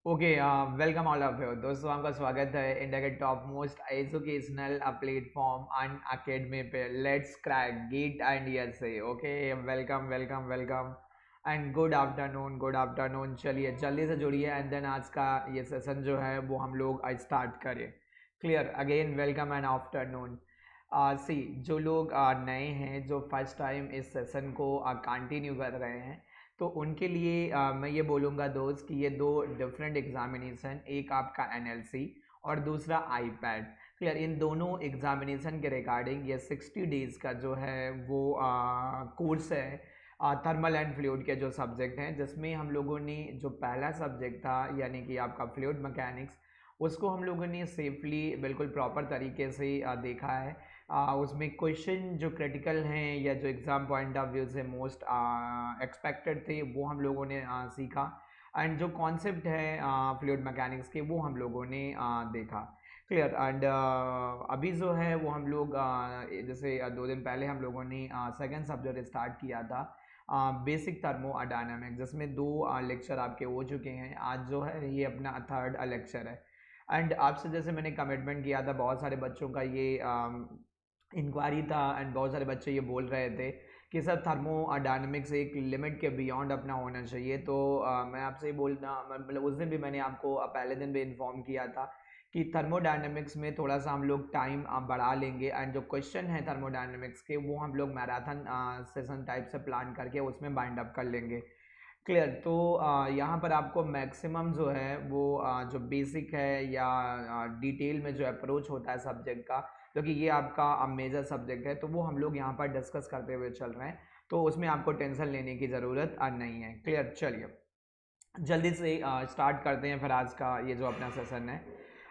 Okay, welcome all of you दोस्तों। आपका स्वागत है इंडिया के top most educational platform and academy पे। Let's crack GATE and ESA. Okay, welcome welcome welcome and good afternoon. चलिए जल्दी से जुड़िए एंड देन आज का ये सेशन जो है वो हम लोग स्टार्ट करें। Clear, again welcome and afternoon. See जो लोग नए हैं, जो फर्स्ट टाइम इस सेशन को कंटिन्यू कर रहे हैं, तो उनके लिए मैं ये बोलूँगा दोस्त कि ये दो डिफरेंट एग्जामिनेशन, एक आपका एनएलसी और दूसरा आईपैड। क्लियर, इन दोनों एग्जामिनेशन के रिगार्डिंग ये 60 डेज़ का जो है वो कोर्स है थर्मल एंड फ्लूइड के जो सब्जेक्ट हैं, जिसमें हम लोगों ने जो पहला सब्जेक्ट था यानी कि आपका फ्लूइड मैकेनिक्स, उसको हम लोगों ने सेफली बिल्कुल प्रॉपर तरीके से देखा है। उसमें क्वेश्चन जो क्रिटिकल हैं या जो एग्ज़ाम पॉइंट ऑफ व्यू से मोस्ट एक्सपेक्टेड थे वो हम लोगों ने सीखा। एंड जो कॉन्सेप्ट है फ्लूइड मैकेनिक्स के वो हम लोगों ने देखा। क्लियर, एंड अभी जो है वो हम लोग जैसे 2 दिन पहले हम लोगों ने सेकेंड सब्जेक्ट स्टार्ट किया था, बेसिक थर्मोडायनामिक्स, जिसमें 2 लेक्चर आपके हो चुके हैं। आज जो है ये अपना थर्ड लेक्चर है। एंड आपसे जैसे मैंने कमिटमेंट किया था, बहुत सारे बच्चों का ये इंक्वायरी था एंड बहुत सारे बच्चे ये बोल रहे थे कि सर थर्मोडायनेमिक्स एक लिमिट के बियॉन्ड अपना होना चाहिए। तो मैं आपसे बोलना मतलब उस दिन भी मैंने आपको पहले दिन भी इन्फॉर्म किया था कि थर्मोडायनेमिक्स में थोड़ा सा हम लोग टाइम बढ़ा लेंगे एंड जो क्वेश्चन है थर्मोडायनेमिक्स के वो हम लोग मैराथन सेशन टाइप से प्लान करके उसमें बाइंड अप कर लेंगे। क्लियर, तो यहाँ पर आपको मैक्सिमम जो है वो जो बेसिक है या डिटेल में जो अप्रोच होता है सब्जेक्ट का, क्योंकि ये आपका मेजर सब्जेक्ट है, तो वो हम लोग यहाँ पर डिस्कस करते हुए चल रहे हैं। तो उसमें आपको टेंशन लेने की ज़रूरत नहीं है। क्लियर, चलिए जल्दी से स्टार्ट करते हैं फिर आज का ये जो अपना सेशन है।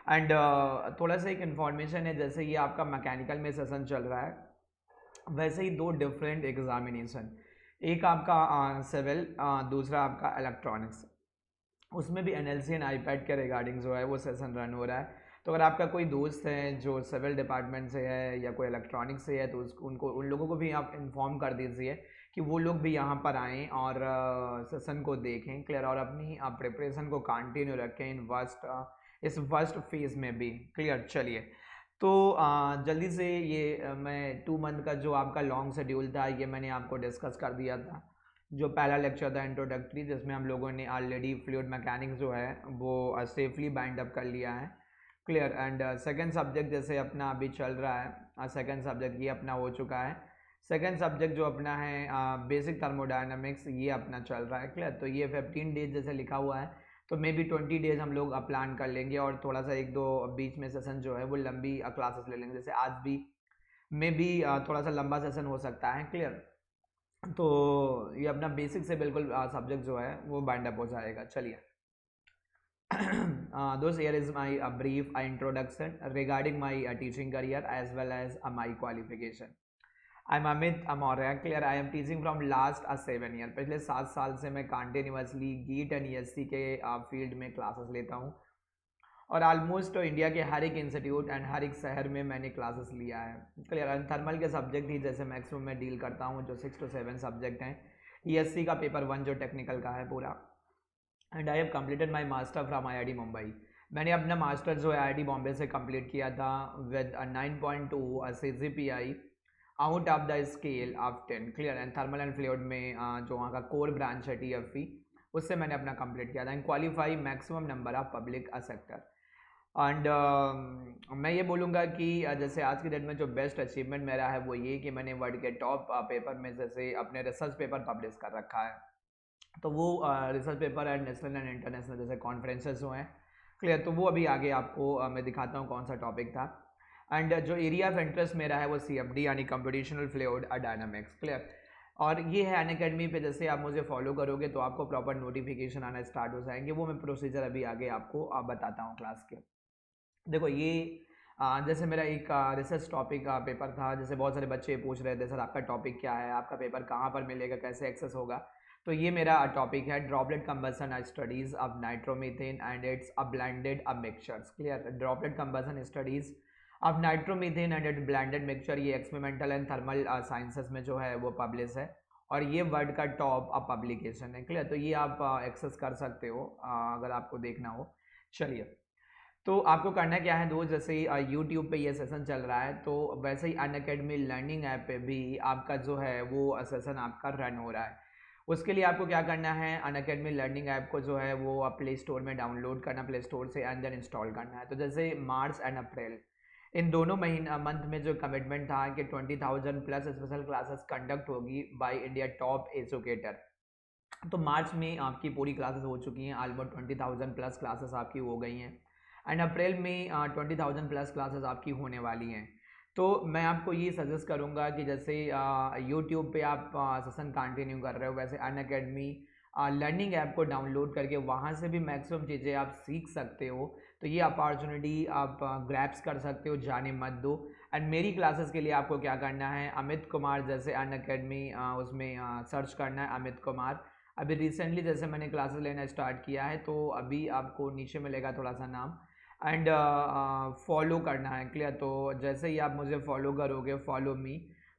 एंड थोड़ा सा एक इन्फॉर्मेशन है, जैसे ये आपका मैकेनिकल में सेशन चल रहा है, वैसे ही दो डिफरेंट एग्जामिनेशन, एक आपका सिविल, दूसरा आपका इलेक्ट्रॉनिक्स, उसमें भी एनएलसी एंड आईपैड के रिगार्डिंग जो है वो सेशन रन हो रहा है। तो अगर आपका कोई दोस्त है जो सिविल डिपार्टमेंट से है या कोई इलेक्ट्रॉनिक्स से है, तो उसको उनको उन लोगों को भी आप इन्फॉर्म कर दीजिए कि वो लोग भी यहाँ पर आएँ और सेशन को देखें। क्लियर, और अपनी प्रिपरेशन को कंटिन्यू रखें इस फर्स्ट फेज़ में भी। क्लियर, चलिए तो जल्दी से ये मैं 2 मंथ का जो आपका लॉन्ग शेड्यूल था ये मैंने आपको डिस्कस कर दिया था। जो पहला लेक्चर था इंट्रोडक्टरी, जिसमें हम लोगों ने ऑलरेडी फ्लूइड मैकेनिक्स जो है वो सेफली बाइंड अप कर लिया है। क्लियर, एंड सेकंड सब्जेक्ट जैसे अपना अभी चल रहा है, सेकंड सब्जेक्ट ये अपना हो चुका है। सेकंड सब्जेक्ट जो अपना है बेसिक थर्मोडायनामिक्स, ये अपना चल रहा है। क्लियर, तो ये 15 डेज जैसे लिखा हुआ है, तो मे बी 20 डेज हम लोग प्लान कर लेंगे और थोड़ा सा एक दो बीच में सेशन जो है वो लंबी क्लासेस ले लेंगे, जैसे आज भी मे बी थोड़ा सा लंबा सेशन हो सकता है। क्लियर, तो ये अपना बेसिक से बिल्कुल सब्जेक्ट जो है वो बाइंड अप हो जाएगा। चलिए those here is my brief introduction regarding my teaching career as well as my qualification. I'm Amit Amorya. Clear, I am teaching from last 7 year। पिछले 7 साल से मैं कंटिन्यूसली गीट एंड ईएससी के field में classes लेता हूँ और almost India के हर एक इंस्टीट्यूट एंड हर एक शहर में मैंने क्लासेस लिया है। क्लियर, एंड थर्मल के सब्जेक्ट ही जैसे मैक्सिमम मैं डील करता हूँ, जो 6 to 7 सब्जेक्ट हैं। ईएससी का पेपर 1 जो टेक्निकल का है पूरा। And I have completed my master from IIT Mumbai. मैंने अपना मास्टर जो है आईआईटी बॉम्बे से कंप्लीट किया था with 9.2 CGPI out of the scale of 10। Clear, and thermal and fluid में जो वहाँ का कोर ब्रांच है टीएफई, उससे मैंने अपना कंप्लीट किया था and qualify maximum number of public sector. And मैं ये बोलूँगा कि जैसे आज की डेट में जो बेस्ट अचीवमेंट मेरा है वो ये कि मैंने वर्ल्ड के टॉप पेपर में जैसे अपने रिसर्च पेपर पब्लिश कर रखा है। तो वो research paper and national and international जैसे कॉन्फ्रेंसेस हुए हैं। क्लियर, तो वो अभी आगे आपको मैं दिखाता हूँ कौन सा टॉपिक था। एंड जो एरिया ऑफ इंटरेस्ट मेरा है वो सीएफडी यानी कंप्यूटेशनल फ्लूइड डायनामिक्स। क्लियर, और ये है अनअकैडमी पे, जैसे आप मुझे फॉलो करोगे तो आपको प्रॉपर नोटिफिकेशन आना स्टार्ट हो जाएंगे। वो मैं प्रोसीजर अभी आगे आपको बताता हूँ क्लास के। देखो ये जैसे मेरा एक रिसर्च टॉपिक का पेपर था, जैसे बहुत सारे बच्चे पूछ रहे थे सर आपका टॉपिक क्या है, आपका पेपर कहाँ पर मिलेगा, कैसे एक्सेस होगा। तो ये मेरा टॉपिक है droplet combustion studies of nitromethane and it's a blended mixtures. Clear, droplet combustion studies of nitromethane and it blended mixture, ये एक्सपेरिमेंटल एंड थर्मल साइंसेस में जो है वो पब्लिश है। और ये वर्ल्ड का टॉप पब्लिकेशन है। क्लियर, तो ये आप एक्सेस कर सकते हो अगर आपको देखना हो। चलिए, तो आपको करना क्या है दोस्त, जैसे ही यूट्यूब पे ये सेशन चल रहा है तो वैसे ही अनअकैडमी लर्निंग ऐप पे भी आपका जो है वो सेशन आपका रन हो रहा है। उसके लिए आपको क्या करना है, अनअकैडमी लर्निंग ऐप को जो है वो प्ले स्टोर में डाउनलोड करना, प्ले स्टोर से एंड देन इंस्टॉल करना है। तो जैसे मार्च एंड अप्रैल इन दोनों महीना मंथ में जो कमिटमेंट था कि 20,000 प्लस स्पेशल क्लासेस कंडक्ट होगी बाय इंडिया टॉप एजुकेटर, तो मार्च में आपकी पूरी क्लासेस हो चुकी हैं, ऑलमोस्ट 20,000 प्लस क्लासेस आपकी हो गई हैं। एंड अप्रैल में 20,000 प्लस क्लासेस आपकी होने वाली हैं। तो मैं आपको ये सजेस्ट करूँगा कि जैसे यूट्यूब पे आप सेशन कंटिन्यू कर रहे हो, वैसे अनअकैडमी लर्निंग ऐप को डाउनलोड करके वहाँ से भी मैक्सिमम चीज़ें आप सीख सकते हो। तो ये अपॉर्चुनिटी आप ग्रैब्स कर सकते हो, जाने मत दो। एंड मेरी क्लासेस के लिए आपको क्या करना है, अमित कुमार जैसे अनअकैडमी उसमें सर्च करना है अमित कुमार। अभी रिसेंटली जैसे मैंने क्लासेस लेना स्टार्ट किया है, तो अभी आपको नीचे मिलेगा थोड़ा सा नाम, एंड फॉलो करना है। क्लियर, तो जैसे ही आप मुझे फॉलो करोगे, फॉलो मी,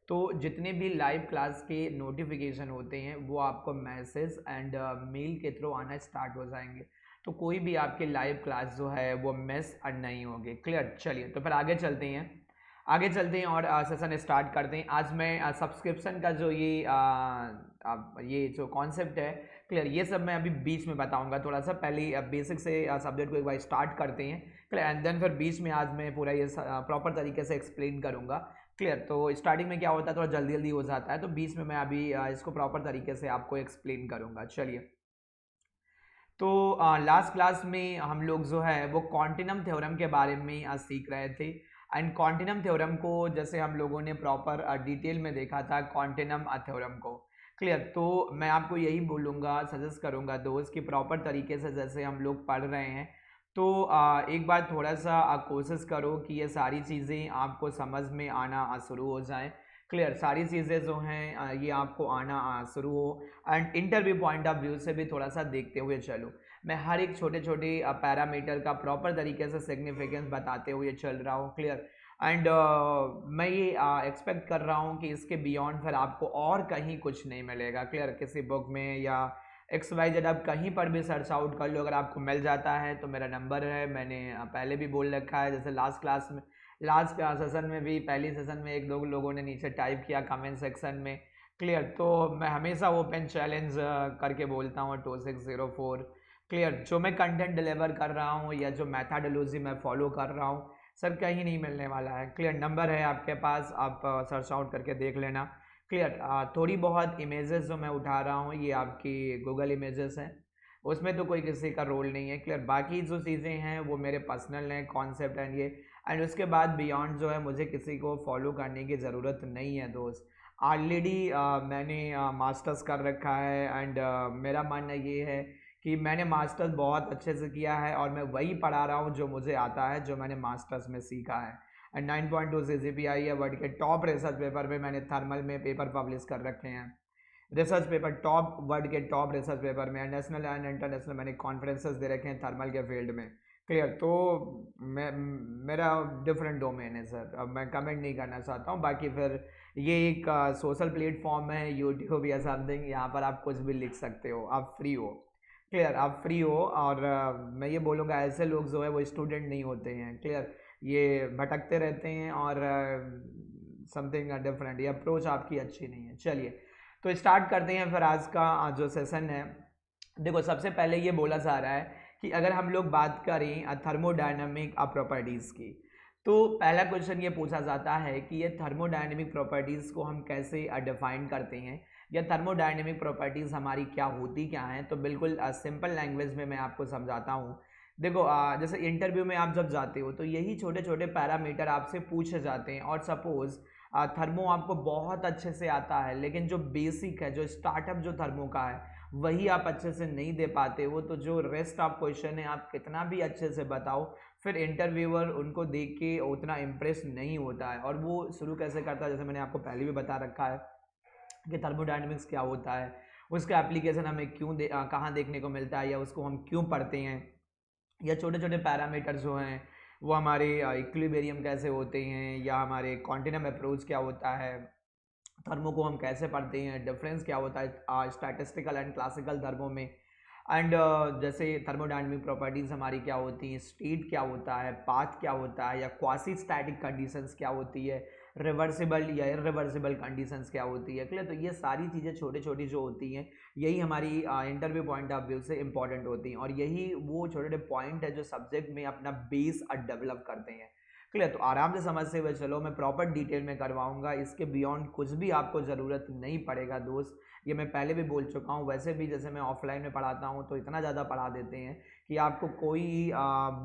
तो जितने भी लाइव क्लास के नोटिफिकेशन होते हैं वो आपको मैसेज एंड मेल के थ्रू आना स्टार्ट हो जाएंगे। तो कोई भी आपके लाइव क्लास जो है वो मिस नहीं होगी। क्लियर, चलिए तो फिर आगे चलते हैं, आगे चलते हैं और सेशन स्टार्ट करते हैं। आज मैं सब्सक्रिप्शन का जो ये जो कॉन्सेप्ट है, क्लियर, ये सब मैं अभी बीच में बताऊंगा। थोड़ा सा पहले बेसिक से सब्जेक्ट को एक बार स्टार्ट करते हैं, क्लियर, एंड देन फिर बीच में आज मैं पूरा ये प्रॉपर तरीके से एक्सप्लेन करूंगा। क्लियर, तो स्टार्टिंग में क्या होता है, थोड़ा जल्दी जल्दी हो जाता है, तो बीच में मैं अभी इसको प्रॉपर तरीके से आपको एक्सप्लेन करूंगा। चलिए, तो लास्ट क्लास में हम लोग जो है वो कॉन्टिनम थ्योरम के बारे में सीख रहे थे। एंड कॉन्टिनम थ्योरम को जैसे हम लोगों ने प्रॉपर डिटेल में देखा था कॉन्टिनम थ्योरम को। क्लियर, तो मैं आपको यही बोलूँगा, सजेस्ट करूँगा दोस्त कि प्रॉपर तरीके से जैसे हम लोग पढ़ रहे हैं, तो एक बार थोड़ा सा कोशिश करो कि ये सारी चीज़ें आपको समझ में आना शुरू हो जाएं। क्लियर, सारी चीज़ें जो हैं ये आपको आना शुरू हो, and interview point of view से भी थोड़ा सा देखते हुए चलो। मैं हर एक छोटे छोटे पैरामीटर का प्रॉपर तरीके से सिग्निफिकेंस बताते हुए चल रहा हूँ। क्लियर, एंड मैं ये एक्सपेक्ट कर रहा हूँ कि इसके बियॉन्ड फिर आपको और कहीं कुछ नहीं मिलेगा। क्लियर, किसी बुक में या XYZ आप कहीं पर भी सर्च आउट कर लो, अगर आपको मिल जाता है तो मेरा नंबर है, मैंने पहले भी बोल रखा है। जैसे लास्ट क्लास में, लास्ट सेशन में भी, पहली सेशन में एक दो लोगों ने नीचे टाइप किया कमेंट सेक्शन में। क्लियर, तो मैं हमेशा ओपन चैलेंज करके बोलता हूँ 2604। क्लियर, जो मैं कंटेंट डिलीवर कर रहा हूँ या जो मैथडोलॉजी मैं फॉलो कर रहा हूँ सर, कहीं नहीं मिलने वाला है। क्लियर, नंबर है आपके पास, आप सर्च आउट करके देख लेना। क्लियर, थोड़ी बहुत इमेजेस जो मैं उठा रहा हूँ ये आपकी गूगल इमेजेस हैं, उसमें तो कोई किसी का रोल नहीं है। क्लियर, बाकी जो चीज़ें हैं वो मेरे पर्सनल हैं, कॉन्सेप्ट एंड ये, एंड उसके बाद बियॉन्ड जो है मुझे किसी को फॉलो करने की ज़रूरत नहीं है दोस्त। ऑलरेडी मैंने मास्टर्स कर रखा है, एंड मेरा मानना ये है कि मैंने मास्टर्स बहुत अच्छे से किया है और मैं वही पढ़ा रहा हूँ जो मुझे आता है, जो मैंने मास्टर्स में सीखा है। एंड 9.2 CGPI है, वर्ल्ड के टॉप रिसर्च पेपर में मैंने थर्मल में पेपर पब्लिश कर रखे हैं, रिसर्च पेपर टॉप, वर्ल्ड के टॉप रिसर्च पेपर में, नेशनल एंड इंटरनेशनल मैंने कॉन्फ्रेंसेस दे रखे हैं थर्मल के फील्ड में। क्लियर, तो मैं, मेरा डिफरेंट डोमेन है सर, अब मैं कमेंट नहीं करना चाहता हूँ। बाकी फिर ये एक सोशल प्लेटफॉर्म है, यूट्यूब या समथिंग, यहाँ पर आप कुछ भी लिख सकते हो, आप फ्री हो। क्लियर, आप फ्री हो, और मैं ये बोलूँगा ऐसे लोग जो है वो स्टूडेंट नहीं होते हैं। क्लियर, ये भटकते रहते हैं और समथिंग डिफरेंट, ये अप्रोच आपकी अच्छी नहीं है। चलिए, तो स्टार्ट करते हैं फिर आज का जो सेशन है। देखो, सबसे पहले ये बोला जा रहा है कि अगर हम लोग बात करें थर्मोडायनामिक प्रॉपर्टीज़ की, तो पहला क्वेश्चन ये पूछा जाता है कि ये थर्मोडायनेमिक प्रॉपर्टीज़ को हम कैसे डिफाइन करते हैं, या थर्मोडायनेमिक प्रॉपर्टीज़ हमारी क्या होती क्या हैं। तो बिल्कुल सिंपल लैंग्वेज में मैं आपको समझाता हूँ। देखो, जैसे इंटरव्यू में आप जब जाते हो तो यही छोटे छोटे पैरामीटर आपसे पूछे जाते हैं, और सपोज़ थर्मो आपको बहुत अच्छे से आता है, लेकिन जो बेसिक है, जो स्टार्टअप जो थर्मो का है वही आप अच्छे से नहीं दे पाते हो, तो जो रेस्ट ऑफ क्वेश्चन है आप कितना भी अच्छे से बताओ, फिर इंटरव्यूअर उनको देख के उतना इम्प्रेस नहीं होता है। और वो शुरू कैसे करता है, जैसे मैंने आपको पहले भी बता रखा है कि थर्मोडायनेमिक्स क्या होता है, उसका एप्लीकेशन हमें कहाँ देखने को मिलता है, या उसको हम क्यों पढ़ते हैं, या छोटे छोटे पैरामीटर जो हैं वो हमारे इक्विलिब्रियम कैसे होते हैं, या हमारे कॉन्टिनम अप्रोच क्या होता है, थर्मो को हम कैसे पढ़ते हैं, डिफरेंस क्या होता है स्टैटिस्टिकल एंड क्लासिकल थर्मो में, एंड जैसे थर्मोडायनेमिक प्रॉपर्टीज हमारी क्या होती हैं, स्टेट क्या होता है, पाथ क्या होता है, या क्वासी स्टैटिक कंडीशंस क्या होती है, रिवर्सिबल या इरिवर्सिबल कंडीशंस क्या होती है। क्लियर? तो ये सारी चीज़ें छोटी छोटी जो होती हैं यही हमारी इंटरव्यू पॉइंट ऑफ व्यू से इंपॉर्टेंट होती हैं, और यही वो छोटे छोटे पॉइंट है जो सब्जेक्ट में अपना बेस डेवलप करते हैं। क्लियर? तो आराम से समझते हुए चलो, मैं प्रॉपर डिटेल में करवाऊंगा, इसके बियॉन्ड कुछ भी आपको ज़रूरत नहीं पड़ेगा दोस्त। ये मैं पहले भी बोल चुका हूँ, वैसे भी जैसे मैं ऑफलाइन में पढ़ाता हूँ तो इतना ज़्यादा पढ़ा देते हैं कि आपको कोई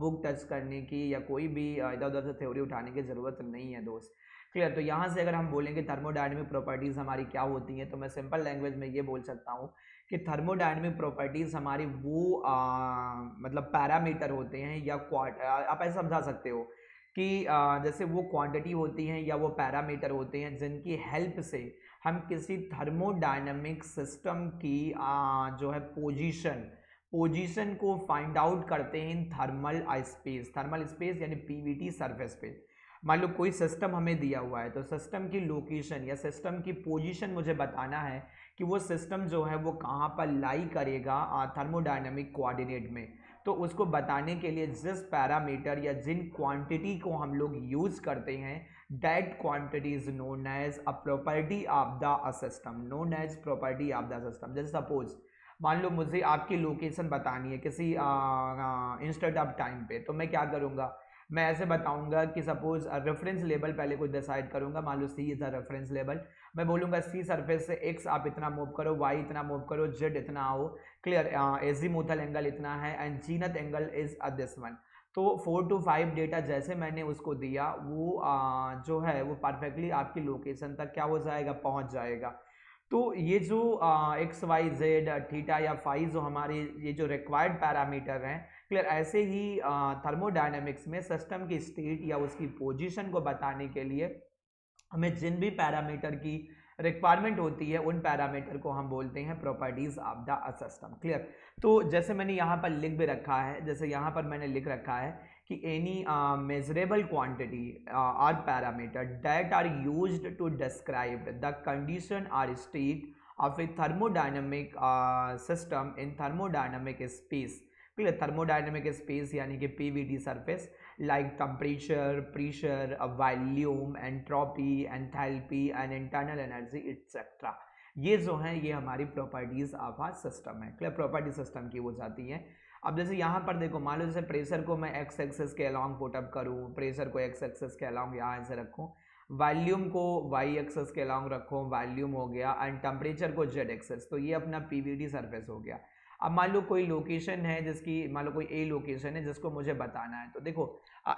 बुक टच करने की या कोई भी इधर उधर से थ्योरी उठाने की ज़रूरत नहीं है दोस्त। क्लियर? तो यहाँ से अगर हम बोलेंगे थर्मोडायनेमिक प्रॉपर्टीज़ हमारी क्या होती हैं, तो मैं सिंपल लैंग्वेज में ये बोल सकता हूँ कि थर्मोडायनेमिक प्रॉपर्टीज़ हमारी वो मतलब पैरामीटर होते हैं, या आप ऐसे समझा सकते हो कि जैसे वो क्वांटिटी होती हैं या वो पैरामीटर होते हैं जिनकी हेल्प से हम किसी थर्मोडायनेमिक सिस्टम की जो है पोजीशन को फाइंड आउट करते हैं इन थर्मल स्पेस यानी पीवीटी सरफेस पे। मान लो कोई सिस्टम हमें दिया हुआ है, तो सिस्टम की लोकेशन या सिस्टम की पोजीशन मुझे बताना है कि वो सिस्टम जो है वो कहाँ पर लाई करेगा थर्मोडायनेमिक कोऑर्डिनेट में। तो उसको बताने के लिए जिस पैरामीटर या जिन क्वांटिटी को हम लोग यूज करते हैं, that quantity is known as a property of the system, known as property of the system. जैसे सपोज मान लो मुझे आपकी लोकेशन बतानी है किसी इंस्टेंट ऑफ टाइम पे, तो मैं क्या करूँगा, मैं ऐसे बताऊंगा कि सपोज रेफरेंस लेवल पहले कोई डिसाइड करूंगा, मान लो सी इज अ रेफरेंस लेवल। मैं बोलूंगा सी सरफेस से एक्स आप इतना मूव करो, वाई इतना मूव करो, जेड इतना आओ। क्लियर? एजीमुथल एंगल इतना है and Zeenat angle is this one. तो 4 to 5 डेटा जैसे मैंने उसको दिया वो जो है वो परफेक्टली आपकी लोकेशन तक क्या हो जाएगा, पहुंच जाएगा। तो ये जो एक्स वाई जेड थीटा या फाई जो हमारे ये जो रिक्वायर्ड पैरामीटर हैं, क्लियर, ऐसे ही थर्मोडायनेमिक्स में सिस्टम की स्टेट या उसकी पोजीशन को बताने के लिए हमें जिन भी पैरामीटर की रिक्वायरमेंट होती है उन पैरामीटर को हम बोलते हैं properties of the system. Clear? तो जैसे मैंने यहाँ पर लिख भी रखा है, जैसे यहाँ पर मैंने लिख रखा है कि any measurable quantity or parameter that are used to describe the condition or state of a thermodynamic system in thermodynamic space. Clear? Thermodynamic space यानी कि PVT surface, like temperature, pressure, volume, entropy, enthalpy and internal energy etc. ये जो है ये हमारी properties of uh system है। Clear? Property system की हो जाती है। अब जैसे यहाँ पर देखो, मान लो जैसे प्रेशर को मैं एक्स एक्सेस के अलॉन्ग पुटअप करूँ, प्रेशर को एक्स एक्सेस के अलॉन्ग यहाँ ऐसे रखूँ, वॉल्यूम को वाई एक्सेस के अलॉन्ग रखो, वॉल्यूम हो गया, एंड टेम्परेचर को जेड एक्सेस, तो ये अपना पीवीटी सरफेस हो गया। अब मान लो कोई लोकेशन है जिसकी, मान लो कोई ए लोकेशन है जिसको मुझे बताना है, तो देखो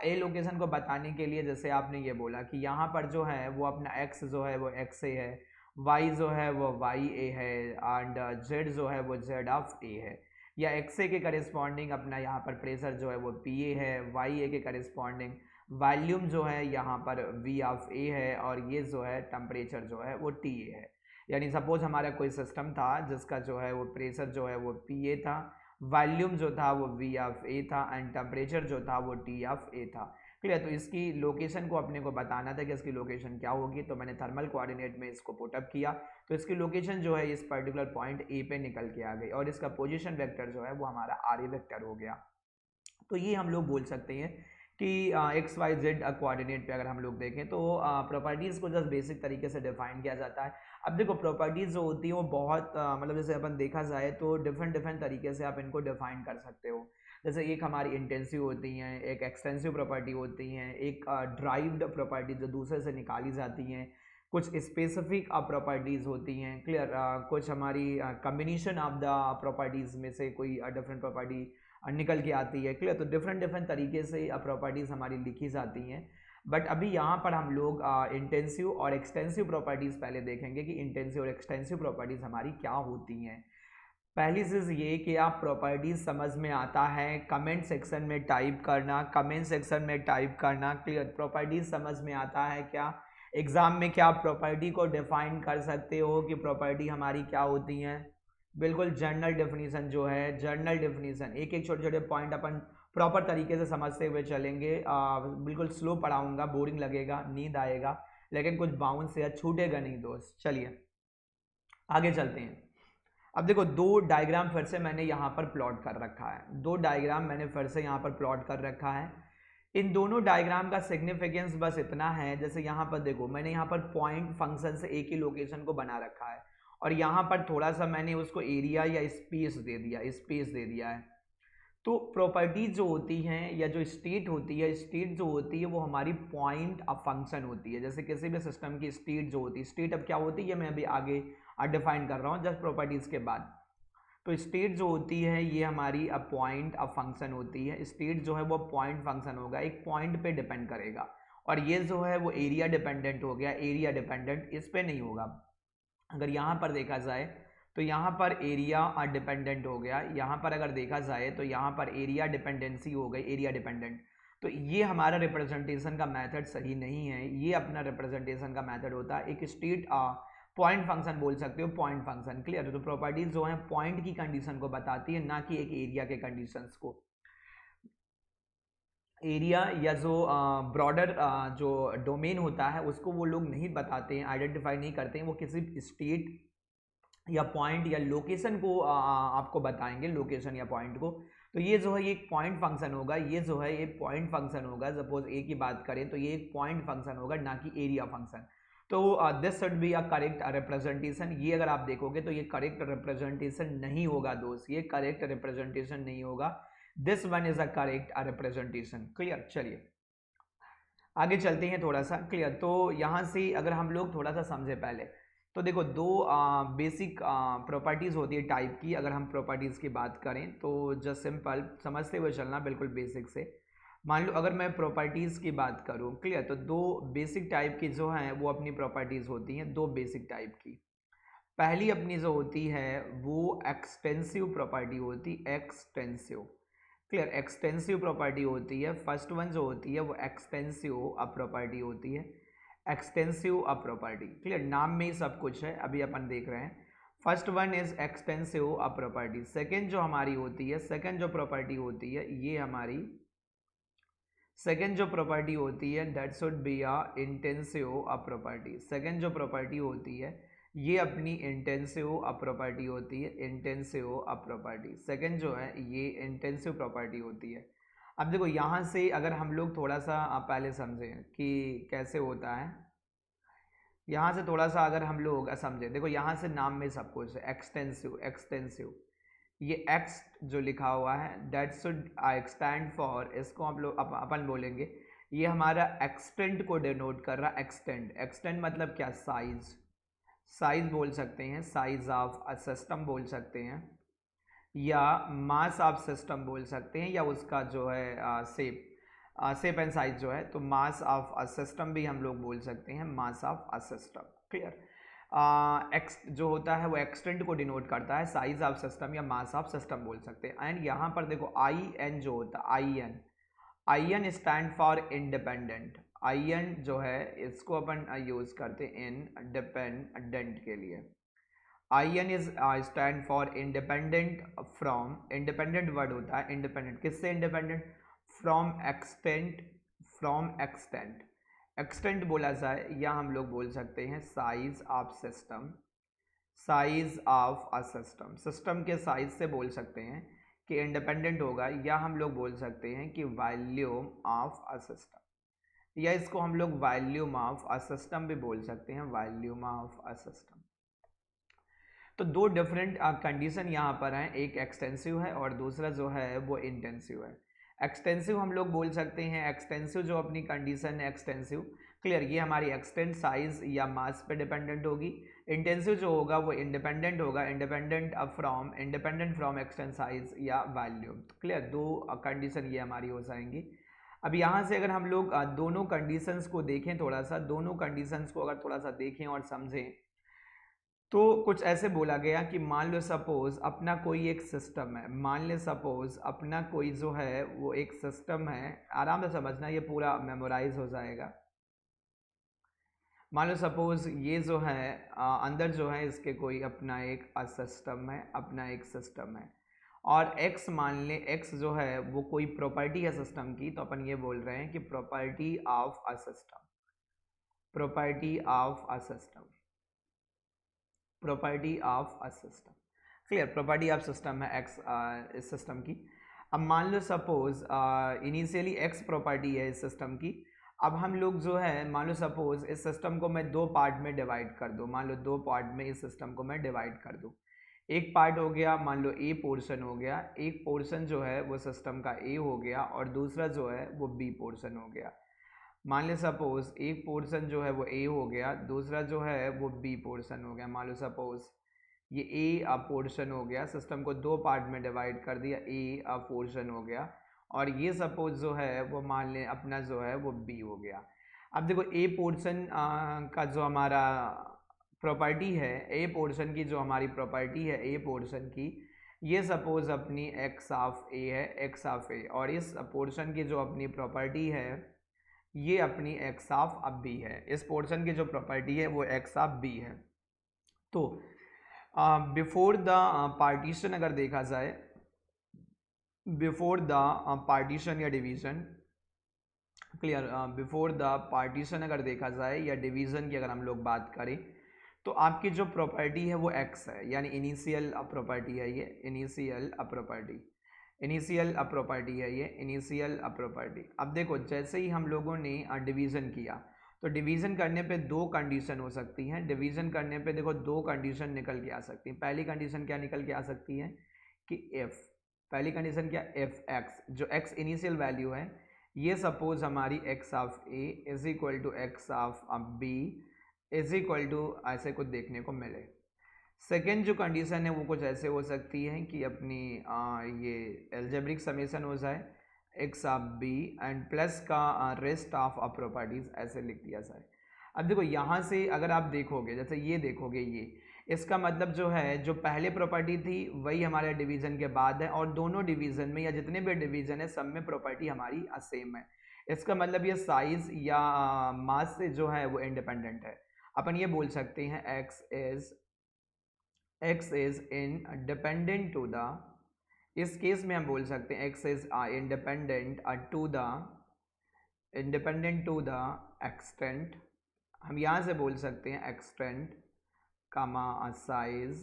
ए लोकेशन को बताने के लिए जैसे आपने ये बोला कि यहाँ पर जो है वो अपना एक्स जो है वो एक्स ए है, वाई जो है वो वाई ए है, एंड जेड जो है वो जेड ऑफ ए है, या एक्स ए के करेस्पॉन्डिंग अपना यहाँ पर प्रेशर जो है वो पी ए है, वाई ए के करेस्पॉन्डिंग वॉल्यूम जो है यहाँ पर वी ऑफ ए है, और ये जो है टेम्परेचर जो है वो टी ए है। यानी सपोज हमारा कोई सिस्टम था जिसका जो है वो प्रेशर जो है वो पी ए था, वॉल्यूम जो था वो वी ऑफ ए था, एंड टेम्परेचर जो था वो टी ऑफ ए था। क्लियर? तो इसकी लोकेशन को अपने को बताना था कि इसकी लोकेशन क्या होगी, तो मैंने थर्मल कोऑर्डिनेट में इसको पुटअप किया, तो इसकी लोकेशन जो है इस पर्टिकुलर पॉइंट ए पे निकल के आ गई, और इसका पोजीशन वेक्टर जो है वो हमारा आर ए वेक्टर हो गया। तो ये हम लोग बोल सकते हैं कि एक्स वाई जेड कोऑर्डिनेट पे अगर हम लोग देखें तो प्रॉपर्टीज़ को जस्ट बेसिक तरीके से डिफाइन किया जाता है। अब देखो प्रॉपर्टीज़ जो होती हैं वो बहुत मतलब जैसे अपन देखा जाए तो डिफरेंट डिफरेंट तरीके से आप इनको डिफाइन कर सकते हो। जैसे एक हमारी इंटेंसिव होती हैं, एक एक्सटेंसिव प्रॉपर्टी होती हैं, एक ड्राइव्ड प्रॉपर्टी जो दूसरे से निकाली जाती हैं, कुछ स्पेसिफिक प्रॉपर्टीज़ होती हैं। क्लियर? कुछ हमारी कम्बिनेशन ऑफ द प्रॉपर्टीज़ में से कोई डिफरेंट प्रॉपर्टी निकल के आती है। क्लियर? तो डिफरेंट डिफरेंट तरीके से प्रॉपर्टीज़ हमारी लिखी जाती हैं। बट अभी यहाँ पर हम लोग इंटेंसिव और एक्सटेंसिव प्रॉपर्टीज़ पहले देखेंगे कि इंटेंसिव और एक्सटेंसिव प्रॉपर्टीज़ हमारी क्या होती हैं। पहली चीज़ ये कि आप प्रॉपर्टीज़ समझ में आता है कमेंट सेक्शन में टाइप करना, कमेंट सेक्शन में टाइप करना। क्लियर? प्रॉपर्टीज़ समझ में आता है क्या? एग्ज़ाम में क्या आप प्रॉपर्टी को डिफाइन कर सकते हो कि प्रॉपर्टी हमारी क्या होती हैं? बिल्कुल जर्नल डेफिनेशन जो है, जर्नल डेफिनेशन एक एक छोटे छोटे पॉइंट अपन प्रॉपर तरीके से समझते हुए चलेंगे। बिल्कुल स्लो पढ़ाऊंगा, बोरिंग लगेगा, नींद आएगा, लेकिन कुछ बाउंस या छूटेगा नहीं दोस्त। चलिए आगे चलते हैं। अब देखो दो डायग्राम फिर से मैंने यहाँ पर प्लॉट कर रखा है, दो डायग्राम मैंने फिर से यहाँ पर प्लॉट कर रखा है। इन दोनों डायग्राम का सिग्निफिकेंस बस इतना है, जैसे यहाँ पर देखो मैंने यहाँ पर पॉइंट फंक्शन से एक ही लोकेशन को बना रखा है और यहाँ पर थोड़ा सा मैंने उसको एरिया या स्पेस दे दिया है। तो प्रॉपर्टीज जो होती हैं या जो स्टेट होती है, स्टेट जो होती है वो हमारी पॉइंट ऑफ फंक्शन होती है। जैसे किसी भी सिस्टम की स्टेट जो होती है, स्टेट अब क्या होती है मैं अभी आगे डिफाइन कर रहा हूँ जस्ट प्रॉपर्टीज के बाद। तो स्टेट जो होती है ये हमारी अब पॉइंट ऑफ फंक्शन होती है। स्टेट जो है वो पॉइंट फंक्शन होगा, एक पॉइंट पे डिपेंड करेगा। और ये जो है वो एरिया डिपेंडेंट हो गया, एरिया डिपेंडेंट इस पे नहीं होगा। अगर यहाँ पर देखा जाए तो यहाँ पर एरिया डिपेंडेंट हो गया, यहाँ पर अगर देखा जाए तो यहाँ पर एरिया डिपेंडेंसी हो गई, एरिया डिपेंडेंट। तो ये हमारा रिप्रेजेंटेशन का मेथड सही नहीं है। ये अपना रिप्रेजेंटेशन का मेथड होता है एक स्टेट पॉइंट फंक्शन बोल सकते हो, पॉइंट फंक्शन। क्लियर? तो प्रॉपर्टीज जो है पॉइंट की कंडीशन को बताती है, ना कि एक एरिया के कंडीशंस को। एरिया या जो ब्रॉडर जो डोमेन होता है उसको वो लोग नहीं बताते हैं, आइडेंटिफाई नहीं करते हैं। वो किसी स्टेट या पॉइंट या लोकेशन को आपको बताएंगे, लोकेशन या पॉइंट को। तो ये जो है ये एक पॉइंट फंक्शन होगा, ये जो है ये पॉइंट फंक्शन होगा। सपोज ए की बात करें तो ये एक पॉइंट फंक्शन होगा, ना कि एरिया फंक्शन। तो this should be a correct representation. ये अगर आप देखोगे तो ये करेक्ट रिप्रेजेंटेशन नहीं होगा दोस्त, ये करेक्ट रिप्रेजेंटेशन नहीं होगा। This one is a correct representation. Clear? चलिए आगे चलते हैं थोड़ा सा। क्लियर? तो यहाँ से अगर हम लोग थोड़ा सा समझे पहले, तो देखो दो बेसिक प्रॉपर्टीज़ होती है टाइप की। अगर हम प्रॉपर्टीज़ की बात करें तो जस्ट सिंपल समझते हुए चलना, बिल्कुल बेसिक से। मान लो अगर मैं प्रॉपर्टीज़ की बात करूँ, क्लियर, तो दो बेसिक टाइप की जो हैं वो अपनी प्रॉपर्टीज़ होती हैं, दो बेसिक टाइप की। पहली अपनी जो होती है वो एक्सटेंसिव प्रॉपर्टी होती, एक्सटेंसिव। क्लियर? एक्सटेंसिव प्रॉपर्टी होती है। फर्स्ट वन जो होती है वो एक्सटेंसिव प्रॉपर्टी होती है, एक्सटेंसिव प्रॉपर्टी। क्लियर? नाम में ही सब कुछ है, अभी अपन देख रहे हैं। First one is extensive property. Second जो हमारी होती है, सेकेंड जो प्रॉपर्टी होती है ये हमारी सेकेंड जो प्रॉपर्टी होती है that should be a intensive property. Second जो प्रॉपर्टी होती है ये अपनी इंटेंसिव प्रॉपर्टी होती है, इंटेंसिव प्रॉपर्टी। सेकेंड जो है ये इंटेंसिव प्रॉपर्टी होती है। अब देखो यहाँ से अगर हम लोग थोड़ा सा पहले समझें कि कैसे होता है, यहाँ से थोड़ा सा अगर हम लोग समझें, देखो यहाँ से नाम में सब कुछ है, एक्सटेंसिव, एक्सटेंसिव। ये एक्स जो लिखा हुआ है दैट शुड एक्सटेंड फॉर, इसको हम लोग अपन बोलेंगे ये हमारा एक्सटेंड को डिनोट कर रहा है। एक्सटेंड, एक्सटेंड मतलब क्या? साइज, साइज बोल सकते हैं, साइज ऑफ अ सिस्टम बोल सकते हैं, या मास ऑफ सिस्टम बोल सकते हैं, या उसका जो है शेप, शेप एंड साइज जो है। तो मास ऑफ अ सिस्टम भी हम लोग बोल सकते हैं, mass of a system. Clear? X जो होता है वो एक्सटेंट को डिनोट करता है, साइज ऑफ सिस्टम या मास ऑफ सिस्टम बोल सकते हैं। एंड यहाँ पर देखो आई एन जो होता है, I N, I N stand for independent. I N जो है इसको अपन यूज करते हैं इंडिपेंडेंट के लिए। I N is stand for independent from, independent word होता है, इंडिपेंडेंट किससे? Independent from extent, from extent. Extent बोला जाए या हम लोग बोल सकते हैं size of system, size of a system. System के साइज से बोल सकते हैं कि इंडिपेंडेंट होगा, या हम लोग बोल सकते हैं कि वॉल्यूम ऑफ अ सिस्टम, या इसको हम लोग वॉल्यूम ऑफ अ सिस्टम भी बोल सकते हैं, वॉल्यूम ऑफ अ सिस्टम। तो दो डिफरेंट कंडीशन यहाँ पर हैं, एक एक्सटेंसिव है और दूसरा जो है वो इंटेंसिव है। एक्सटेंसिव हम लोग बोल सकते हैं, एक्सटेंसिव जो अपनी कंडीशन है एक्सटेंसिव, क्लियर, ये हमारी एक्सटेंट साइज या मास पे डिपेंडेंट होगी। इंटेंसिव जो होगा वो इंडिपेंडेंट होगा, इंडिपेंडेंट फ्रॉम एक्सटेंट साइज या वॉल्यूम। क्लियर? दो कंडीशन ये हमारी हो जाएंगी। अब यहाँ से अगर हम लोग दोनों कंडीशंस को देखें थोड़ा सा, दोनों कंडीशंस को अगर थोड़ा सा देखें और समझें, तो कुछ ऐसे बोला गया कि मान लो सपोज अपना कोई एक सिस्टम है, मान ले सपोज अपना कोई जो है वो एक सिस्टम है, आराम से समझना ये पूरा मेमोराइज हो जाएगा। मान लो सपोज ये जो है अंदर जो है इसके कोई अपना एक सिस्टम है, अपना एक सिस्टम है, और x मान ले, x जो है वो कोई प्रॉपर्टी है सिस्टम की, तो अपन ये बोल रहे हैं कि property of a system, property of a system, property of a system. Clear, property of system है एक्स इस सिस्टम की। अब मान लो सपोज इनिशियली एक्स प्रॉपर्टी है इस सिस्टम की। अब हम लोग जो है मान लो सपोज इस सिस्टम को मैं दो पार्ट में डिवाइड कर दूँ, मान लो दो पार्ट में इस सिस्टम को मैं डिवाइड कर दूँ। एक पार्ट हो गया मान लो ए पोर्शन हो गया, एक पोर्शन जो है वो सिस्टम का ए हो गया और दूसरा जो है वो बी पोर्शन हो गया। मान लो सपोज एक पोर्शन जो है वो ए हो गया, दूसरा जो है वो बी पोर्शन हो गया। मान लो सपोज ये ए पोर्शन हो गया, सिस्टम को दो पार्ट में डिवाइड कर दिया, ए पोर्शन हो गया और ये सपोज जो है वो मान लें अपना जो है वो बी हो गया। अब देखो ए पोर्शन का जो हमारा प्रॉपर्टी है, ए पोर्शन की जो हमारी प्रॉपर्टी है ए पोर्शन की, ये सपोज अपनी एक्स ऑफ ए है, एक्स ऑफ ए, और इस पोर्शन की जो अपनी प्रॉपर्टी है ये अपनी एक्स ऑफ अब बी है। इस पोर्शन की जो प्रॉपर्टी है वो एक्स ऑफ बी है। तो बिफोर द पार्टीशन अगर देखा जाए, बिफोर द पार्टीशन या division, clear, before the partition अगर देखा जाए या डिवीज़न की अगर हम लोग बात करें तो आपकी जो प्रॉपर्टी है वो एक्स है, यानी इनिशियल प्रॉपर्टी है ये, इनिशियल प्रॉपर्टी, इनिशियल प्रॉपर्टी है ये, इनिशियल प्रॉपर्टी। अब देखो जैसे ही हम लोगों ने डिवीज़न किया तो डिवीज़न करने पे दो कंडीशन हो सकती हैं। डिवीज़न करने पे देखो दो कंडीशन निकल के आ सकती हैं। पहली कंडीशन क्या निकल के आ सकती है कि एफ, पहली कंडीशन क्या, एफ एक्स, जो एक्स इनिशियल वैल्यू है ये सपोज हमारी X of A is equal to X of B is equal to ऐसे कुछ देखने को मिले। सेकेंड जो कंडीशन है वो कुछ ऐसे हो सकती है कि अपनी ये एल्जेब्रिक समेशन हो जाए X of B and plus का रेस्ट ऑफ प्रॉपर्टीज ऐसे लिख दिया जाए। अब देखो यहाँ से अगर आप देखोगे, जैसे ये देखोगे, ये इसका मतलब जो है जो पहले प्रॉपर्टी थी वही हमारे डिवीज़न के बाद है, और दोनों डिवीज़न में या जितने भी डिवीज़न है सब में प्रॉपर्टी हमारी सेम है। इसका मतलब ये साइज या मास से जो है वो इंडिपेंडेंट है। अपन ये बोल सकते हैं x is independent to the, इस केस में हम बोल सकते हैं x is independent to the extent, हम यहाँ से बोल सकते हैं extent comma size,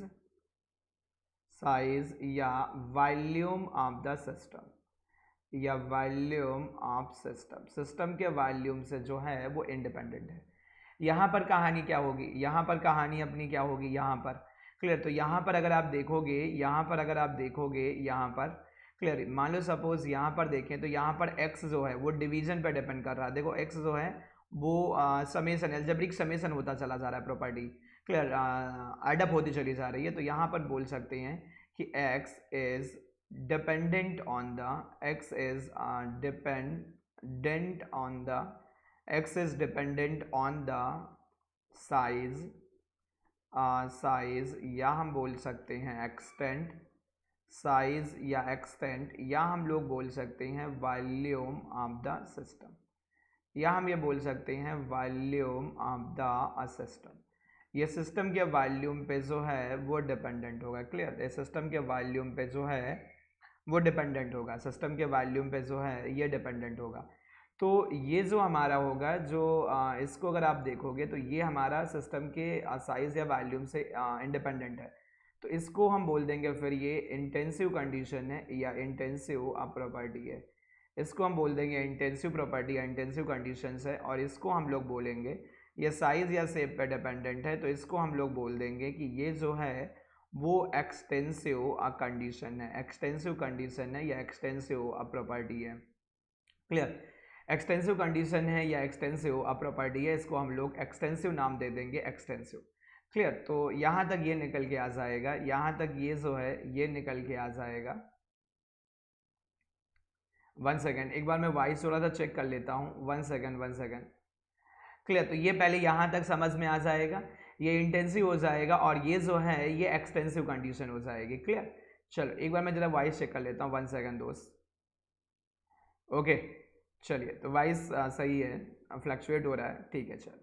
size या वॉल्यूम ऑफ द सिस्टम, या वॉल्यूम ऑफ सिस्टम, सिस्टम के वॉल्यूम से जो है वो इंडिपेंडेंट है। यहाँ पर कहानी क्या होगी, यहाँ पर कहानी अपनी क्या होगी, यहाँ पर क्लियर। तो यहाँ पर अगर आप देखोगे, यहाँ पर अगर आप देखोगे, यहाँ पर क्लियर, मान लो सपोज यहाँ पर देखें तो यहाँ पर x जो है वो डिवीजन पर डिपेंड कर रहा है। देखो x जो है वो समेशन, एल्जेब्रिक समेशन होता चला जा रहा है, प्रॉपर्टी क्लियर एडअप होती चली जा रही है। तो यहाँ पर बोल सकते हैं कि x is dependent on the, x is dependent on the, x is dependent on the size, size या हम बोल सकते हैं extent, size या extent, या हम लोग बोल सकते हैं वॉल्यूम ऑफ द सिस्टम, या हम ये बोल सकते हैं वॉल्यूम ऑफ द सिस्टम। ये सिस्टम के वॉल्यूम पे जो है वो डिपेंडेंट होगा। क्लियर, ये सिस्टम के वॉल्यूम पे जो है वो डिपेंडेंट होगा, सिस्टम के वॉल्यूम पे जो है ये डिपेंडेंट होगा। तो ये जो हमारा होगा, जो इसको अगर आप देखोगे तो ये हमारा सिस्टम के साइज या वॉल्यूम से इंडिपेंडेंट है। तो इसको हम बोल देंगे फिर ये इंटेंसिव कंडीशन है या इंटेंसिव प्रॉपर्टी है। इसको हम बोल देंगे इंटेंसिव प्रॉपर्टी या इंटेंसिव कंडीशंस है, और इसको हम लोग बोलेंगे ये साइज या शेप पे डिपेंडेंट है, तो इसको हम लोग बोल देंगे कि ये जो है वो एक्सटेंसिव कंडीशन है, एक्सटेंसिव कंडीशन है या एक्सटेंसिव प्रॉपर्टी है। क्लियर, एक्सटेंसिव कंडीशन है या एक्सटेंसिव प्रॉपर्टी है, इसको हम लोग एक्सटेंसिव नाम दे देंगे, एक्सटेंसिव। क्लियर, तो यहाँ तक ये निकल के आ जाएगा, यहाँ तक ये जो है ये निकल के आ जाएगा। वन सेकेंड, एक बार मैं वॉइस थोड़ा सा चेक कर लेता हूँ, वन सेकेंड। क्लियर, तो ये पहले यहाँ तक समझ में आ जाएगा, ये इंटेंसिव हो जाएगा और ये जो है ये एक्सटेंसिव कंडीशन हो जाएगी। क्लियर, चलो एक बार मैं जरा वॉइस चेक कर लेता हूँ, वन सेकेंड दोस्त। ओके चलिए, तो वॉइस सही है, फ्लक्चुएट हो रहा है, ठीक है। चलो,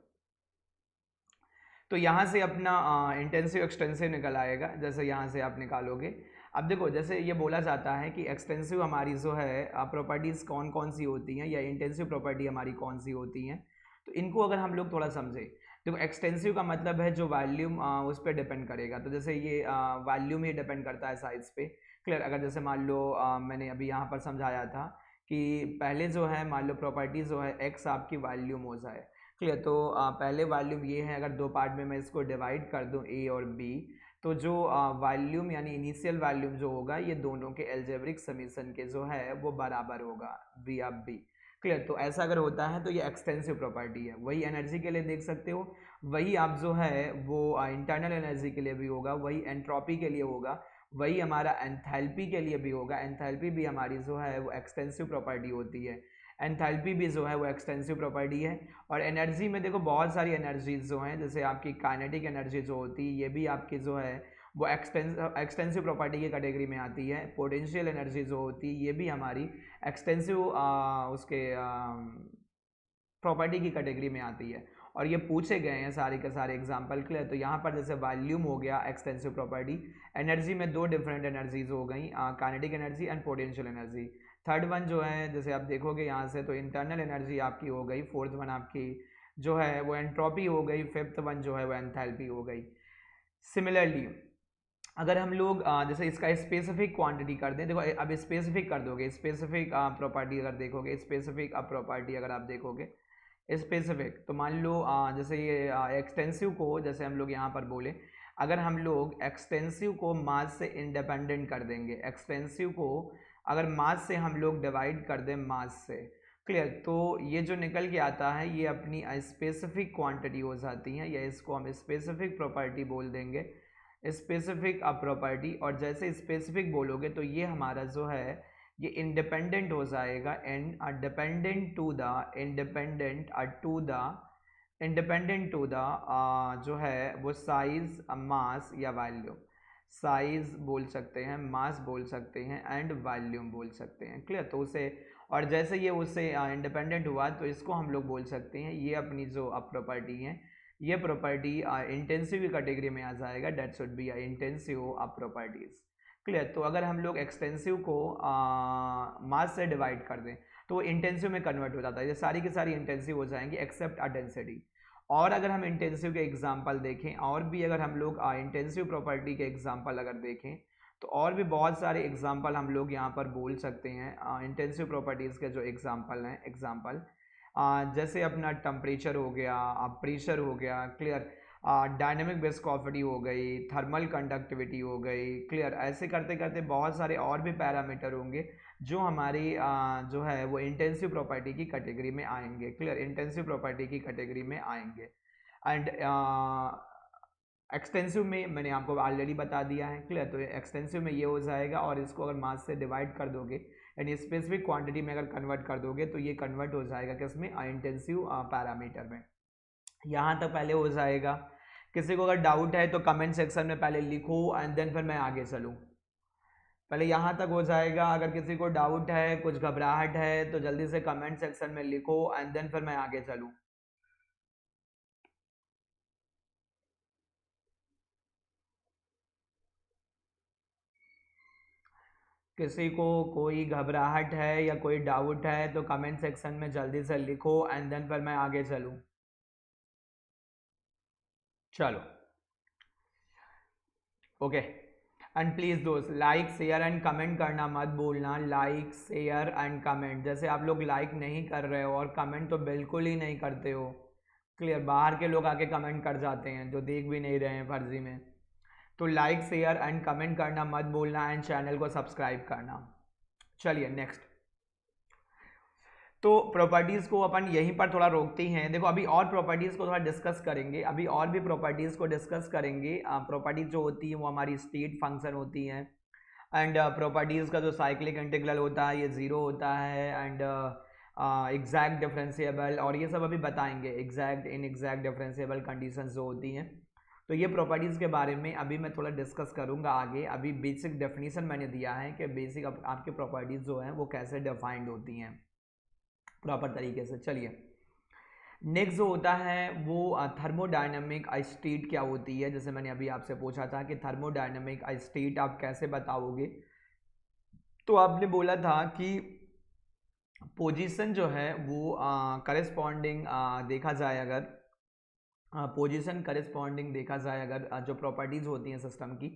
तो यहाँ से अपना इंटेंसिव एक्सटेंसिव निकल आएगा, जैसे यहाँ से आप निकालोगे। अब देखो जैसे ये बोला जाता है कि एक्सटेंसिव हमारी जो है प्रॉपर्टीज़ कौन कौन सी होती हैं या इंटेंसिव प्रॉपर्टी हमारी कौन सी होती हैं। तो इनको अगर हम लोग थोड़ा समझे, देखो एक्सटेंसिव का मतलब है जो वॉल्यूम उस पर डिपेंड करेगा। तो जैसे ये वॉल्यूम ही डिपेंड करता है साइज पे। क्लियर। अगर जैसे मान लो मैंने अभी यहाँ पर समझाया था कि पहले जो है मान लो प्रॉपर्टीज जो है एक्स आपकी वॉल्यूम हो जाए। क्लियर। तो पहले वॉल्यूम ये है, अगर दो पार्ट में मैं इसको डिवाइड कर दूँ ए और बी, तो जो वॉल्यूम यानी इनिशियल वॉल्यूम जो होगा ये दोनों के एल्जेब्रिक समीशन के जो है वो बराबर होगा वी ऑफ बी। क्लियर। तो ऐसा अगर होता है तो ये एक्सटेंसिव प्रॉपर्टी है। वही एनर्जी के लिए देख सकते हो, वही आप जो है वो इंटरनल एनर्जी के लिए भी होगा, वही एंट्रोपी के लिए होगा, वही हमारा एंथैल्पी के लिए भी होगा। एंथैल्पी भी हमारी जो है वो एक्सटेंसिव प्रॉपर्टी होती है। एंथैल्पी भी जो है वो एक्सटेंसिव प्रॉपर्टी है। और एनर्जी में देखो बहुत सारी एनर्जीज जो हैं, जैसे आपकी काइनेटिक एनर्जी जो होती है ये भी आपकी जो है वो एक्सटेंसिव प्रॉपर्टी की कैटेगरी में आती है। पोटेंशियल एनर्जी जो होती है ये भी हमारी एक्सटेंसिव उसके प्रॉपर्टी की कैटेगरी में आती है। और ये पूछे गए हैं सारे के सारे एग्जाम्पल। क्लियर। तो यहाँ पर जैसे वॉल्यूम हो गया एक्सटेंसिव प्रॉपर्टी, एनर्जी में दो डिफरेंट एनर्जीज हो गई, kinetic energy and potential energy. Third one जो है जैसे आप देखोगे यहाँ से तो इंटरनल एनर्जी आपकी हो गई, फोर्थ वन आपकी जो है वो एंट्रोपी हो गई, फिफ्थ वन जो है वो एंथैल्पी हो गई। सिमिलरली अगर हम लोग जैसे इसका स्पेसिफिक क्वांटिटी कर दें, देखो अब स्पेसिफिक कर दोगे, स्पेसिफिक प्रॉपर्टी अगर देखोगे, स्पेसिफिक प्रॉपर्टी अगर आप देखोगे स्पेसिफिक, तो मान लो जैसे ये एक्सटेंसिव को जैसे हम लोग यहाँ पर बोले, अगर हम लोग एक्सटेंसिव को मास से इंडिपेंडेंट कर देंगे, एक्सटेंसिव को अगर मास से हम लोग डिवाइड कर दें मास से। क्लियर। तो ये जो निकल के आता है ये अपनी स्पेसिफिक क्वांटिटी हो जाती है, या इसको हम स्पेसिफिक प्रॉपर्टी बोल देंगे, स्पेसिफिक प्रॉपर्टी। और जैसे स्पेसिफिक बोलोगे तो ये हमारा जो है ये इंडिपेंडेंट हो जाएगा and dependent to the independent to the जो है वो साइज, मास या वॉल्यूम। साइज बोल सकते हैं, मास बोल सकते हैं एंड वॉल्यूम बोल सकते हैं। क्लियर। तो उसे और जैसे ये उससे इंडिपेंडेंट हुआ तो इसको हम लोग बोल सकते हैं ये अपनी जो अब प्रॉपर्टी है ये प्रॉपर्टी इंटेंसिव कैटेगरी में आ जाएगा, that should be intensive properties. Clear. तो अगर हम लोग एक्सटेंसिव को मास से डिवाइड कर दें तो वो इंटेंसिव में कन्वर्ट हो जाता है, ये सारी की सारी इंटेंसिव हो जाएंगी एक्सेप्ट डेंसिटी। और अगर हम इंटेंसिव के एग्जांपल देखें, और भी अगर हम लोग इंटेंसिव प्रॉपर्टी के एग्जांपल अगर देखें तो और भी बहुत सारे एग्जांपल हम लोग यहाँ पर बोल सकते हैं इंटेंसिव प्रॉपर्टीज़ के जो एग्जांपल हैं। एग्जांपल जैसे अपना टेम्परेचर हो गया, प्रेशर हो गया। क्लियर। डायनेमिक विस्कोसिटी हो गई, थर्मल कंडक्टिविटी हो गई। क्लियर। ऐसे करते करते बहुत सारे और भी पैरामीटर होंगे जो हमारी जो है वो इंटेंसिव प्रॉपर्टी की कैटेगरी में आएंगे। क्लियर। इंटेंसिव प्रॉपर्टी की कैटेगरी में आएंगे। एंड एक्सटेंसिव में मैंने आपको ऑलरेडी बता दिया है। क्लियर। तो एक्सटेंसिव में ये हो जाएगा, और इसको अगर मास से डिवाइड कर दोगे यानी स्पेसिफिक क्वांटिटी में अगर कन्वर्ट कर दोगे तो ये कन्वर्ट हो जाएगा किसमें, इंटेंसिव पैरामीटर में। यहाँ तक पहले हो जाएगा। किसी को अगर डाउट है तो कमेंट सेक्शन में पहले लिखो एंड देन फिर मैं आगे चलूँ। पहले यहाँ तक हो जाएगा। अगर किसी को डाउट है, कुछ घबराहट है तो जल्दी से कमेंट सेक्शन में लिखो एंड देन फिर मैं आगे चलूँ। किसी को कोई घबराहट है या कोई डाउट है तो कमेंट सेक्शन में जल्दी से लिखो एंड देन फिर मैं आगे चलूँ। चलो ओके। एंड प्लीज़ दोस्त लाइक शेयर एंड कमेंट करना मत भूलना। लाइक शेयर एंड कमेंट, जैसे आप लोग लाइक नहीं कर रहे हो और कमेंट तो बिल्कुल ही नहीं करते हो। क्लियर। बाहर के लोग आके कमेंट कर जाते हैं जो देख भी नहीं रहे हैं फर्जी में। तो लाइक शेयर एंड कमेंट करना मत भूलना एंड चैनल को सब्सक्राइब करना। चलिए नेक्स्ट। तो प्रॉपर्टीज़ को अपन यहीं पर थोड़ा रोकते हैं। देखो अभी और प्रॉपर्टीज़ को थोड़ा डिस्कस करेंगे, अभी और भी प्रॉपर्टीज़ को डिस्कस करेंगे। प्रॉपर्टीज़ जो होती है वो हमारी स्टेट फंक्शन होती हैं। एंड प्रॉपर्टीज़ का जो साइक्लिक इंटीग्रल होता है ये ज़ीरो होता है। एंड एग्जैक्ट डिफरेंशिएबल और ये सब अभी बताएंगे, exact in exact differentiable conditions जो होती हैं। तो ये प्रॉपर्टीज़ के बारे में अभी मैं थोड़ा डिस्कस करूँगा आगे। अभी बेसिक डेफिनेशन मैंने दिया है कि बेसिक आपके प्रॉपर्टीज़ जो हैं वो कैसे डिफाइंड होती हैं प्रॉपर तरीके से। चलिए नेक्स्ट जो होता है वो थर्मोडायनेमिक स्टेट क्या होती है। जैसे मैंने अभी आपसे पूछा था कि थर्मोडायनेमिक स्टेट आप कैसे बताओगे, तो आपने बोला था कि पोजीशन जो है वो करस्पॉन्डिंग देखा जाए अगर पोजीशन करस्पॉन्डिंग देखा जाए अगर जो प्रॉपर्टीज़ होती हैं सिस्टम की,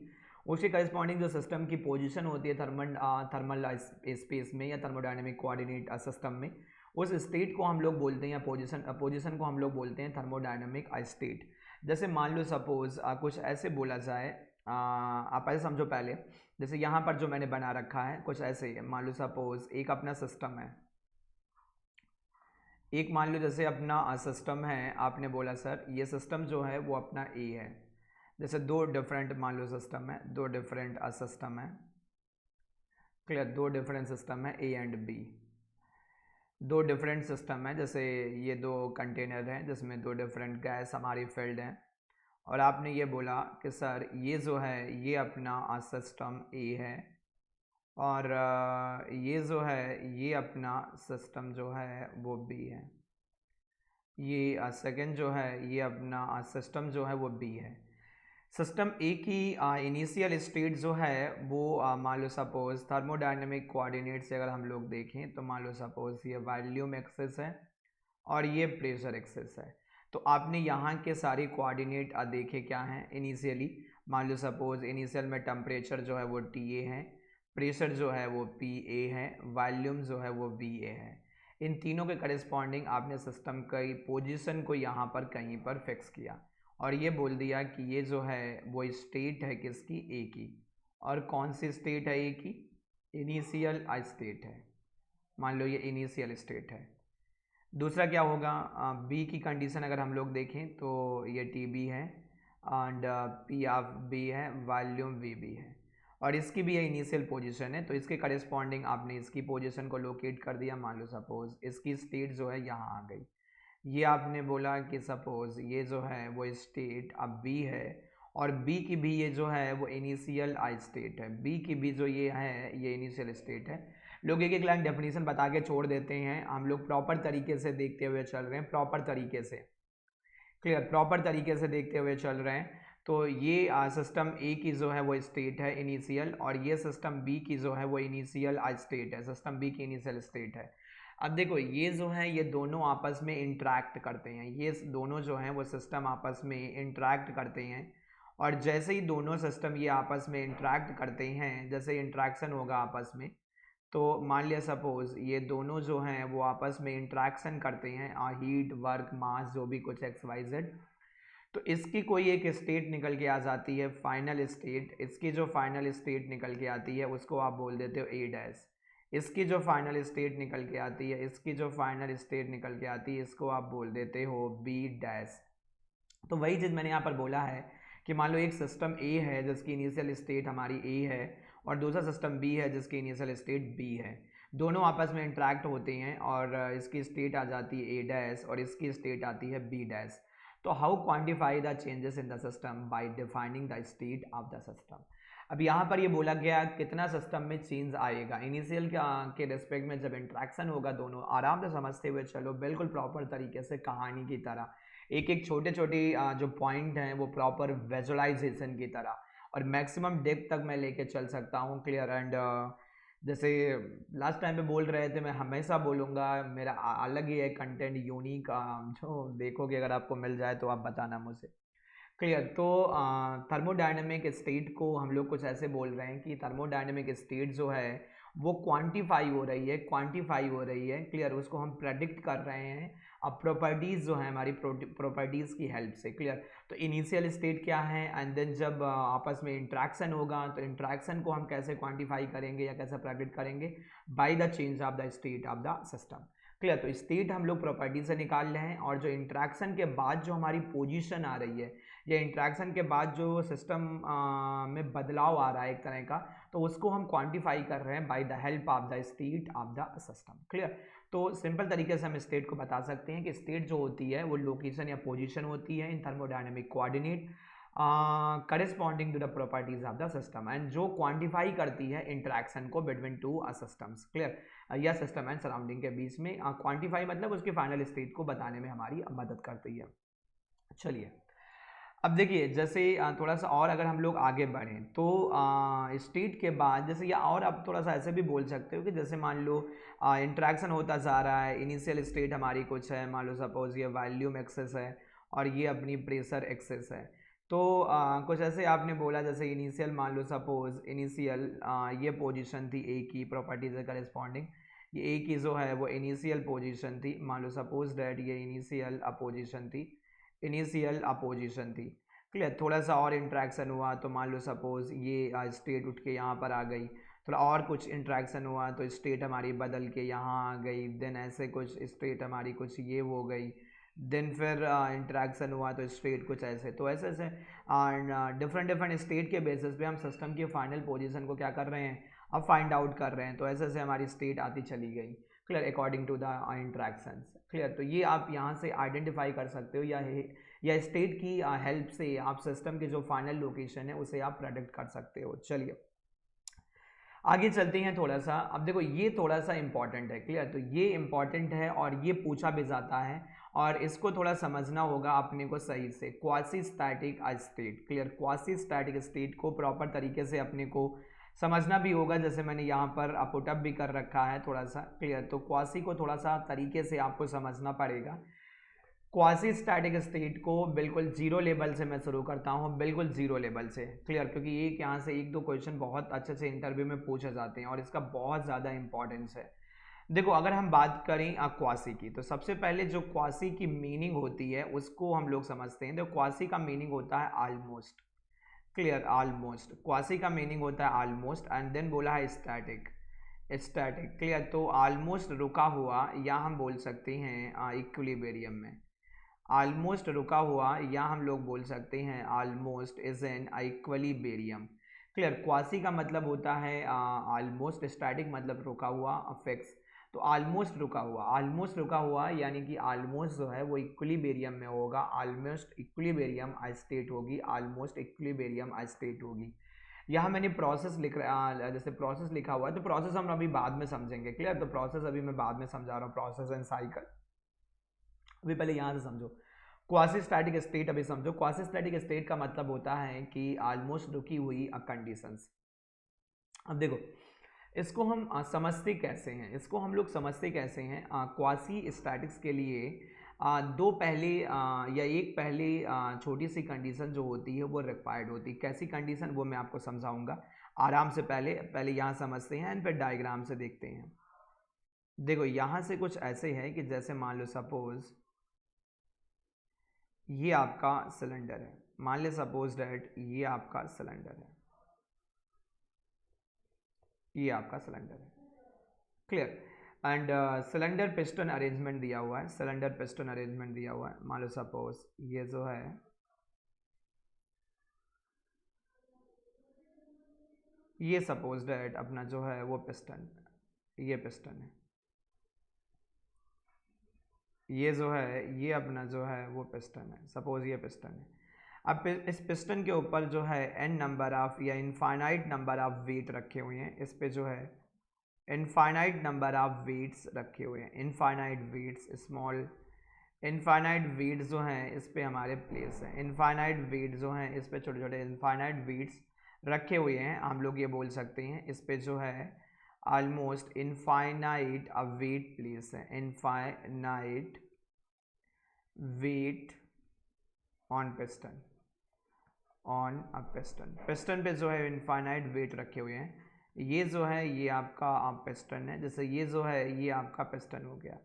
उसके करस्पॉन्डिंग जो सिस्टम की पोजीशन होती है थर्मल स्पेस में या थर्मोडायनेमिक कोऑर्डिनेट सिस्टम में, उस स्टेट को हम लोग बोलते हैं, या पोजीशन को हम लोग बोलते हैं थर्मोडायनेमिक स्टेट। जैसे मान लो सपोज कुछ ऐसे बोला जाए, आप ऐसे समझो पहले, जैसे यहाँ पर जो मैंने बना रखा है कुछ ऐसे ही है। मान लो सपोज एक अपना सिस्टम है, एक मान लो जैसे अपना सिस्टम है, आपने बोला सर ये सिस्टम जो है वो अपना ए है। जैसे दो डिफरेंट मान लो सिस्टम है, दो डिफरेंट सिस्टम है, क्लियर, दो डिफरेंट सिस्टम है ए एंड बी, दो डिफरेंट सिस्टम है। जैसे ये दो कंटेनर हैं जिसमें दो डिफरेंट गैस हमारी फिल्ड हैं, और आपने ये बोला कि सर ये जो है ये अपना सिस्टम ए है, और ये जो है ये अपना सिस्टम जो है वो बी है। ये सेकंड जो है ये अपना सिस्टम जो है वो बी है। सिस्टम ए की इनिशियल स्टेट जो है वो मान लो सपोज थर्मोडायनेमिक कोऑर्डिनेट से अगर हम लोग देखें तो मान लो सपोज ये वॉल्यूम एक्सिस है और ये प्रेशर एक्सिस है। तो आपने यहाँ के सारे कोऑर्डिनेट देखे क्या हैं इनिशियली। मान लो सपोज इनिशियल में टेम्परेचर जो है वो टी ए है, प्रेशर जो है वो पी ए है, वॉल्यूम जो है वो वी ए है। इन तीनों के करस्पॉन्डिंग आपने सिस्टम की पोजीशन को यहाँ पर कहीं पर फिक्स किया और ये बोल दिया कि ये जो है वो स्टेट है किसकी, ए की। और कौन सी स्टेट है ए की, इनिशियल स्टेट है। मान लो ये इनिशियल स्टेट है। दूसरा क्या होगा, बी की कंडीशन अगर हम लोग देखें तो ये टी बी है एंड पी ऑफ बी है, वॉल्यूम वी बी है, और इसकी भी ये इनिशियल पोजीशन है। तो इसके करस्पॉन्डिंग आपने इसकी पोजीशन को लोकेट कर दिया। मान लो सपोज इसकी स्टेट जो है यहाँ आ गई। ये आपने बोला कि सपोज ये जो है वो स्टेट अब बी है, और बी की भी ये जो है वो इनिशियल स्टेट है। बी की भी जो ये है ये इनिशियल स्टेट है। लोग एक एक लाइन डेफिनेशन बता के छोड़ देते हैं, हम लोग प्रॉपर तरीके से देखते हुए चल रहे हैं, प्रॉपर तरीके से, क्लियर, प्रॉपर तरीके से देखते हुए चल रहे हैं। तो ये सिस्टम ए की जो है वो स्टेट है इनिशियल, और ये सिस्टम बी की जो है वो इनिशियल स्टेट है, सिस्टम बी की इनिशियल स्टेट है। अब देखो ये जो है ये दोनों आपस में इंटरेक्ट करते हैं, ये दोनों जो हैं वो सिस्टम आपस में इंटरेक्ट करते हैं, और जैसे ही दोनों सिस्टम ये आपस में इंटरेक्ट करते हैं, जैसे इंटरेक्शन होगा आपस में, तो मान लिया सपोज ये दोनों जो हैं वो आपस में इंटरेक्शन करते हैं, हीट, वर्क, मास, जो भी कुछ एक्स वाई जेड, तो इसकी कोई एक स्टेट निकल के आ जाती है, फाइनल स्टेट। इसकी जो फाइनल स्टेट निकल के आती है उसको आप बोल देते हो ए डैश। इसकी जो फाइनल स्टेट निकल के आती है, इसकी जो फाइनल स्टेट निकल के आती है, इसको आप बोल देते हो बी डैश। तो वही चीज़ मैंने यहाँ पर बोला है कि मान लो एक सिस्टम ए है जिसकी इनिशियल स्टेट हमारी ए है, और दूसरा सिस्टम बी है जिसकी इनिशियल स्टेट बी है। दोनों आपस में इंटरेक्ट होते हैं और इसकी स्टेट आ जाती है ए डैश और इसकी स्टेट आती है बी डैश। तो how quantify the changes in the system by defining the state of the system. अब यहाँ पर ये बोला गया कितना सिस्टम में चेंज आएगा इनिशियल के रेस्पेक्ट में जब इंट्रैक्शन होगा। दोनों आराम से समझते हुए चलो, बिल्कुल प्रॉपर तरीके से कहानी की तरह, एक एक छोटे छोटे जो पॉइंट हैं वो प्रॉपर विजुअलाइजेशन की तरह, और मैक्सिमम डेप्थ तक मैं लेके चल सकता हूँ, क्लियर। एंड जैसे लास्ट टाइम पे बोल रहे थे, मैं हमेशा बोलूँगा, मेरा अलग ही है कंटेंट, यूनिक, जो देखोगे अगर आपको मिल जाए तो आप बताना मुझे, क्लियर। तो थर्मोडायनेमिक स्टेट को हम लोग कुछ ऐसे बोल रहे हैं कि थर्मोडायनेमिक स्टेट जो है वो क्वांटिफाई हो रही है, क्वांटिफाई हो रही है, क्लियर। उसको हम प्रेडिक्ट कर रहे हैं अब प्रॉपर्टीज़ जो है हमारी प्रॉपर्टीज़ की हेल्प से, क्लियर। तो इनिशियल स्टेट क्या है, एंड देन जब आपस में इंट्रैक्शन होगा तो इंट्रैक्शन को हम कैसे क्वांटिफाई करेंगे या कैसे प्रेडिक्ट करेंगे, by the change of the state of the system, clear. तो स्टेट हम लोग प्रॉपर्टी से निकाल रहे हैं, और जो इंट्रैक्शन के बाद जो हमारी पोजीशन आ रही है, या इंट्रैक्शन के बाद जो सिस्टम में बदलाव आ रहा है एक तरह का, तो उसको हम क्वांटिफाई कर रहे हैं by the help of the state of the system, clear. तो सिंपल तरीके से हम स्टेट को बता सकते हैं कि स्टेट जो होती है वो लोकेशन या पोजीशन होती है in thermodynamic coordinate corresponding to the properties of the system, and जो क्वांटिफाई करती है इंटरेक्शन को बिटवीन टू सिस्टम्स, क्लियर, या सिस्टम एंड सराउंडिंग के बीच में। क्वांटिफाई मतलब उसके फाइनल स्टेट को बताने में हमारी मदद करती है। चलिए अब देखिए जैसे थोड़ा सा और अगर हम लोग आगे बढ़ें तो स्टेट के बाद जैसे, या और आप थोड़ा सा ऐसे भी बोल सकते हो कि जैसे मान लो इंट्रैक्शन होता जा रहा है, इनिशियल स्टेट हमारी कुछ है, मान लो सपोज ये वॉल्यूम एक्सेस है और ये अपनी प्रेशर एक्सेस है। तो कुछ ऐसे आपने बोला जैसे इनिशियल, मान लो सपोज इनिशियल ये पोजीशन थी ए की प्रॉपर्टी से करस्पॉन्डिंग, ये ए की जो है वो इनिशियल पोजीशन थी, मान लो सपोज डैट ये इनिशियल अपोजिशन थी, इनिशियल अपोजिशन थी। क्लियर, थोड़ा सा और इंट्रैक्शन हुआ तो मान लो सपोज ये स्टेट उठ के यहाँ पर आ गई, थोड़ा और कुछ इंट्रैक्शन हुआ तो स्टेट हमारी बदल के यहाँ आ गई, देन ऐसे कुछ स्टेट हमारी कुछ ये हो गई, देन फिर इंट्रैक्शन हुआ तो स्टेट कुछ ऐसे, तो ऐसे ऐसे डिफरेंट डिफरेंट स्टेट के बेसिस पे हम सिस्टम की फाइनल पोजीशन को क्या कर रहे हैं, अब फाइंड आउट कर रहे हैं। तो ऐसे ऐसे हमारी स्टेट आती चली गई। Clear, according to the interactions. Clear, तो ये आप यहाँ से आइडेंटिफाई कर सकते हो, या स्टेट की हेल्प से आप सिस्टम की जो फाइनल लोकेशन है उसे आप प्रेडिक्ट कर सकते हो। चलिए आगे चलते हैं थोड़ा सा। अब देखो ये थोड़ा सा इंपॉर्टेंट है। क्लियर, तो ये इंपॉर्टेंट है और ये पूछा भी जाता है और इसको थोड़ा समझना होगा अपने को सही से। Quasi static state. Clear, quasi static state को प्रॉपर तरीके से अपने को समझना भी होगा, जैसे मैंने यहाँ पर पुटअप भी कर रखा है थोड़ा सा। क्लियर, तो क्वासी को थोड़ा सा तरीके से आपको समझना पड़ेगा। क्वासी स्टैटिक स्टेट को बिल्कुल जीरो लेवल से मैं शुरू करता हूँ, बिल्कुल जीरो लेवल से। क्लियर, क्योंकि एक यहाँ से एक दो क्वेश्चन बहुत अच्छे से इंटरव्यू में पूछे जाते हैं और इसका बहुत ज़्यादा इंपॉर्टेंस है। देखो अगर हम बात करें क्वासी की, तो सबसे पहले जो क्वासी की मीनिंग होती है उसको हम लोग समझते हैं। तो क्वासी का मीनिंग होता है ऑलमोस्ट। क्लियर, ऑलमोस्ट क्वासी का मीनिंग होता है ऑलमोस्ट, एंड देन बोला है स्टैटिक। स्टैटिक, क्लियर, तो ऑलमोस्ट रुका हुआ, या हम बोल सकते हैं इक्विलिब्रियम में। ऑलमोस्ट रुका हुआ, या हम लोग बोल सकते हैं almost is an equilibrium. Clear, quasi का मतलब होता है ऑलमोस्ट, स्टैटिक मतलब रुका हुआ, फिक्स। तो ऑलमोस्ट रुका हुआ, ऑलमोस्ट रुका हुआ यानी कि ऑलमोस्ट जो है वो इक्विलिब्रियम में होगा, ऑलमोस्ट इक्विलिब्रियम स्टेट होगी, ऑलमोस्ट इक्विलिब्रियम स्टेट होगी। यहाँ मैंने प्रोसेस लिख रहा, जैसे प्रोसेस लिखा हुआ है तो प्रोसेस हम अभी बाद में समझेंगे। क्लियर, तो प्रोसेस अभी मैं बाद में समझा रहा हूँ, प्रोसेस एंड साइकिल। अभी पहले यहाँ से समझो क्वासी स्टैटिक स्टेट। अभी समझो क्वासी स्टैटिक स्टेट का मतलब होता है कि ऑलमोस्ट रुकी हुई कंडीशंस। अब देखो इसको हम समझते कैसे हैं, इसको हम लोग समझते कैसे हैं। क्वासी स्टैटिक्स के लिए दो पहले या एक पहले छोटी सी कंडीशन जो होती है वो रिक्वायर्ड होती है। कैसी कंडीशन वो मैं आपको समझाऊंगा आराम से। पहले पहले यहाँ समझते हैं एंड फिर डायग्राम से देखते हैं। देखो यहाँ से कुछ ऐसे है कि जैसे मान लो सपोज ये आपका सिलेंडर है, मान ले सपोज डैट ये आपका सिलेंडर है, ये आपका सिलेंडर है। Clear, and cylinder piston arrangement दिया हुआ है, सिलेंडर पिस्टन अरेंजमेंट दिया हुआ है। मान लो सपोज ये जो है ये सपोज डैट अपना जो है वो पिस्टन, ये पिस्टन है, ये जो है ये अपना जो है वो पिस्टन है, सपोज ये पिस्टन है। अब इस पिस्टन के ऊपर जो है n नंबर ऑफ या इनफाइनाइट नंबर ऑफ वेट रखे हुए हैं, इस पे जो है इनफाइनाइट नंबर ऑफ वेट्स रखे हुए हैं, infinite weights, small infinite weights जो हैं इस पे हमारे प्लेस है, इनफाइनाइट वेट जो हैं इस पे छोटे छोटे इनफाइनाइट वेट्स रखे हुए हैं। हम लोग ये बोल सकते हैं इस पे जो है almost infinite a weight place है, infinite weight on piston, on a piston. Piston पे जो है इनफाइनाइट वेट रखे हुए हैं। ये जो है ये आपका पिस्टन है, जैसे ये जो है ये आपका पिस्टन हो गया,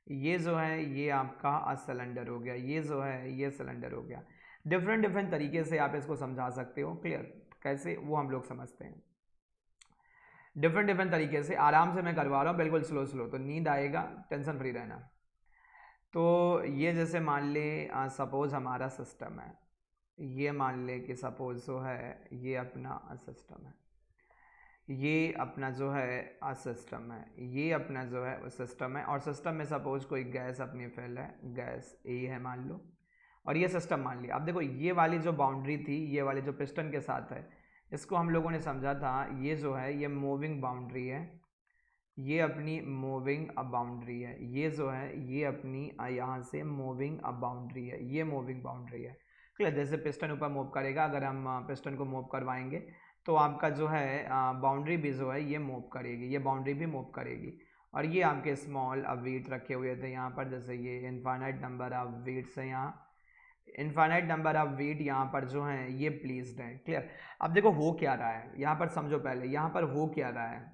ये जो है ये आपका सिलेंडर हो गया, ये जो है ये सिलेंडर हो गया। डिफरेंट डिफरेंट तरीके से आप इसको समझा सकते हो। क्लियर, कैसे वो हम लोग समझते हैं डिफरेंट डिफरेंट तरीके से। आराम से मैं करवा रहा हूँ, बिल्कुल स्लो स्लो, तो नींद आएगा, टेंशन फ्री रहना। तो ये जैसे मान ले सपोज हमारा सिस्टम है, ये मान ले कि सपोज जो है ये अपना सिस्टम है, ये अपना जो है सिस्टम है, ये अपना जो है वो सिस्टम है। और सिस्टम में सपोज कोई गैस अपनी फिल है, गैस ए है मान लो, और ये सिस्टम मान लिया। अब देखो ये वाली जो बाउंड्री थी, ये वाली जो पिस्टन के साथ है, इसको हम लोगों ने समझा था ये जो है ये मूविंग बाउंड्री है, ये अपनी मूविंग अ बाउंड्री है, ये जो है ये अपनी यहाँ से मूविंग अ बाउंड्री है, ये मूविंग बाउंड्री है। क्लियर। जैसे पिस्टन ऊपर मूव करेगा, अगर हम पिस्टन को मूव करवाएंगे तो आपका जो है बाउंड्री भी जो है ये मूव करेगी, ये बाउंड्री भी मूव करेगी। और ये आपके स्मॉल वेट रखे हुए थे यहाँ पर, जैसे ये इनफाइनाइट नंबर ऑफ वेट्स है, यहाँ इनफाइनाइट नंबर ऑफ वेट यहाँ पर जो है ये प्लेस्ड है। क्लियर। अब देखो हो क्या रहा है यहाँ पर, समझो पहले यहाँ पर हो क्या रहा है।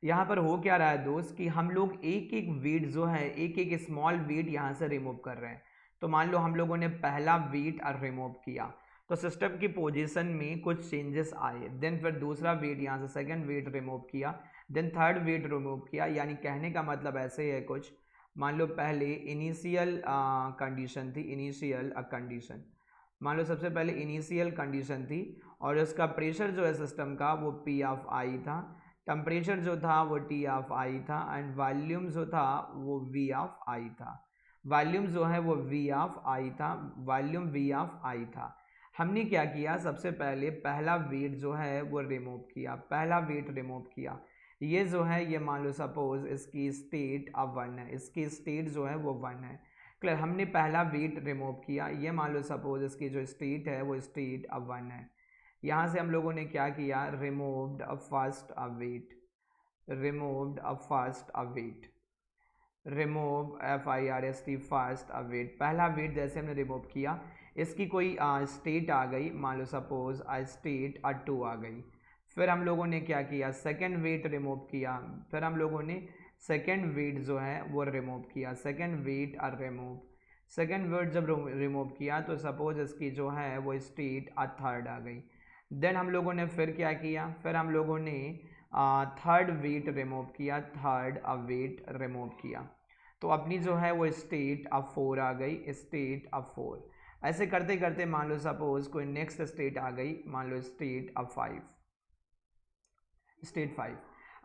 यहाँ पर हो क्या रहा है दोस्त कि हम लोग एक एक वेट जो है, एक एक स्मॉल वेट यहाँ से रिमूव कर रहे हैं। तो मान लो हम लोगों ने पहला वेट रिमूव किया तो सिस्टम की पोजीशन में कुछ चेंजेस आए, देन फिर दूसरा वेट यहाँ से सेकंड वेट रिमूव किया, देन थर्ड वेट रिमूव किया। यानी कहने का मतलब ऐसे है कुछ, मान लो पहले इनिशियल कंडीशन थी, इनिशियल कंडीशन, मान लो सबसे पहले इनिशियल कंडीशन थी और उसका प्रेशर जो है सिस्टम का वो पी ऑफ आई था, टेम्परेचर जो था वो टी ऑफ आई था, एंड वॉल्यूम जो था वो वी ऑफ आई था। वॉल्यूम जो है वो वी ऑफ आई था, वॉल्यूम वी ऑफ आई था। हमने क्या किया, सबसे पहले पहला वेट जो है वो रिमूव किया, पहला वेट रिमूव किया। ये जो है ये मान लो सपोज इसकी स्टेट अब 1 है, इसकी स्टेट जो है वो 1 है। क्लियर। हमने पहला वेट रिमूव किया, ये मान लो सपोज इसकी जो स्टेट है वो स्टेट अब 1 है। यहाँ से हम लोगों ने क्या किया, removed a first a weight, removed a first a weight, remove FIRST first a weight. पहला वेट जैसे हमने रिमूव किया, इसकी कोई स्टेट आ गई, मान लो सपोज स्टेट 2 आ गई। फिर हम लोगों ने क्या किया, सेकेंड वेट रिमूव किया, फिर हम लोगों ने सेकेंड वेट जो है वो रिमूव किया, second weight remove, second weight जब रिमूव किया तो सपोज इसकी जो है वो स्टेट थर्ड आ गई। देन हम लोगों ने फिर क्या किया, फिर हम लोगों ने थर्ड वेट रिमूव किया, थर्ड वेट रिमूव किया, तो अपनी जो है वो स्टेट अब 4 आ गई, स्टेट अब 4। ऐसे करते करते मान लो सपोज कोई नेक्स्ट स्टेट आ गई, मान लो स्टेट अब 5, स्टेट 5।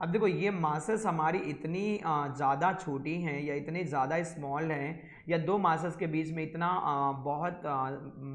अब देखो ये मासेस हमारी इतनी ज़्यादा छोटी हैं या इतनी ज़्यादा स्मॉल हैं, या दो मासेस के बीच में इतना बहुत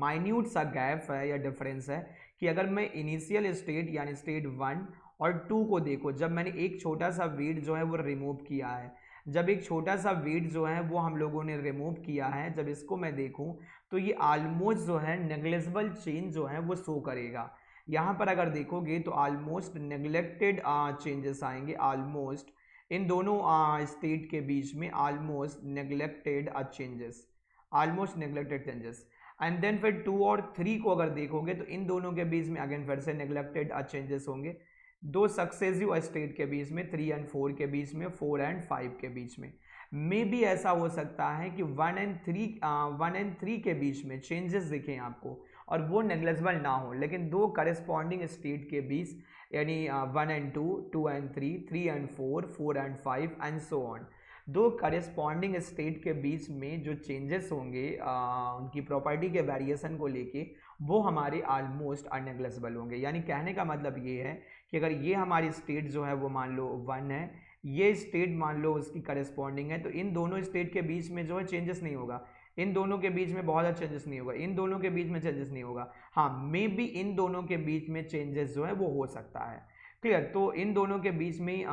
माइन्यूट सा गैप है या डिफरेंस है कि अगर मैं इनिशियल स्टेट यानी स्टेट 1 और 2 को देखो, जब मैंने एक छोटा सा वेट जो है वो रिमूव किया है, जब एक छोटा सा वेट जो है वो हम लोगों ने रिमूव किया है, जब इसको मैं देखूं तो ये ऑलमोस्ट जो है नेग्लिजिबल चेंज जो है वो शो करेगा। यहाँ पर अगर देखोगे तो ऑलमोस्ट नेग्लेक्टेड चेंजेस आएंगे, ऑलमोस्ट इन दोनों स्टेट के बीच में almost neglected changes, almost neglected changes. And then फिर 2 और 3 को अगर देखोगे तो इन दोनों के बीच में अगेन फिर से नेग्लेक्टेड चेंजेस होंगे, दो सक्सेसिव स्टेट के बीच में, 3 एंड 4 के बीच में, 4 एंड 5 के बीच में। मे भी ऐसा हो सकता है कि 1 एंड 3 के बीच में चेंजेस दिखें आपको और वो नेग्लिजिबल ना हो, लेकिन दो करस्पॉन्डिंग स्टेट के बीच यानी 1 and 2, 2 and 3, 3 and 4, 4 and 5 and so on, दो करस्पॉन्डिंग स्टेट के बीच में जो चेंजेस होंगे उनकी प्रॉपर्टी के वेरिएशन को लेके, वो हमारे ऑलमोस्ट अननेग्लिजिबल होंगे। यानी कहने का मतलब ये है कि अगर ये हमारी स्टेट जो है वो मान लो 1 है, ये स्टेट मान लो उसकी करस्पॉन्डिंग है, तो इन दोनों स्टेट के बीच में जो है चेंजेस नहीं होगा, इन दोनों के बीच में बहुत अच्छा चेंजेस नहीं होगा, इन दोनों के बीच में चेंजेस नहीं होगा। हाँ मे बी इन दोनों के बीच में चेंजेस जो है वो हो सकता है। क्लियर। तो इन दोनों के बीच में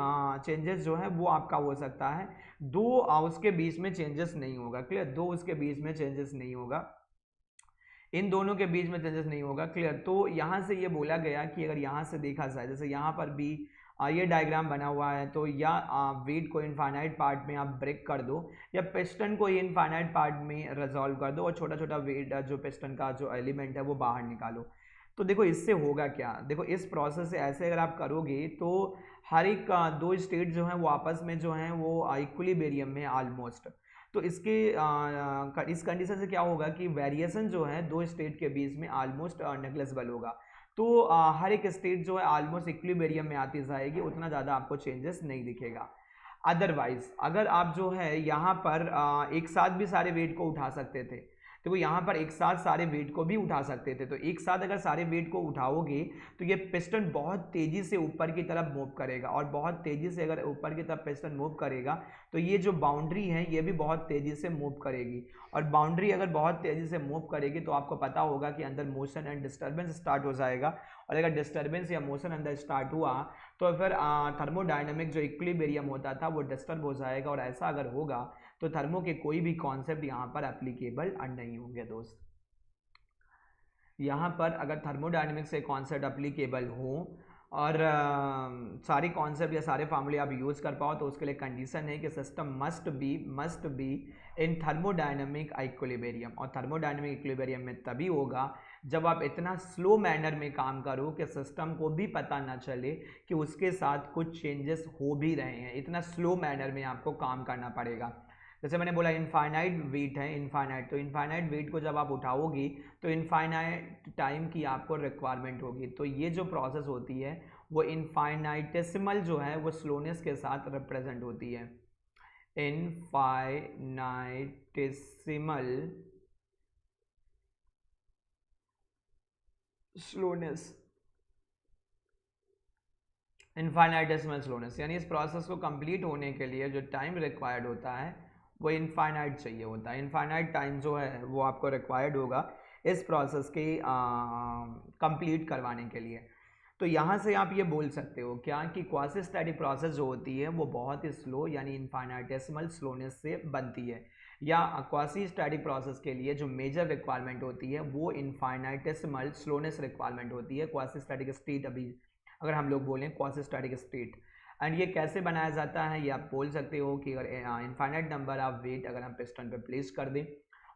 चेंजेस जो है वो आपका हो सकता है, दो उसके बीच में चेंजेस नहीं होगा। क्लियर। दो उसके बीच में चेंजेस नहीं होगा, इन दोनों के बीच में चेंजेस नहीं होगा। क्लियर। तो यहाँ से ये बोला गया कि अगर यहाँ से देखा जाए, जैसे यहाँ पर भी ये डायग्राम बना हुआ है, तो या वेट को इनफाइनाइट पार्ट में आप ब्रेक कर दो या पिस्टन को इनफाइनाइट पार्ट में रिजॉल्व कर दो और छोटा छोटा वेट जो पिस्टन का जो एलिमेंट है वो बाहर निकालो। तो देखो इससे होगा क्या, देखो इस प्रोसेस से ऐसे अगर आप करोगे तो हर एक दो स्टेट जो हैं वो आपस में जो हैं वो इक्विलिब्रियम में ऑलमोस्ट। तो इसके इस कंडीशन से क्या होगा कि वेरिएशन जो है दो स्टेट के बीच में ऑलमोस्ट नेग्लिजिबल होगा। तो हर एक स्टेट जो है ऑलमोस्ट इक्विलिब्रियम में आती जाएगी, उतना ज़्यादा आपको चेंजेस नहीं दिखेगा। अदरवाइज अगर आप जो है यहाँ पर एक साथ भी सारे वेट को उठा सकते थे, देखो यहाँ पर एक साथ सारे वेट को भी उठा सकते थे, तो एक साथ अगर सारे वेट को उठाओगे तो ये पिस्टन बहुत तेज़ी से ऊपर की तरफ मूव करेगा, और बहुत तेज़ी से अगर ऊपर की तरफ पिस्टन मूव करेगा तो ये जो बाउंड्री है ये भी बहुत तेज़ी से मूव करेगी, और बाउंड्री अगर बहुत तेज़ी से मूव करेगी तो आपको पता होगा कि अंदर मोशन एंड डिस्टर्बेंस स्टार्ट हो जाएगा, और अगर डिस्टर्बेंस या मोशन अंदर स्टार्ट हुआ तो फिर थर्मोडायनेमिक जो इक्विलिब्रियम होता था वो डिस्टर्ब हो जाएगा, और ऐसा अगर होगा तो थर्मो के कोई भी कॉन्सेप्ट यहाँ पर एप्लीकेबल नहीं होंगे दोस्त। यहाँ पर अगर थर्मोडायनेमिक्स से कॉन्सेप्ट अप्लीकेबल हो और सारी कॉन्सेप्ट या सारे फार्मूले आप यूज़ कर पाओ, तो उसके लिए कंडीशन है कि system must be in thermodynamic equilibrium. और थर्मोडायनेमिक इक्विलिब्रियम में तभी होगा जब आप इतना स्लो मैनर में काम करो कि सिस्टम को भी पता ना चले कि उसके साथ कुछ चेंजेस हो भी रहे हैं। इतना स्लो मैनर में आपको काम करना पड़ेगा। जैसे मैंने बोला इनफाइनाइट वेट है, इनफाइनाइट, तो इनफाइनाइट वेट को जब आप उठाओगी तो इनफाइनाइट टाइम की आपको रिक्वायरमेंट होगी। तो ये जो प्रोसेस होती है वो इनफाइनाइटेसिमल जो है वो स्लोनेस के साथ रिप्रेजेंट होती है। इनफाइनाइटेसिमल स्लोनेस, इनफाइनाइटेसिमल स्लोनेस, यानी इस प्रोसेस को कंप्लीट होने के लिए जो टाइम रिक्वायर्ड होता है वो इनफाइनाइट चाहिए होता है। इनफाइनाइट टाइम जो है वो आपको रिक्वायर्ड होगा इस प्रोसेस के कंप्लीट करवाने के लिए। तो यहाँ से आप ये बोल सकते हो क्या कि क्वासी स्टैटिक प्रोसेस जो होती है वो बहुत ही स्लो यानी इनफाइनाइटेसिमल स्लोनेस से बनती है, या क्वासी स्टैटिक प्रोसेस के लिए जो मेजर रिक्वायरमेंट होती है वो इनफाइनाइटेसिमल स्लोनेस रिक्वायरमेंट होती है। क्वासी स्टैटिक स्टेट अभी अगर हम लोग बोलें क्वासी स्टैटिक स्टेट, एंड ये कैसे बनाया जाता है ये आप बोल सकते हो कि अगर इनफाइनाइट नंबर ऑफ वेट अगर हम पिस्टन पे प्लेस कर दें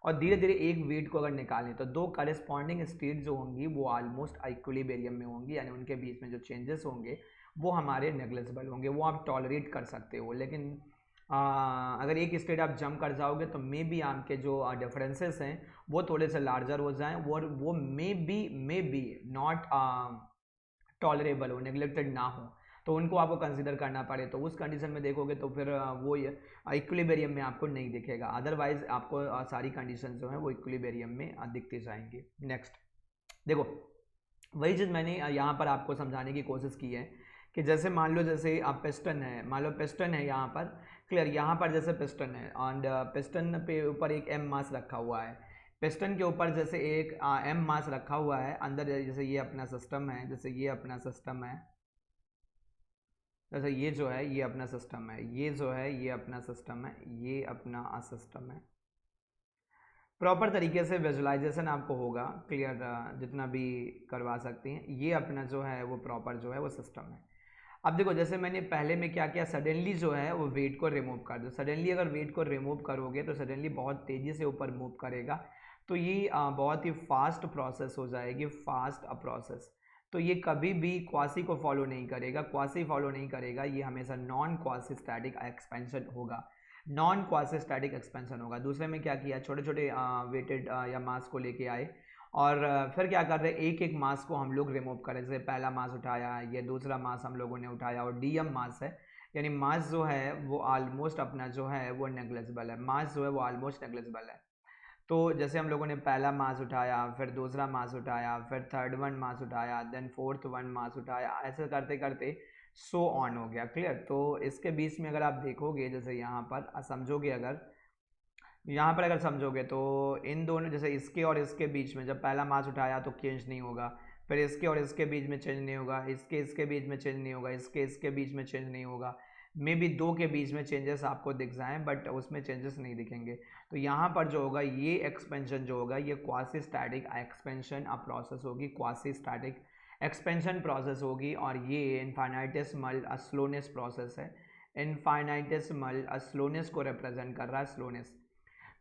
और धीरे धीरे एक वेट को अगर निकालें तो दो करस्पॉन्डिंग स्टेट जो होंगी वो ऑलमोस्ट इक्विलिब्रियम में होंगी, यानी उनके बीच में जो चेंजेस होंगे वो हमारे नेग्लिजिबल होंगे, वो आप टॉलरेट कर सकते हो। लेकिन अगर एक स्टेट आप जंप कर जाओगे तो मे बी आपके जो डिफरेंसेस हैं वो थोड़े से लार्जर हो जाएं, वो मे बी नॉट टॉलरेबल हो, नेग्लेक्टेड ना हो, तो उनको आपको कंसिडर करना पड़े। तो उस कंडीशन में देखोगे तो फिर वो इक्विलिब्रियम में आपको नहीं दिखेगा। अदरवाइज आपको सारी कंडीशन जो है वो इक्विलिब्रियम में दिखती जाएंगी। नेक्स्ट देखो, वही चीज़ मैंने यहाँ पर आपको समझाने की कोशिश की है कि जैसे मान लो जैसे आप पिस्टन है, मान लो पिस्टन है यहाँ पर, क्लियर, यहाँ पर जैसे पिस्टन है एंड पिस्टन पे ऊपर एक एम मास रखा हुआ है, पिस्टन के ऊपर जैसे एक एम मास रखा हुआ है, अंदर जैसे ये अपना सिस्टम है, जैसे ये अपना सिस्टम है, जैसे ये जो है ये अपना सिस्टम है, ये जो है ये अपना सिस्टम है, ये अपना सिस्टम है। प्रॉपर तरीके से विजुलाइजेशन आपको होगा, क्लियर, जितना भी करवा सकते हैं। ये अपना जो है वो प्रॉपर जो है वो सिस्टम है। अब देखो जैसे मैंने पहले में क्या किया, सडनली जो है वो वेट को रिमूव कर दो। सडनली अगर वेट को रिमूव करोगे तो सडनली बहुत तेज़ी से ऊपर मूव करेगा, तो ये बहुत ही फास्ट प्रोसेस हो जाएगी, फास्ट प्रोसेस। तो ये कभी भी क्वासी को फॉलो नहीं करेगा, क्वासी फॉलो नहीं करेगा, ये हमेशा नॉन क्वासी स्टैटिक एक्सपेंशन होगा, नॉन क्वासी स्टैटिक एक्सपेंशन होगा। दूसरे में क्या किया, छोटे छोटे वेटेड या मास को लेके आए और फिर क्या कर रहे हैं, एक एक मास को हम लोग रिमूव करें। जैसे पहला मास उठाया, ये दूसरा मास हम लोगों ने उठाया और डीएम मास है, यानी मास जो है वो ऑलमोस्ट अपना जो है वो नेग्लिजिबल है, मास जो है वो ऑलमोस्ट नेग्लिजिबल है। तो जैसे हम लोगों ने पहला मास उठाया, फिर दूसरा मास उठाया, फिर थर्ड वन मास उठाया, देन फोर्थ वन मास उठाया, ऐसे करते करते सो ऑन हो गया, क्लियर। तो इसके बीच में अगर आप देखोगे, जैसे यहाँ पर समझोगे, अगर यहाँ पर अगर समझोगे तो इन दोनों, जैसे इसके और इसके बीच में जब पहला मास उठाया तो चेंज नहीं होगा, फिर इसके और इसके बीच में चेंज नहीं होगा, इसके इसके बीच में चेंज नहीं होगा, इसके इसके बीच में चेंज नहीं होगा, मे बी दो के बीच में चेंजेस आपको दिख जाएं बट उसमें चेंजेस नहीं दिखेंगे। तो यहाँ पर जो होगा ये एक्सपेंशन जो होगा ये क्वासी स्टैटिक एक्सपेंशन प्रोसेस होगी, क्वासी स्टैटिक एक्सपेंशन प्रोसेस होगी, और ये इनफाइनाइटेसिमल स्लोनेस प्रोसेस है। इनफाइनाइटेसिमल स्लोनेस को रिप्रेजेंट कर रहा है, स्लोनेस।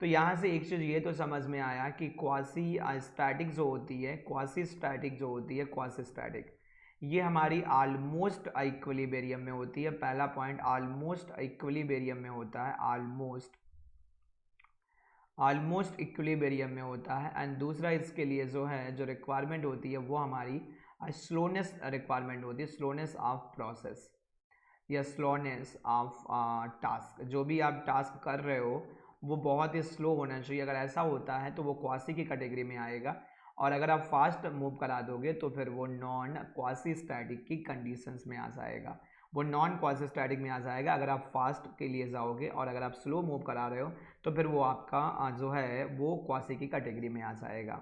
तो यहाँ से एक चीज़ ये तो समझ में आया कि क्वासी स्टैटिक जो होती है, क्वासी स्टैटिक जो होती है, क्वासी स्टैटिक ये हमारी ऑलमोस्ट इक्विलिब्रियम में होती है। पहला पॉइंट ऑलमोस्ट इक्विलिब्रियम में होता है, ऑलमोस्ट इक्विलिब्रियम में होता है। एंड दूसरा इसके लिए जो है जो रिक्वायरमेंट होती है वो हमारी स्लोनेस रिक्वायरमेंट होती है, स्लोनेस ऑफ प्रोसेस या स्लोनेस ऑफ टास्क। जो भी आप टास्क कर रहे हो वो बहुत ही स्लो होना चाहिए, अगर ऐसा होता है तो वो क्वासी की कैटेगरी में आएगा, और अगर आप फास्ट मूव करा दोगे तो फिर वो नॉन क्वासी स्टैटिक की कंडीशंस में आ जाएगा, वो नॉन क्वासी स्टैटिक में आ जाएगा अगर आप फास्ट के लिए जाओगे, और अगर आप स्लो मूव करा रहे हो तो फिर वो आपका जो है वो क्वासी की कैटेगरी में आ जाएगा।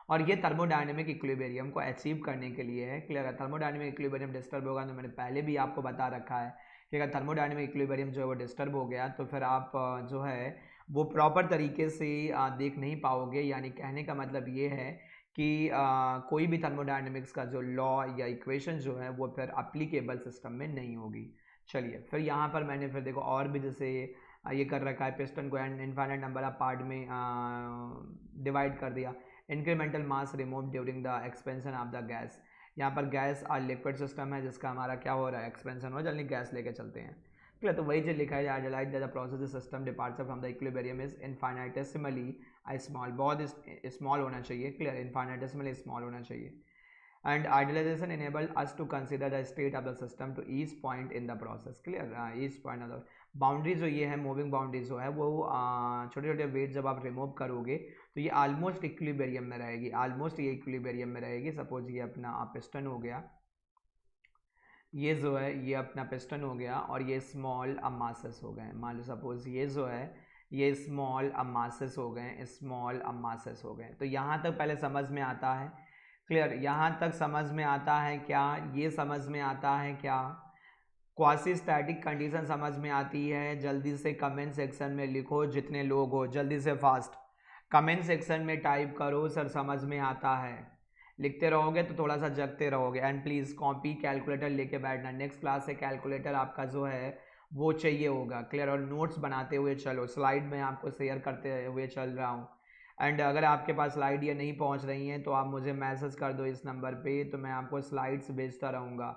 और ये थर्मोडायनेमिक इक्विलिब्रियम को अचीव करने के लिए है, क्लियर है। थर्मोडायनेमिक इक्विलिब्रियम डिस्टर्ब होगा तो मैंने पहले भी आपको बता रखा है कि अगर थर्मोडायनेमिक इक्विलिब्रियम जो है वो डिस्टर्ब हो गया तो फिर आप जो है वो प्रॉपर तरीके से देख नहीं पाओगे, यानी कहने का मतलब ये है कि कोई भी थर्मोडायनेमिक्स का जो लॉ या इक्वेशन जो है वो फिर अप्लीकेबल सिस्टम में नहीं होगी। चलिए फिर यहाँ पर मैंने फिर देखो और भी जैसे ये कर रखा है, पिस्टन को इनफाइनाइट नंबर ऑफ पार्ट में डिवाइड कर दिया। Incremental mass remove during the expansion of the gas. यहाँ पर गैस और लिक्विड सिस्टम है जिसका हमारा क्या हो रहा है, एक्सपेंशन हो, जल्दी गैस लेके चलते हैं। क्लियर, तो वही चीज लिखा है, idealise the process system departure from the equilibrium is infinitesimally small, बहुत स्मॉल होना चाहिए। क्लियर, इनफाइनाइटेसिमली स्मॉल होना चाहिए। And idealisation enable us to consider the state of the system to each point in the process. Clear, each point of the boundary जो ये है, moving boundary जो है वो छोटे छोटे वेट जब आप रिमूव करोगे तो ये ऑलमोस्ट इक्विलिब्रियम में रहेगी, ऑलमोस्ट ये इक्विलिब्रियम में रहेगी। सपोज ये अपना पिस्टन हो गया, ये जो है ये अपना पिस्टन हो गया और ये स्मॉल मासेस हो गए। मान लो सपोज ये जो है ये स्मॉल मासेस हो गए, स्मॉल मासेस हो गए। तो यहाँ तक पहले समझ में आता है। क्लियर, यहाँ तक समझ में आता है क्या, ये समझ में आता है क्या, क्वासी स्टैटिक कंडीशन समझ में आती है। जल्दी से कमेंट सेक्शन में लिखो, जितने लोग हो जल्दी से फास्ट कमेंट सेक्शन में टाइप करो सर समझ में आता है। लिखते रहोगे तो थोड़ा सा जगते रहोगे। एंड प्लीज़ कॉपी कैलकुलेटर लेके बैठना, नेक्स्ट क्लास से कैलकुलेटर आपका जो है वो चाहिए होगा। क्लियर, और नोट्स बनाते हुए चलो, स्लाइड में आपको शेयर करते हुए चल रहा हूँ। एंड अगर आपके पास स्लाइड ये नहीं पहुँच रही हैं तो आप मुझे मैसेज कर दो इस नंबर पे, तो मैं आपको स्लाइड्स भेजता रहूँगा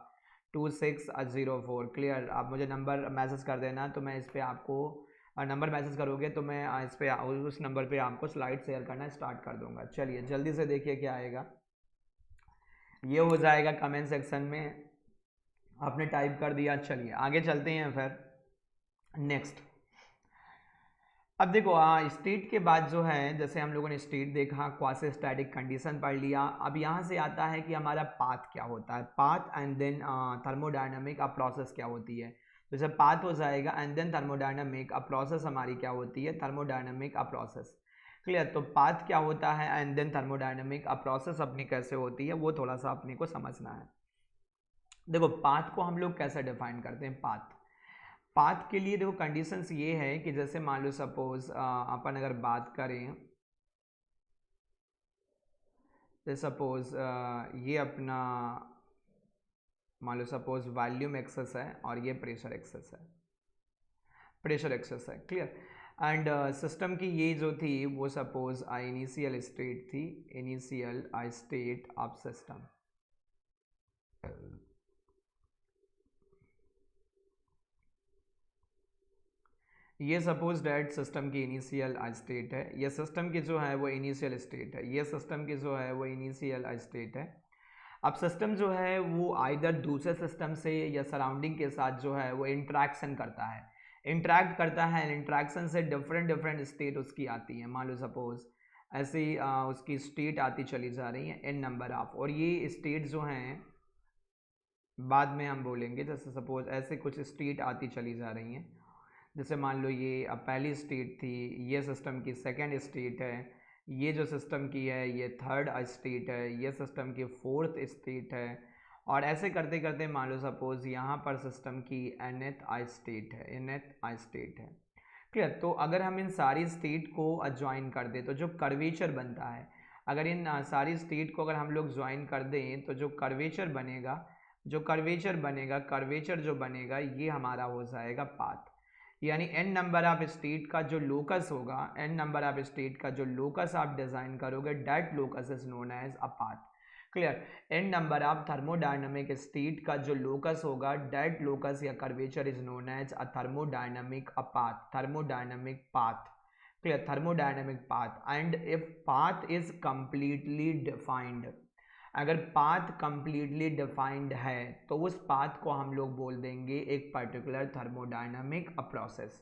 2604। क्लियर, आप मुझे नंबर मैसेज कर देना, तो मैं इस पर आपको नंबर मैसेज करोगे तो मैं इस पे उस नंबर पे आपको स्लाइड शेयर करना स्टार्ट कर दूंगा। चलिए जल्दी से देखिए क्या आएगा, ये हो जाएगा कमेंट सेक्शन में, आपने टाइप कर दिया। चलिए आगे चलते हैं फिर नेक्स्ट। अब देखो स्टेट के बाद जो है, जैसे हम लोगों ने स्टेट देखा, क्वासी स्टैटिक कंडीशन पढ़ लिया। अब यहाँ से आता है कि हमारा पाथ क्या होता है, path and then thermodynamic process क्या होती है। तो जैसे पाथ हो जाएगा एंड देन थर्मोडायनामिक प्रोसेस हमारी क्या होती है, थर्मोडायनामिक प्रोसेस। क्लियर, तो पाथ क्या होता है एंड देन थर्मोडायनामिक प्रोसेस अपनी कैसे होती है वो थोड़ा सा अपने को समझना है। देखो पाथ को हम लोग कैसे डिफाइन करते हैं, पाथ के लिए देखो कंडीशंस ये है कि जैसे मान लो सपोज अपन अगर बात करें, जैसे सपोज ये अपना मान लो सपोज वॉल्यूम एक्सेस है और ये प्रेशर एक्सेस है, प्रेशर एक्सेस है। क्लियर, एंड सिस्टम की ये जो थी वो सपोज इनिशियल स्टेट थी, इनिशियल स्टेट ऑफ सिस्टम। ये सपोज डेट सिस्टम की इनिशियल स्टेट है, ये सिस्टम की जो है वो इनिशियल स्टेट है, ये सिस्टम की जो है वो इनिशियल स्टेट है। अब सिस्टम जो है वो आइदर दूसरे सिस्टम से या सराउंडिंग के साथ जो है वो इंटरेक्शन करता है, इंटरेक्ट करता है। इंटरेक्शन से डिफरेंट डिफरेंट स्टेट उसकी आती है। मान लो सपोज ऐसी उसकी स्टेट आती चली जा रही है n नंबर ऑफ, और ये स्टेट जो हैं बाद में हम बोलेंगे। जैसे सपोज ऐसे कुछ स्टेट आती चली जा रही हैं, जैसे मान लो ये अब पहली स्टेट थी, ये सिस्टम की सेकंड स्टेट है, ये जो सिस्टम की है ये थर्ड स्टेट है, ये सिस्टम की फोर्थ स्टेट है, और ऐसे करते करते मान लो सपोज यहाँ पर सिस्टम की nth स्टेट है, nth स्टेट है। क्लियर, तो अगर हम इन सारी स्टेट को ज्वाइन कर दें तो जो कर्वेचर बनता है, अगर इन सारी स्टेट को अगर हम लोग ज्वाइन कर दें तो जो कर्वेचर बनेगा, जो कर्वेचर बनेगा, कर्वेचर जो बनेगा ये हमारा हो जाएगा पाथ। यानी n नंबर ऑफ स्टेट का जो लोकस होगा, n नंबर ऑफ स्टेट का जो लोकस आप डिजाइन करोगे, that locus is known as a path. Clear, n number of thermodynamic state का जो लोकस होगा, डेट लोकस या curvature is known as a thermodynamic path, thermodynamic path. Clear, thermodynamic path. And if path is completely defined, अगर path completely defined है तो उस path को हम लोग बोल देंगे एक पर्टिकुलर थर्मोडायनामिक प्रोसेस।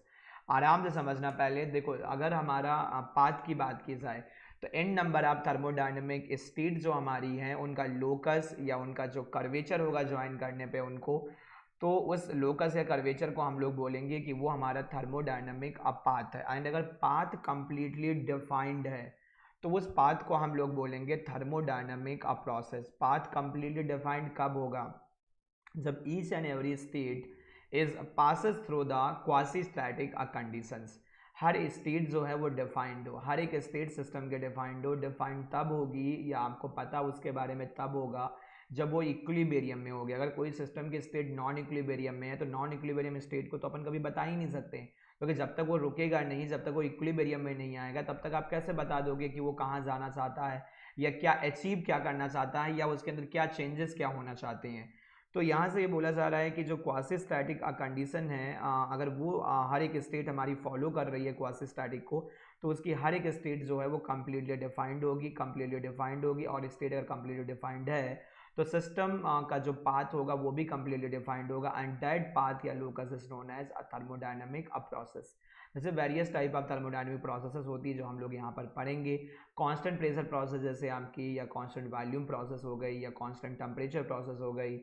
आराम से समझना, पहले देखो अगर हमारा पाथ की बात की जाए तो n number of thermodynamic state जो हमारी हैं उनका लोकस या उनका जो कर्वेचर होगा ज्वाइन करने पे उनको, तो उस लोकस या कर्वेचर को हम लोग बोलेंगे कि वो हमारा थर्मोडायनामिक पाथ है। एंड अगर पाथ कंप्लीटली डिफाइंड है तो उस पाथ को हम लोग बोलेंगे thermodynamic process. Path completely defined कब होगा, जब each and every state is passes through the quasi static conditions. Her state जो है वो डिफाइंड हो, हर एक स्टेट सिस्टम के डिफाइंड हो। डिफाइंड तब होगी या आपको पता उसके बारे में तब होगा जब वो इक्विलिब्रियम में होगी। अगर कोई सिस्टम की स्टेट नॉन इक्विलिब्रियम में है तो नॉन इक्विलिब्रियम स्टेट को तो अपन कभी बता ही नहीं सकते, क्योंकि जब तक वो रुकेगा नहीं, जब तक वो इक्विलिब्रियम में नहीं आएगा, तब तक आप कैसे बता दोगे कि वो कहाँ जाना चाहता है या क्या अचीव क्या करना चाहता है या उसके अंदर क्या चेंजेस क्या होना चाहते हैं। तो यहाँ से ये बोला जा रहा है कि जो क्वासी स्टैटिक कंडीशन है, अगर वो हर एक स्टेट हमारी फॉलो कर रही है क्वासी स्टैटिक को, तो उसकी हर एक स्टेट जो है वो कम्प्लीटली डिफाइंड होगी, कम्प्लीटली डिफाइंड होगी। और स्टेट अगर कम्प्लीटली डिफाइंड है तो सिस्टम का जो पाथ होगा वो भी कम्प्लीटली डिफाइंड होगा, एंड दैट पाथ या locus is known as a thermodynamic process. जैसे various type of thermodynamic processes होती है जो हम लोग यहाँ पर पढ़ेंगे। कांस्टेंट प्रेशर प्रोसेस जैसे आपकी, या कांस्टेंट वॉल्यूम प्रोसेस हो गई, या कांस्टेंट टेम्परेचर प्रोसेस हो गई,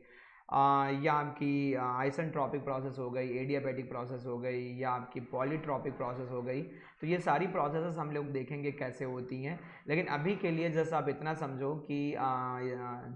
या आपकी आइसेंट्रोपिक प्रोसेस हो गई, एडियाबैटिक प्रोसेस हो गई, या आपकी पॉलीट्रॉपिक प्रोसेस हो गई। तो ये सारी प्रोसेसेस हम लोग देखेंगे कैसे होती हैं। लेकिन अभी के लिए जैसे आप इतना समझो कि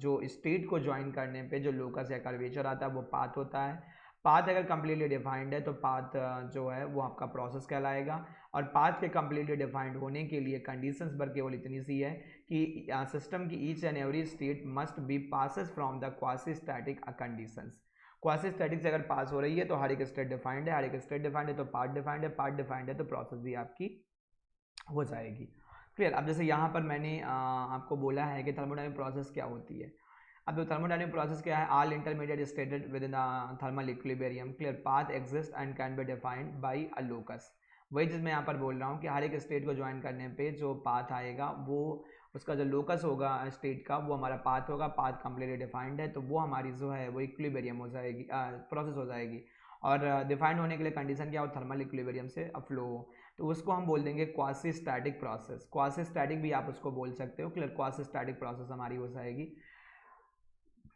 जो स्टेट को ज्वाइन करने पे जो लोकस या कर्वेचर आता है वो पाथ होता है। पाथ अगर कम्प्लीटली डिफाइंड है तो पाथ जो है वो आपका प्रोसेस कहलाएगा। और पाथ के कम्प्लीटली डिफाइंड होने के लिए कंडीशंस पर केवल इतनी सी है कि सिस्टम की each and every state must be passes from the quasi static conditions. Quasi static से अगर पास हो रही है तो हर एक स्टेट डिफाइंड है, हर एक स्टेट डिफाइंड है तो पार्ट डिफाइंड है, पार्ट डिफाइंड है तो प्रोसेस भी आपकी हो जाएगी। क्लियर। अब जैसे यहाँ पर मैंने आपको बोला है कि थर्मोडायनामिक प्रोसेस क्या होती है। अब तो थर्मोडायनामिक प्रोसेस क्या है, all intermediate stated with in the thermal equilibrium, clear, path exist and can be defined by a locus. वही चीज़ मैं यहाँ पर बोल रहा हूँ कि हर एक स्टेट को ज्वाइन करने पे जो पाथ आएगा वो उसका जो लोकस होगा स्टेट का वो हमारा पाथ होगा। पाथ कम्प्लीटली डिफाइंड है तो वो हमारी जो है वो इक्विलिब्रियम हो जाएगी, प्रोसेस हो जाएगी। और डिफाइंड होने के लिए कंडीशन क्या हो, थर्मल इक्विलिब्रियम से फ्लो हो, तो उसको हम बोल देंगे quasi static process. Quasi static भी आप उसको बोल सकते हो। क्लियर। क्वासी स्टैटिक प्रोसेस हमारी हो जाएगी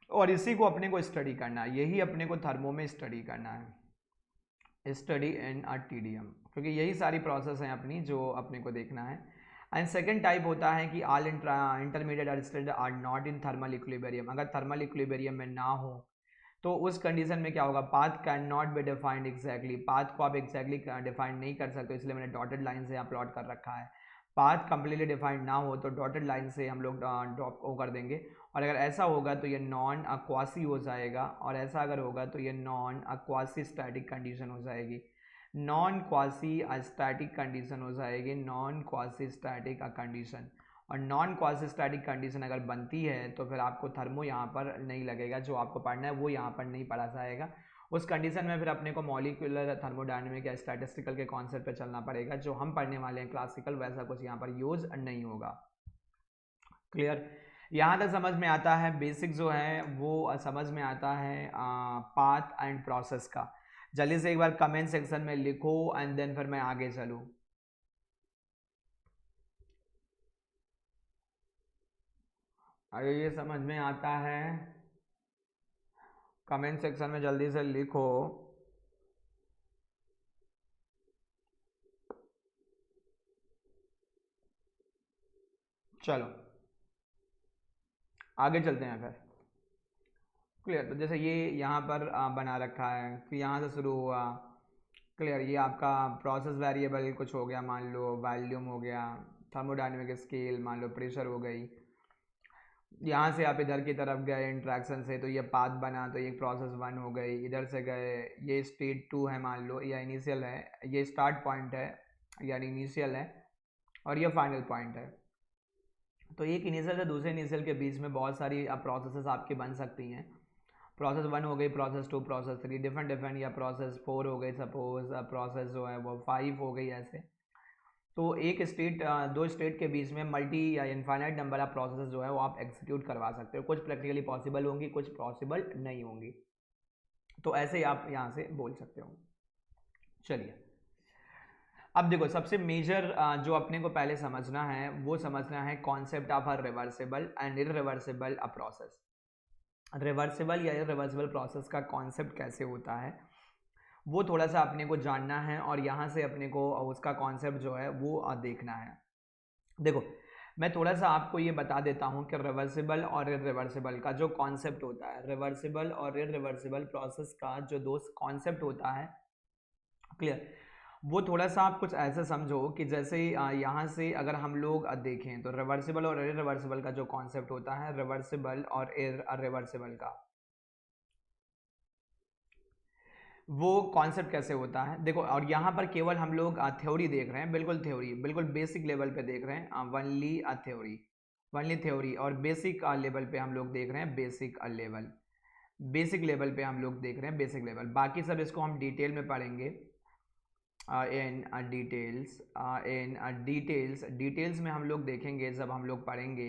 और इसी को अपने को स्टडी करना है, यही अपने को थर्मो में स्टडी करना है, स्टडी इन TDM, क्योंकि यही सारी प्रोसेस हैं अपनी जो अपने को देखना है। एंड सेकेंड टाइप होता है कि all intermediate state are not in thermal equilibrium. अगर थर्मल इक्विलिब्रियम में ना हो तो उस कंडीशन में क्या होगा, path can not be defined exactly. Path को आप एग्जैक्टली डिफाइंड नहीं कर सकते, इसलिए मैंने डॉटेड लाइन से यहाँ प्लॉट कर रखा है। पाथ कंप्लीटली डिफाइंड ना हो तो डॉटेड लाइन से हम लोग ड्रॉप को कर देंगे। और अगर ऐसा होगा तो ये नॉन क्वासी हो जाएगा, और ऐसा अगर होगा तो ये नॉन क्वासी स्टैटिक कंडीशन हो जाएगी। नॉन क्वासी स्टैटिक कंडीशन हो जाएगी, नॉन क्वासी स्टैटिक कंडीशन। और नॉन क्वासी स्टैटिक कंडीशन अगर बनती है तो फिर आपको थर्मो यहाँ पर नहीं लगेगा, जो आपको पढ़ना है वो यहाँ पर नहीं पढ़ा जाएगा। उस कंडीशन में फिर अपने को मॉलिक्यूलर थर्मोडायनेमिक या स्टैटिस्टिकल के कॉन्सेप्ट पे चलना पड़ेगा, जो हम पढ़ने वाले हैं क्लासिकल, वैसा कुछ यहाँ पर यूज नहीं होगा। क्लियर। यहाँ तक समझ में आता है, बेसिक जो है वो समझ में आता है पाथ एंड प्रोसेस का। जल्दी से एक बार कमेंट सेक्शन में लिखो एंड देन फिर मैं आगे चलूँ। अगर ये समझ में आता है कमेंट सेक्शन में जल्दी से लिखो। चलो आगे चलते हैं फिर। क्लियर। तो जैसे ये यहाँ पर बना रखा है कि यहाँ से शुरू हुआ। क्लियर। ये आपका प्रोसेस वेरिएबल कुछ हो गया, मान लो वॉल्यूम हो गया, थर्मोडायनेमिक स्केल मान लो प्रेशर हो गई। यहाँ से आप इधर की तरफ गए इंट्रैक्शन से तो ये पाथ बना, तो ये प्रोसेस 1 हो गई। इधर से गए, ये स्टेट 2 है मान लो, या इनिशियल है, ये स्टार्ट पॉइंट है यानी इनिशियल है, और ये फाइनल पॉइंट है। तो एक इनिशियल से दूसरे इनिशियल के बीच में बहुत सारी प्रोसेसेस आपकी बन सकती हैं। प्रोसेस 1 हो गई, प्रोसेस 2, प्रोसेस 3 डिफरेंट डिफरेंट, या प्रोसेस 4 हो गई सपोज, प्रोसेस जो है वो 5 हो गई, ऐसे। तो एक स्टेट दो स्टेट के बीच में मल्टी या इनफाइनाइट नंबर ऑफ प्रोसेस जो है वो आप एग्जीक्यूट करवा सकते हो। कुछ प्रैक्टिकली पॉसिबल होंगी, कुछ पॉसिबल नहीं होंगी, तो ऐसे ही आप यहाँ से बोल सकते हो। चलिए अब देखो, सबसे मेजर जो अपने को पहले समझना है वो समझना है concept of a reversible and irreversible process. Reversible या इररिवर्सिबल प्रोसेस का कॉन्सेप्ट कैसे होता है वो थोड़ा सा अपने को जानना है, और यहाँ से अपने को उसका कॉन्सेप्ट जो है वो देखना है। देखो मैं थोड़ा सा आपको ये बता देता हूँ कि रिवर्सिबल और इररिवर्सिबल का जो कॉन्सेप्ट होता है, रिवर्सिबल और इररिवर्सिबल प्रोसेस का जो दो कॉन्सेप्ट होता है, क्लियर, वो थोड़ा सा आप कुछ ऐसे समझो कि जैसे यहाँ से अगर हम लोग देखें तो रिवर्सिबल और इरिवर्सिबल का जो कॉन्सेप्ट होता है, रिवर्सिबल और इरिवर्सिबल का वो कॉन्सेप्ट कैसे होता है देखो। और यहाँ पर केवल हम लोग थ्योरी देख रहे हैं, बिल्कुल थ्योरी, बिल्कुल बेसिक लेवल पे देख रहे हैं, वनली थ्योरी, वनली थ्योरी। और बेसिक लेवल पे हम लोग देख रहे हैं, बेसिक लेवल, बेसिक लेवल पे हम लोग देख रहे हैं, बेसिक लेवल। बाकी सब इसको हम डिटेल में पढ़ेंगे इन डिटेल्स, डिटेल्स में हम लोग देखेंगे जब हम लोग पढ़ेंगे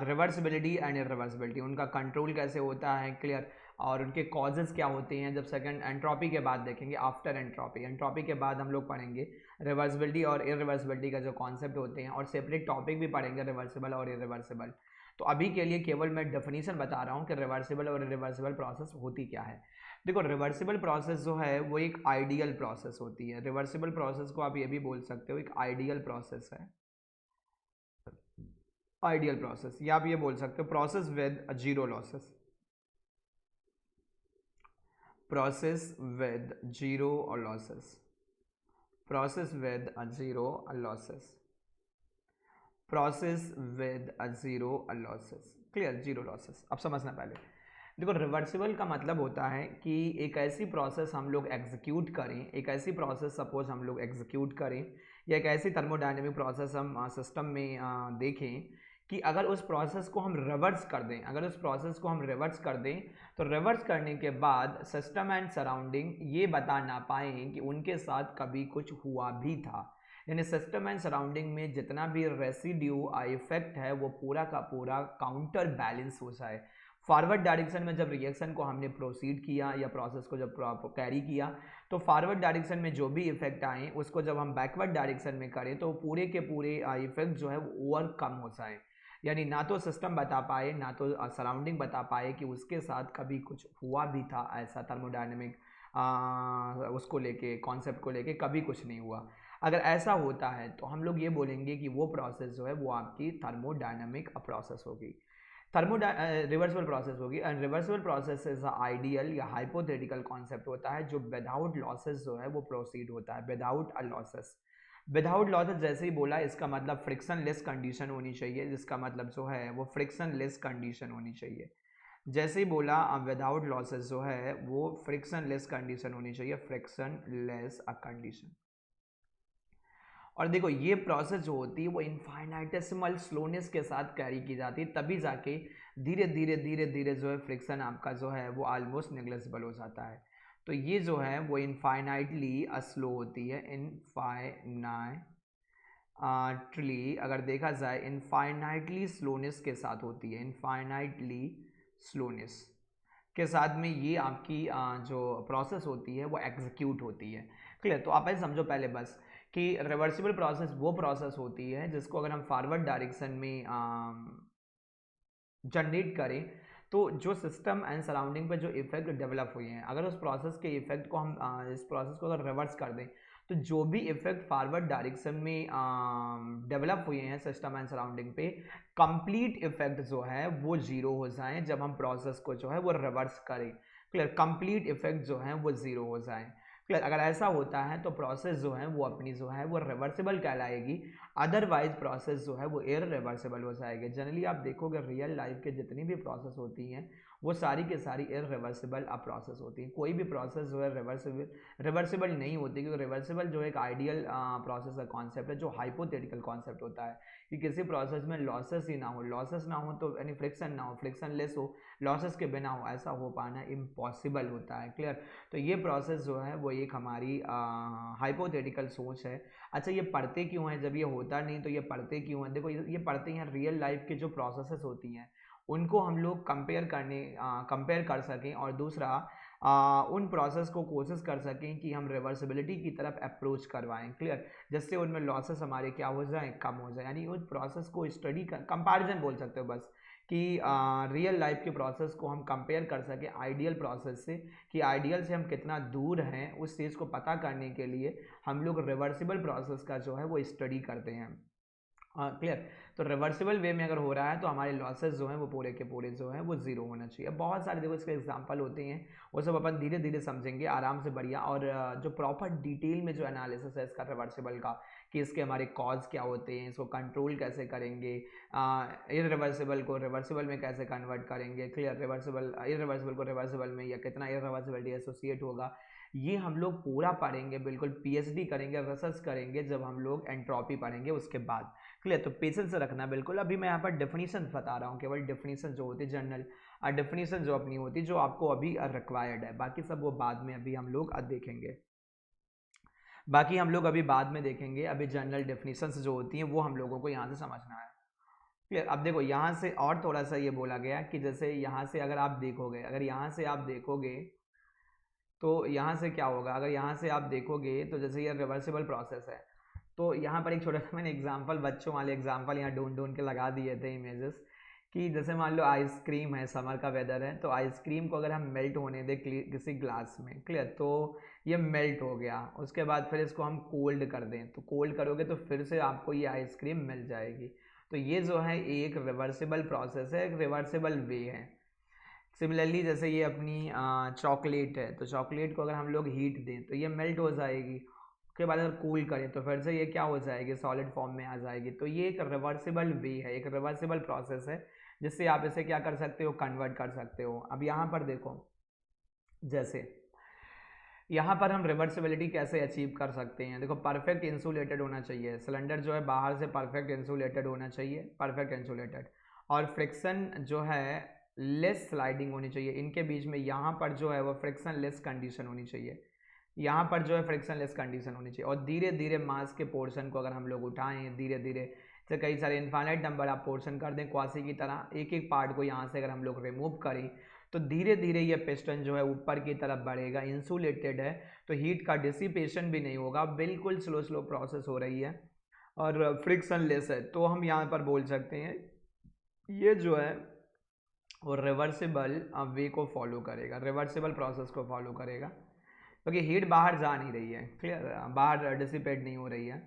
रिवर्सिबिलिटी एंड इरिवर्सिबिलिटी, उनका कंट्रोल कैसे होता है, क्लियर, और उनके कॉजेज़ क्या होते हैं। जब सेकंड एंट्रोपी के बाद देखेंगे, आफ्टर एंट्रोपी, एंट्रोपी के बाद हम लोग पढ़ेंगे रिवर्सिबिलिटी और इरिवर्सिबिलिटी का जो कॉन्सेप्ट होते हैं, और सेपरेट टॉपिक भी पढ़ेंगे रिवर्सिबल और इरिवर्सिबल। तो अभी के लिए केवल मैं डेफिनेशन बता रहा हूँ कि रिवर्सिबल और इरिवर्सिबल प्रोसेस होती क्या है। देखो रिवर्सिबल प्रोसेस जो है वो एक आइडियल प्रोसेस होती है। रिवर्सिबल प्रोसेस को आप ये भी बोल सकते हो एक आइडियल प्रोसेस है, आइडियल प्रोसेस, या आप ये बोल सकते हो process with zero losses, process with zero losses, process with zero losses, process with zero losses, clear, zero losses. अब समझना पहले देखो, रिवर्सिबल का मतलब होता है कि एक ऐसी प्रोसेस हम लोग एग्जीक्यूट करें, एक ऐसी प्रोसेस सपोज हम लोग एग्जीक्यूट करें, या एक ऐसी थर्मोडायनेमिक प्रोसेस हम सिस्टम में देखें कि अगर उस प्रोसेस को हम रिवर्स कर दें, अगर उस प्रोसेस को हम रिवर्स कर दें, तो रिवर्स करने के बाद सिस्टम एंड सराउंडिंग ये बता ना पाएँ कि उनके साथ कभी कुछ हुआ भी था। यानी सिस्टम एंड सराउंडिंग में जितना भी रेसिड्यू इफेक्ट है वो पूरा का पूरा काउंटर बैलेंस हो जाए। फॉरवर्ड डायरेक्शन में जब रिएक्शन को हमने प्रोसीड किया या प्रोसेस को जब कैरी किया, तो फॉरवर्ड डायरेक्शन में जो भी इफेक्ट आए उसको जब हम बैकवर्ड डायरेक्शन में करें तो पूरे के पूरे इफेक्ट जो है वो ओवरकम हो जाए। यानी ना तो सिस्टम बता पाए, ना तो सराउंडिंग बता पाए कि उसके साथ कभी कुछ हुआ भी था ऐसा थर्मोडायनेमिक उसको लेके, कॉन्सेप्ट को लेके कभी कुछ नहीं हुआ। अगर ऐसा होता है तो हम लोग ये बोलेंगे कि वो प्रोसेस जो है वो आपकी थर्मोडायनेमिक प्रोसेस होगी, रिवर्सिबल प्रोसेस होगी। And reversible process is ideal या हाइपोथेटिकल कॉन्सेप्ट होता है जो विदाउट लॉसेस जो है वो प्रोसीड होता है, without a losses. Without losses जैसे ही बोला, इसका मतलब फ्रिक्शन लेस कंडीशन होनी चाहिए, जिसका मतलब जो है वो फ्रिक्शन लेस कंडीशन होनी चाहिए। जैसे ही बोला विदाउट लॉसेस जो है वो फ्रिक्शन लेस कंडीशन होनी चाहिए, फ्रिक्शन लेस अ कंडीशन। और देखो ये प्रोसेस जो होती है वो इनफाइनाइटेसिमल स्लोनेस के साथ कैरी की जाती है, तभी जाके धीरे धीरे धीरे धीरे जो है फ्रिक्शन आपका जो है वो ऑलमोस्ट नेग्लिजिबल हो जाता है। तो ये जो है वो इनफाइनाइटली स्लो होती है, इनफाइनाइटली अगर देखा जाए इनफाइनाइटली स्लोनेस के साथ होती है, इनफाइनाइटली स्लोनेस के साथ में ये आपकी जो प्रोसेस होती है वो एग्जीक्यूट होती है, क्लियर। तो आप ऐसे समझो पहले बस कि रिवर्सिबल प्रोसेस वो प्रोसेस होती है जिसको अगर हम फॉरवर्ड डायरेक्शन में जनरेट करें तो जो सिस्टम एंड सराउंडिंग पे जो इफेक्ट डेवलप हुए हैं, अगर उस प्रोसेस के इफेक्ट को हम इस प्रोसेस को अगर रिवर्स कर दें तो जो भी इफेक्ट फॉरवर्ड डायरेक्शन में डेवलप हुए हैं सिस्टम एंड सराउंडिंग पे, कंप्लीट इफेक्ट जो है वो जीरो हो जाए जब हम प्रोसेस को जो है वो रिवर्स करें, क्लियर, कंप्लीट इफेक्ट जो है वो जीरो हो जाए, क्लियर। अगर ऐसा होता है तो प्रोसेस जो है वो अपनी जो है वो रिवर्सिबल कहलाएगी, अदरवाइज प्रोसेस जो है वो इररिवर्सिबल हो जाएगी। जनरली आप देखोगे रियल लाइफ के जितनी भी प्रोसेस होती हैं वो सारी के सारी इररिवर्सिबल प्रोसेस होती हैं, कोई भी प्रोसेस जो है रिवर्सिबल नहीं होती, क्योंकि रिवर्सिबल जो एक आइडियल प्रोसेस का कॉन्सेप्ट है जो हाइपोथेटिकल कॉन्सेप्ट होता है कि किसी प्रोसेस में लॉसेस ही ना हो, लॉसेस ना हो तो यानी फ्रिक्शन ना हो, फ्रिक्शन लेस हो, लॉसेस के बिना हो, ऐसा हो पाना इम्पॉसिबल होता है, क्लियर। तो ये प्रोसेस जो है वो एक हमारी हाइपोथेटिकल सोच है। अच्छा ये पढ़ते क्यों हैं, जब ये होता नहीं तो ये पढ़ते क्यों हैं? देखो ये पढ़ते हैं रियल लाइफ के जो प्रोसेसेस होती हैं उनको हम लोग कंपेयर कर सकें, और दूसरा उन प्रोसेस को कोशिश कर सकें कि हम रिवर्सिबिलिटी की तरफ अप्रोच करवाएं, क्लियर, जिससे उनमें लॉसेस हमारे क्या हो जाएं, कम हो जाए। यानी उस प्रोसेस को स्टडी कर, कंपैरिजन बोल सकते हो बस, कि रियल लाइफ के प्रोसेस को हम कंपेयर कर सकें आइडियल प्रोसेस से, कि आइडियल से हम कितना दूर हैं, उस चीज़ को पता करने के लिए हम लोग रिवर्सिबल प्रोसेस का जो है वो स्टडी करते हैं। क्लियर। तो रिवर्सिबल वे में अगर हो रहा है तो हमारे लॉसेस जो हैं वो पूरे के पूरे जो हैं वो जीरो होना चाहिए। बहुत सारे देखो इसके एग्जांपल होते हैं, वो सब अपन धीरे धीरे समझेंगे आराम से, बढ़िया। और जो प्रॉपर डिटेल में जो एनालिसिस है इसका रिवर्सिबल का, कि इसके हमारे कॉज क्या होते हैं, इसको कंट्रोल कैसे करेंगे, इरिवर्सिबल को रिवर्सिबल में कैसे कन्वर्ट करेंगे, क्लियर, रिवर्सिबल इरिवर्सिबल को रिवर्सिबल में, या कितना इरिवर्सिबिलिटी एसोसिएट होगा, ये हम लोग पूरा पढ़ेंगे, बिल्कुल पीएचडी करेंगे, रिसर्च करेंगे जब हम लोग एंट्रोपी पढ़ेंगे उसके बाद। क्लियर। तो पेशेंस रखना बिल्कुल। अभी मैं यहाँ पर डेफिनेशन बता रहा हूँ, केवल डेफिनेशन जो होती है जनरल डेफिनेशन जो अपनी होती है, जो आपको अभी रिक्वायर्ड है, बाकी सब वो बाद में अभी हम लोग देखेंगे, बाकी हम लोग अभी बाद में देखेंगे। अभी जनरल डेफिनेशंस जो होती हैं वो हम लोगों को यहाँ से समझना है। क्लियर। अब देखो यहाँ से और थोड़ा सा ये बोला गया कि जैसे यहाँ से अगर आप देखोगे, अगर यहाँ से आप देखोगे तो यहाँ से क्या होगा, अगर यहाँ से आप देखोगे तो जैसे ये रिवर्सिबल प्रोसेस है, तो यहाँ पर एक छोटा सा मैंने एग्जांपल, बच्चों वाले एग्जांपल यहाँ ढूंढ ढूंढ के लगा दिए थे इमेजेस, कि जैसे मान लो आइसक्रीम है, समर का वेदर है, तो आइसक्रीम को अगर हम मेल्ट होने दें किसी ग्लास में, क्लियर, तो ये मेल्ट हो गया, उसके बाद फिर इसको हम कोल्ड कर दें, तो कोल्ड करोगे तो फिर से आपको ये आइसक्रीम मिल जाएगी। तो ये जो है एक रिवर्सिबल प्रोसेस है, एक रिवर्सिबल वे है। सिमिलरली जैसे ये अपनी चॉकलेट है, तो चॉकलेट को अगर हम लोग हीट दें तो ये मेल्ट हो जाएगी, उसके बाद अगर कूल करें तो फिर से ये क्या हो जाएगी, सॉलिड फॉर्म में आ जाएगी। तो ये एक रिवर्सिबल वे है, एक रिवर्सिबल प्रोसेस है, जिससे आप इसे क्या कर सकते हो, कन्वर्ट कर सकते हो। अब यहाँ पर देखो, जैसे यहाँ पर हम रिवर्सिबिलिटी कैसे अचीव कर सकते हैं, देखो परफेक्ट इंसुलेटेड होना चाहिए सिलेंडर, जो है बाहर से परफेक्ट इंसुलेटेड होना चाहिए, परफेक्ट इंसुलेटेड, और फ्रिक्शन जो है लेस स्लाइडिंग होनी चाहिए इनके बीच में, यहाँ पर जो है वो फ्रिक्शन लेस कंडीशन होनी चाहिए, यहाँ पर जो है फ्रिक्शन लेस कंडीशन होनी चाहिए। और धीरे धीरे मास के पोर्शन को अगर हम लोग उठाएं धीरे धीरे, जैसे कई सारे इनफाइनाइट नंबर आप पोर्शन कर दें क्वासी की तरह, एक एक पार्ट को यहाँ से अगर हम लोग रिमूव करें तो धीरे धीरे ये पिस्टन जो है ऊपर की तरफ बढ़ेगा, इंसुलेटेड है, तो हीट का डिसिपेशन भी नहीं होगा, बिल्कुल स्लो स्लो प्रोसेस हो रही है और फ्रिक्शन लेस है। तो हम यहाँ पर बोल सकते हैं ये जो है वो रिवर्सिबल वे को फॉलो करेगा, रिवर्सिबल प्रोसेस को फॉलो करेगा, क्योंकि हीट बाहर जा नहीं रही है, क्लियर, बाहर डिसिपेट नहीं हो रही है,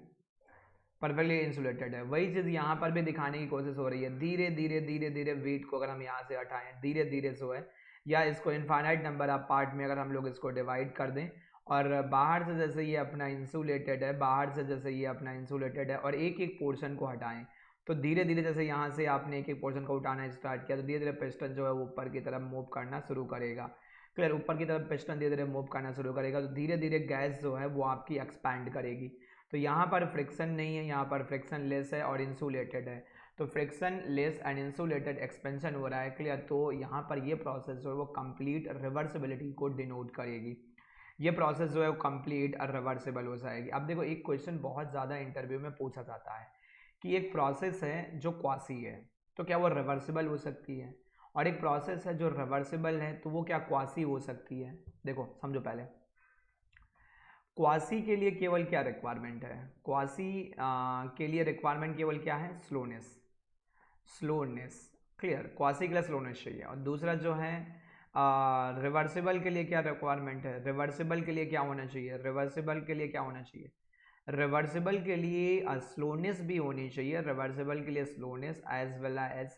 परफेक्टली इंसुलेटेड है। वही चीज़ यहाँ पर भी दिखाने की कोशिश हो रही है, धीरे धीरे धीरे धीरे वेट को अगर हम यहाँ से हटाएं धीरे धीरे जो है, या इसको इनफाइनाइट नंबर ऑफ पार्ट में अगर हम लोग इसको डिवाइड कर दें, और बाहर से जैसे ये अपना इंसुलेटेड है, बाहर से जैसे ये अपना इंसुलेटेड है, और एक एक पोर्शन को हटाएं, तो धीरे धीरे जैसे यहाँ से आपने एक एक पोर्शन को उठाना स्टार्ट किया तो धीरे धीरे पिस्टन जो है ऊपर की तरफ मूव करना शुरू करेगा, क्लियर, ऊपर की तरफ पिस्टन धीरे धीरे मूव करना शुरू करेगा, तो धीरे धीरे गैस जो है वो आपकी एक्सपैंड करेगी। तो यहाँ पर फ्रिक्शन नहीं है, यहाँ पर फ्रिक्शन लेस है और इंसुलेटेड है, तो friction less and insulated expansion हो रहा है, क्लियर। तो यहाँ पर ये प्रोसेस जो है वो कंप्लीट रिवर्सिबिलिटी को डिनोट करेगी, ये प्रोसेस जो है वो कंप्लीट रिवर्सिबल हो जाएगी। अब देखो एक क्वेश्चन बहुत ज़्यादा इंटरव्यू में पूछा जाता है कि एक प्रोसेस है जो क्वासी है, तो क्या वो रिवर्सिबल हो सकती है, और एक प्रोसेस है जो रिवर्सिबल है तो वो क्या क्वासी हो सकती है। देखो समझो पहले, क्वासी के लिए केवल क्या रिक्वायरमेंट है, क्वासी के लिए रिक्वायरमेंट केवल क्या है, स्लोनेस, स्लोनेस, क्लियर, क्वासी के लिए स्लोनेस चाहिए। और दूसरा जो है रिवर्सिबल के लिए क्या रिक्वायरमेंट है, रिवर्सिबल के लिए क्या होना चाहिए, रिवर्सिबल के लिए क्या होना चाहिए, रिवर्सिबल के लिए स्लोनेस भी होनी चाहिए, रिवर्सिबल के लिए slowness as well as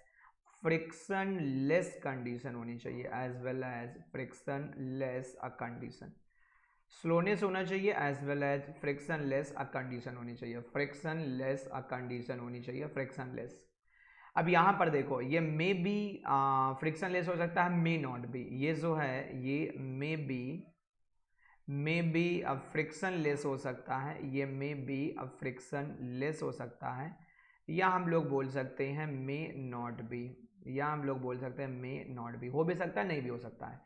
frictionless condition होनी चाहिए, as well as frictionless a condition, slowness होना चाहिए as well as frictionless a condition होनी चाहिए, फ्रिक्शन लेस अ कंडीशन होनी चाहिए, फ्रिक्शन लेस। अब यहाँ पर देखो ये मे बी फ्रिक्शन लेस हो सकता है, मे नॉट बी, ये जो है ये मे बी अब फ्रिक्शन लेस हो सकता है, ये मे बी अब फ्रिक्शन लेस हो सकता है, या हम लोग बोल सकते हैं मे नॉट बी, या हम लोग बोल सकते हैं मे नॉट बी, हो भी सकता है नहीं भी हो सकता है।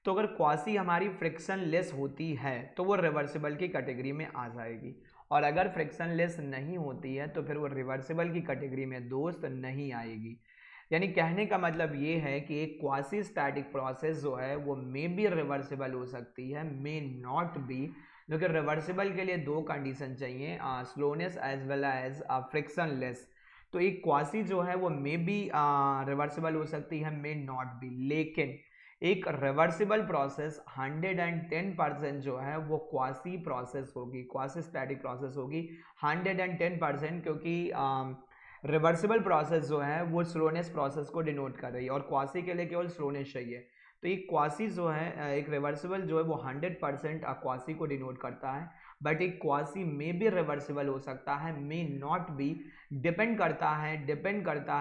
तो अगर क्वासी हमारी फ्रिक्शन लेस होती है तो वो रिवर्सिबल की कैटेगरी में आ जाएगी, और अगर फ्रिक्शन लेस नहीं होती है तो फिर वो रिवर्सिबल की कैटेगरी में दोस्त नहीं आएगी। यानी कहने का मतलब ये है कि एक क्वासी स्टैटिक प्रोसेस जो है वो मे बी रिवर्सिबल हो सकती है, मे नॉट बी, क्योंकि रिवर्सिबल के लिए दो कंडीशन चाहिए, slowness as well as frictionless. तो एक क्वासी जो है वो मे बी रिवर्सिबल हो सकती है, मे नॉट बी, लेकिन एक रिवर्सिबल प्रोसेस 110% जो है वो क्वासी प्रोसेस होगी, क्वासी स्टैटिक प्रोसेस होगी 110%, क्योंकि रिवर्सिबल प्रोसेस जो है वो स्लोनेस प्रोसेस को डिनोट कर रही है और क्वासी के लिए केवल स्लोनेस चाहिए। तो ये क्वासी जो है एक रिवर्सिबल जो है वो 100% क्वासी को डिनोट करता है, बट एक क्वासी में भी रिवर्सिबल हो सकता है, मे नॉट बी, डिपेंड करता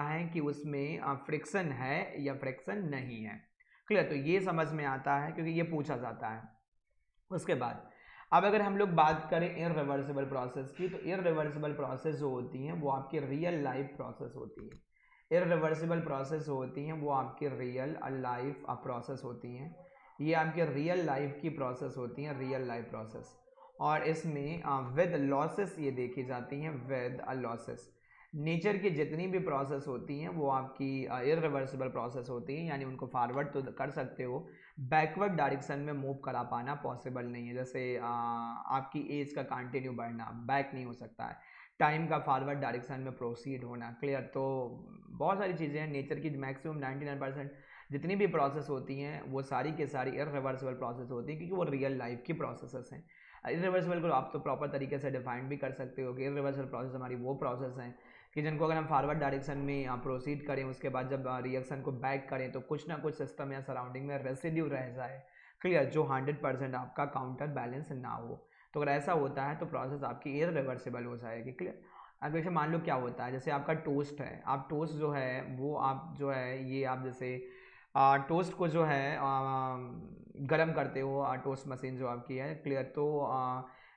है कि उसमें फ्रिक्शन है या फ्रिक्शन नहीं है। क्लियर? तो ये समझ में आता है क्योंकि ये पूछा जाता है। उसके बाद अब अगर हम लोग बात करें इररिवर्सिबल प्रोसेस की, तो इररिवर्सिबल प्रोसेस जो होती हैं वो आपकी रियल लाइफ प्रोसेस होती है। इररिवर्सिबल प्रोसेस जो होती हैं वो आपकी रियल लाइफ प्रोसेस होती हैं। ये आपके रियल लाइफ की प्रोसेस होती हैं, रियल लाइफ प्रोसेस। और इसमें विद लॉसेस ये देखी जाती हैं, विद लॉसेस। नेचर की जितनी भी प्रोसेस होती हैं वो आपकी इररिवर्सिबल प्रोसेस होती हैं, यानी उनको फॉरवर्ड तो कर सकते हो, बैकवर्ड डायरेक्शन में मूव करा पाना पॉसिबल नहीं है। जैसे आपकी एज का कंटिन्यू बढ़ना बैक नहीं हो सकता है, टाइम का फॉरवर्ड डायरेक्शन में प्रोसीड होना। क्लियर? तो बहुत सारी चीज़ें हैं, नेचर की मैक्सिमम 99% जितनी भी प्रोसेस होती हैं वो सारी के सारी इररिवर्सिबल प्रोसेस होती हैं, क्योंकि वो रियल लाइफ की प्रोसेसेस हैं। इररिवर्सिबल को आप तो प्रॉपर तरीके से डिफाइन भी कर सकते हो कि इररिवर्सिबल प्रोसेस हमारी वो प्रोसेस हैं कि जिनको अगर हम फॉरवर्ड डायरेक्शन में प्रोसीड करें, उसके बाद जब रिएक्शन को बैक करें तो कुछ ना कुछ सिस्टम या सराउंडिंग में रेसिड्यू रह जाए। क्लियर? जो 100% आपका काउंटर बैलेंस ना हो। तो अगर ऐसा होता है तो प्रोसेस आपकी इररिवर्सिबल हो जाएगी। क्लियर? अब जैसे मान लो क्या होता है, जैसे आपका टोस्ट है, आप टोस्ट जो है वो आप जो है ये आप जैसे टोस्ट को जो है गरम करते हो, टोस्ट मशीन जो आपकी है। क्लियर? तो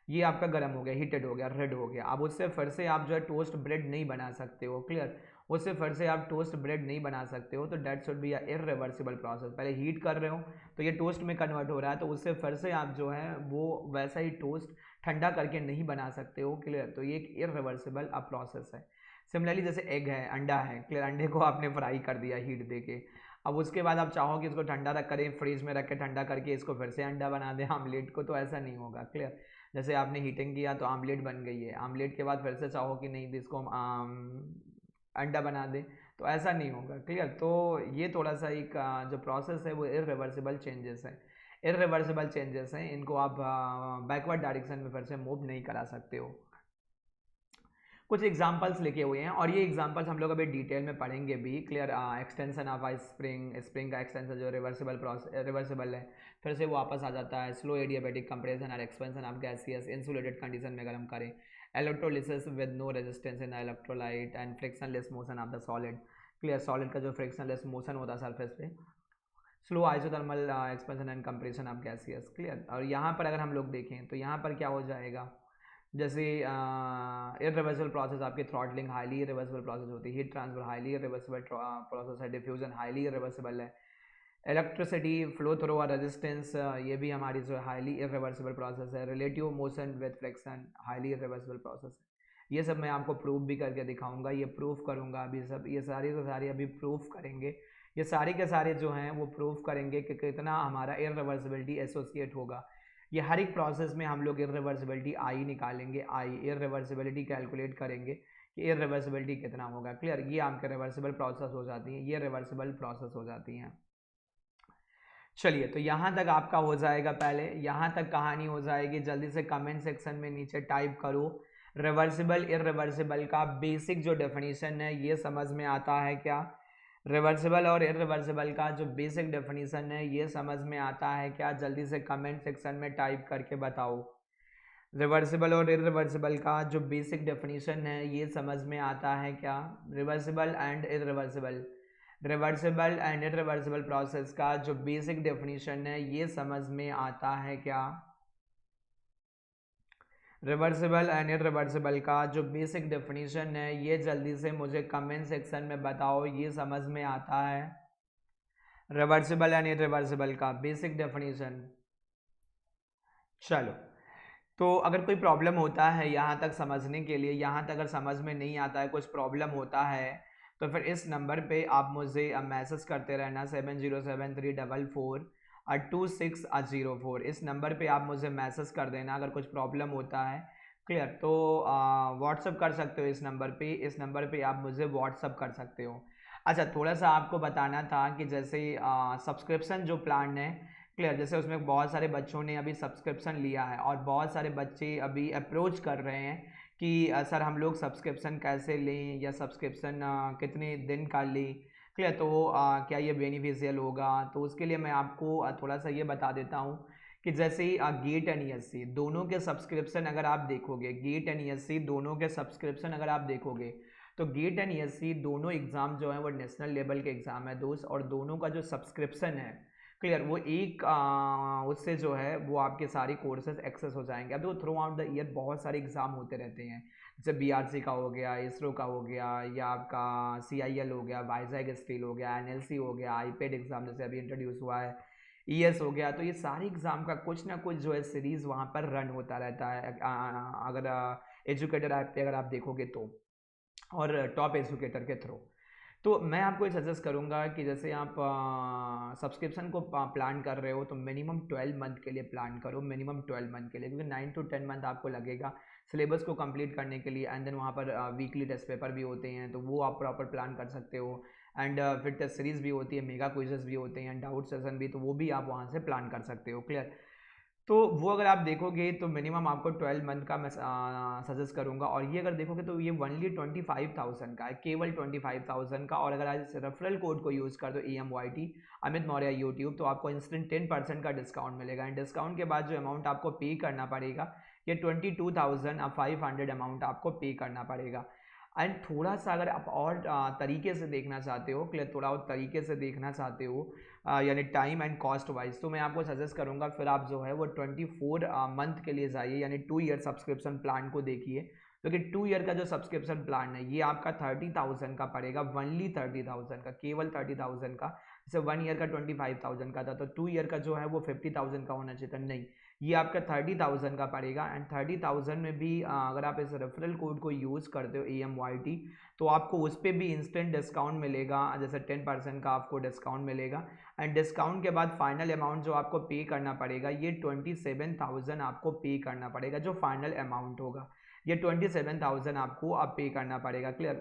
ये आपका गर्म हो गया, हीटेड हो गया, रेड हो गया। अब उससे फिर से आप जो है टोस्ट ब्रेड नहीं बना सकते हो। क्लियर? उससे फिर से आप टोस्ट ब्रेड नहीं बना सकते हो, तो that should be irreversible process. पहले हीट कर रहे हो तो ये टोस्ट में कन्वर्ट हो रहा है, तो उससे फिर से आप जो है वो वैसा ही टोस्ट ठंडा करके नहीं बना सकते हो। क्लियर? तो ये एक इररिवर्सिबल प्रोसेस है। सिमिलरली जैसे एग है, अंडा है। क्लियर? अंडे को आपने फ्राई कर दिया हीट दे के, अब उसके बाद आप चाहो कि इसको ठंडा रख करें, फ्रीज में रख के ठंडा करके इसको फिर से अंडा बना दें आमलेट को, तो ऐसा नहीं होगा। क्लियर? जैसे आपने हीटिंग किया तो आमलेट बन गई है, आमलेट के बाद फिर से चाहो कि नहीं इसको हम अंडा बना दें, तो ऐसा नहीं होगा। क्लियर? तो ये थोड़ा सा एक जो प्रोसेस है वो इररिवर्सिबल चेंजेस है, इररिवर्सिबल चेंजेस हैं, इनको आप बैकवर्ड डायरेक्शन में फिर से मूव नहीं करा सकते हो। कुछ एग्जांपल्स लिखे हुए हैं और ये एग्जांपल्स हम लोग अभी डिटेल में पढ़ेंगे भी। क्लियर? एक्सटेंशन ऑफ स्प्रिंग का एक्सटेंशन जो रिवर्सिबल है, फिर से वो वापस आ जाता है। स्लो एडियाबैटिक कंप्रेशन और expansion of gaseous insulated condition में गर्म करें। Electrolysis with no resistance in electrolyte and frictionless motion of the solid. Clear? Solid का जो फ्रिक्शनलेस मोशन होता है सरफेस पे। Slow isothermal expansion and compression of gaseous. Clear? और यहाँ पर अगर हम लोग देखें तो यहाँ पर क्या हो जाएगा, जैसे इररिवर्सिबल प्रोसेस आपकी थ्रॉटलिंग हाईली इररिवर्सिबल प्रोसेस होती है, heat transfer highly irreversible process है, डिफ्यूजन हाईली इररिवर्सिबल है, इलेक्ट्रिसिटी फ्लो थ्रू और रेजिस्टेंस ये भी हमारी जो हाईली इररिवर्सिबल प्रोसेस है, relative motion with friction highly irreversible process है। ये सब मैं आपको प्रूफ भी करके दिखाऊंगा, ये प्रूफ करूंगा अभी, सब ये सारी के सारी अभी प्रूफ करेंगे। ये सारे के सारे जो हैं वो प्रूफ करेंगे कि कितना हमारा इररिवर्सिबिलिटी एसोसिएट होगा। ये हर एक प्रोसेस में हम लोग इररिवर्सिबिलिटी आई निकालेंगे, आई इररिवर्सिबिलिटी कैलकुलेट करेंगे कि इररिवर्सिबिलिटी कितना होगा। क्लियर? ये आपके रिवर्सिबल प्रोसेस हो जाती हैं, ये रिवर्सिबल प्रोसेस हो जाती हैं। चलिए, तो यहाँ तक आपका हो जाएगा, पहले यहाँ तक कहानी हो जाएगी। जल्दी से कमेंट सेक्शन में नीचे टाइप करो, रिवर्सिबल इररिवर्सिबल का बेसिक जो डेफिनेशन है ये समझ में आता है क्या? रिवर्सिबल और इररिवर्सिबल का जो बेसिक डेफिनेशन है ये समझ में आता है क्या? जल्दी से कमेंट सेक्शन में टाइप करके बताओ। रिवर्सिबल और इररिवर्सिबल का जो बेसिक डेफिनेशन है ये समझ में आता है क्या? Reversible and irreversible, reversible and irreversible process का जो बेसिक डेफिनेशन है ये समझ में आता है क्या? रिवर्सिबल एंड इररिवर्सिबल का जो बेसिक डेफिनेशन है ये जल्दी से मुझे कमेंट सेक्शन में बताओ, ये समझ में आता है? रिवर्सिबल एंड इररिवर्सिबल का बेसिक डेफिनेशन। चलो, तो अगर कोई प्रॉब्लम होता है यहाँ तक समझने के लिए, यहाँ तक अगर समझ में नहीं आता है, कुछ प्रॉब्लम होता है, तो फिर इस नंबर पे आप मुझे मैसेज करते रहना 7073442604। इस नंबर पे आप मुझे मैसेज कर देना अगर कुछ प्रॉब्लम होता है। क्लियर? तो व्हाट्सअप कर सकते हो इस नंबर पे, इस नंबर पे आप मुझे व्हाट्सअप कर सकते हो। अच्छा, थोड़ा सा आपको बताना था कि जैसे सब्सक्रिप्शन जो प्लान है, क्लियर, जैसे उसमें बहुत सारे बच्चों ने अभी सब्सक्रिप्शन लिया है और बहुत सारे बच्चे अभी अप्रोच कर रहे हैं कि सर हम लोग सब्सक्रिप्शन कैसे लें या सब्सक्रिप्शन कितने दिन का लें। क्लियर, तो क्या ये बेनिफिशियल होगा, तो उसके लिए मैं आपको थोड़ा सा ये बता देता हूँ कि जैसे ही गेट एंड ईएससी दोनों के सब्सक्रिप्शन अगर आप देखोगे, गेट एंड ईएससी दोनों के सब्सक्रिप्शन अगर आप देखोगे, तो गेट एंड ईएससी दोनों एग्ज़ाम जो है वो नेशनल लेवल के एग्ज़ाम है दोस्त, और दोनों का जो सब्सक्रिप्शन है, क्लियर, वो एक उससे जो है वो आपके सारे कोर्सेज एक्सेस हो जाएंगे। अब तो थ्रू आउट द ईयर बहुत सारे एग्ज़ाम होते रहते हैं, जैसे बीआरसी का हो गया, इसरो का हो गया, या आपका सीआईएल हो गया, वाइजैग स्टील हो गया, एनएलसी हो गया, आईपेड एग्ज़ाम जैसे अभी इंट्रोड्यूस हुआ है, ईएस हो गया। तो ये सारे एग्ज़ाम का कुछ ना कुछ जो है सीरीज़ वहाँ पर रन होता रहता है, अगर एजुकेटर ऐप पे अगर आप देखोगे तो, और टॉप एजुकेटर के थ्रू। तो मैं आपको ये सजेस्ट करूंगा कि जैसे आप सब्सक्रिप्शन को प्लान कर रहे हो तो मिनिमम 12 मंथ के लिए प्लान करो, मिनिमम 12 मंथ के लिए, क्योंकि 9 to 10 मंथ आपको लगेगा सिलेबस को कंप्लीट करने के लिए। एंड देन वहाँ पर वीकली टेस्ट पेपर भी होते हैं, तो वो आप प्रॉपर प्लान कर सकते हो। एंड फिर टेस्ट सीरीज भी होती है, मेगा क्विजेस भी होते हैं, डाउट सेशन भी, तो वो भी आप वहाँ से प्लान कर सकते हो। क्लियर, तो वो अगर आप देखोगे तो मिनिमम आपको 12 मंथ का मैं सजेस्ट करूंगा। और ये अगर देखोगे तो ये ओनली 25,000 का है, केवल 25,000 का। और अगर आज रेफरल कोड को यूज़ कर दो EMYT अमित मौर्य यूट्यूब, तो आपको इंस्टेंट 10% का डिस्काउंट मिलेगा। एंड डिस्काउंट के बाद जो अमाउंट आपको पे करना पड़ेगा, ये 22,500 अमाउंट आपको पे करना पड़ेगा। एंड थोड़ा सा अगर आप और तरीके से देखना चाहते हो, क्लियर, थोड़ा और तरीके से देखना चाहते हो यानी टाइम एंड कॉस्ट वाइज, तो मैं आपको सजेस्ट करूंगा फिर आप जो है वो 24 मंथ के लिए जाइए, यानी 2 ईयर सब्सक्रिप्शन प्लान को देखिए। क्योंकि 2 ईयर का जो सब्सक्रिप्शन प्लान है ये आपका 30,000 का पड़ेगा, ओनली 30,000 का, केवल 30,000 का। जैसे 1 ईयर का 25,000 का था, तो 2 ईयर का जो है वो 50,000 का होना चाहिए था, नहीं, ये आपका 30,000 का पड़ेगा। एंड 30,000 में भी अगर आप इस रेफरल कोड को यूज़ करते हो EMYT, तो आपको उस पर भी इंस्टेंट डिस्काउंट मिलेगा, जैसे 10% का आपको डिस्काउंट मिलेगा। एंड डिस्काउंट के बाद फाइनल अमाउंट जो आपको पे करना पड़ेगा, ये 27,000 आपको पे करना पड़ेगा, जो फाइनल अमाउंट होगा ये 27,000 आपको अब पे करना पड़ेगा। क्लियर,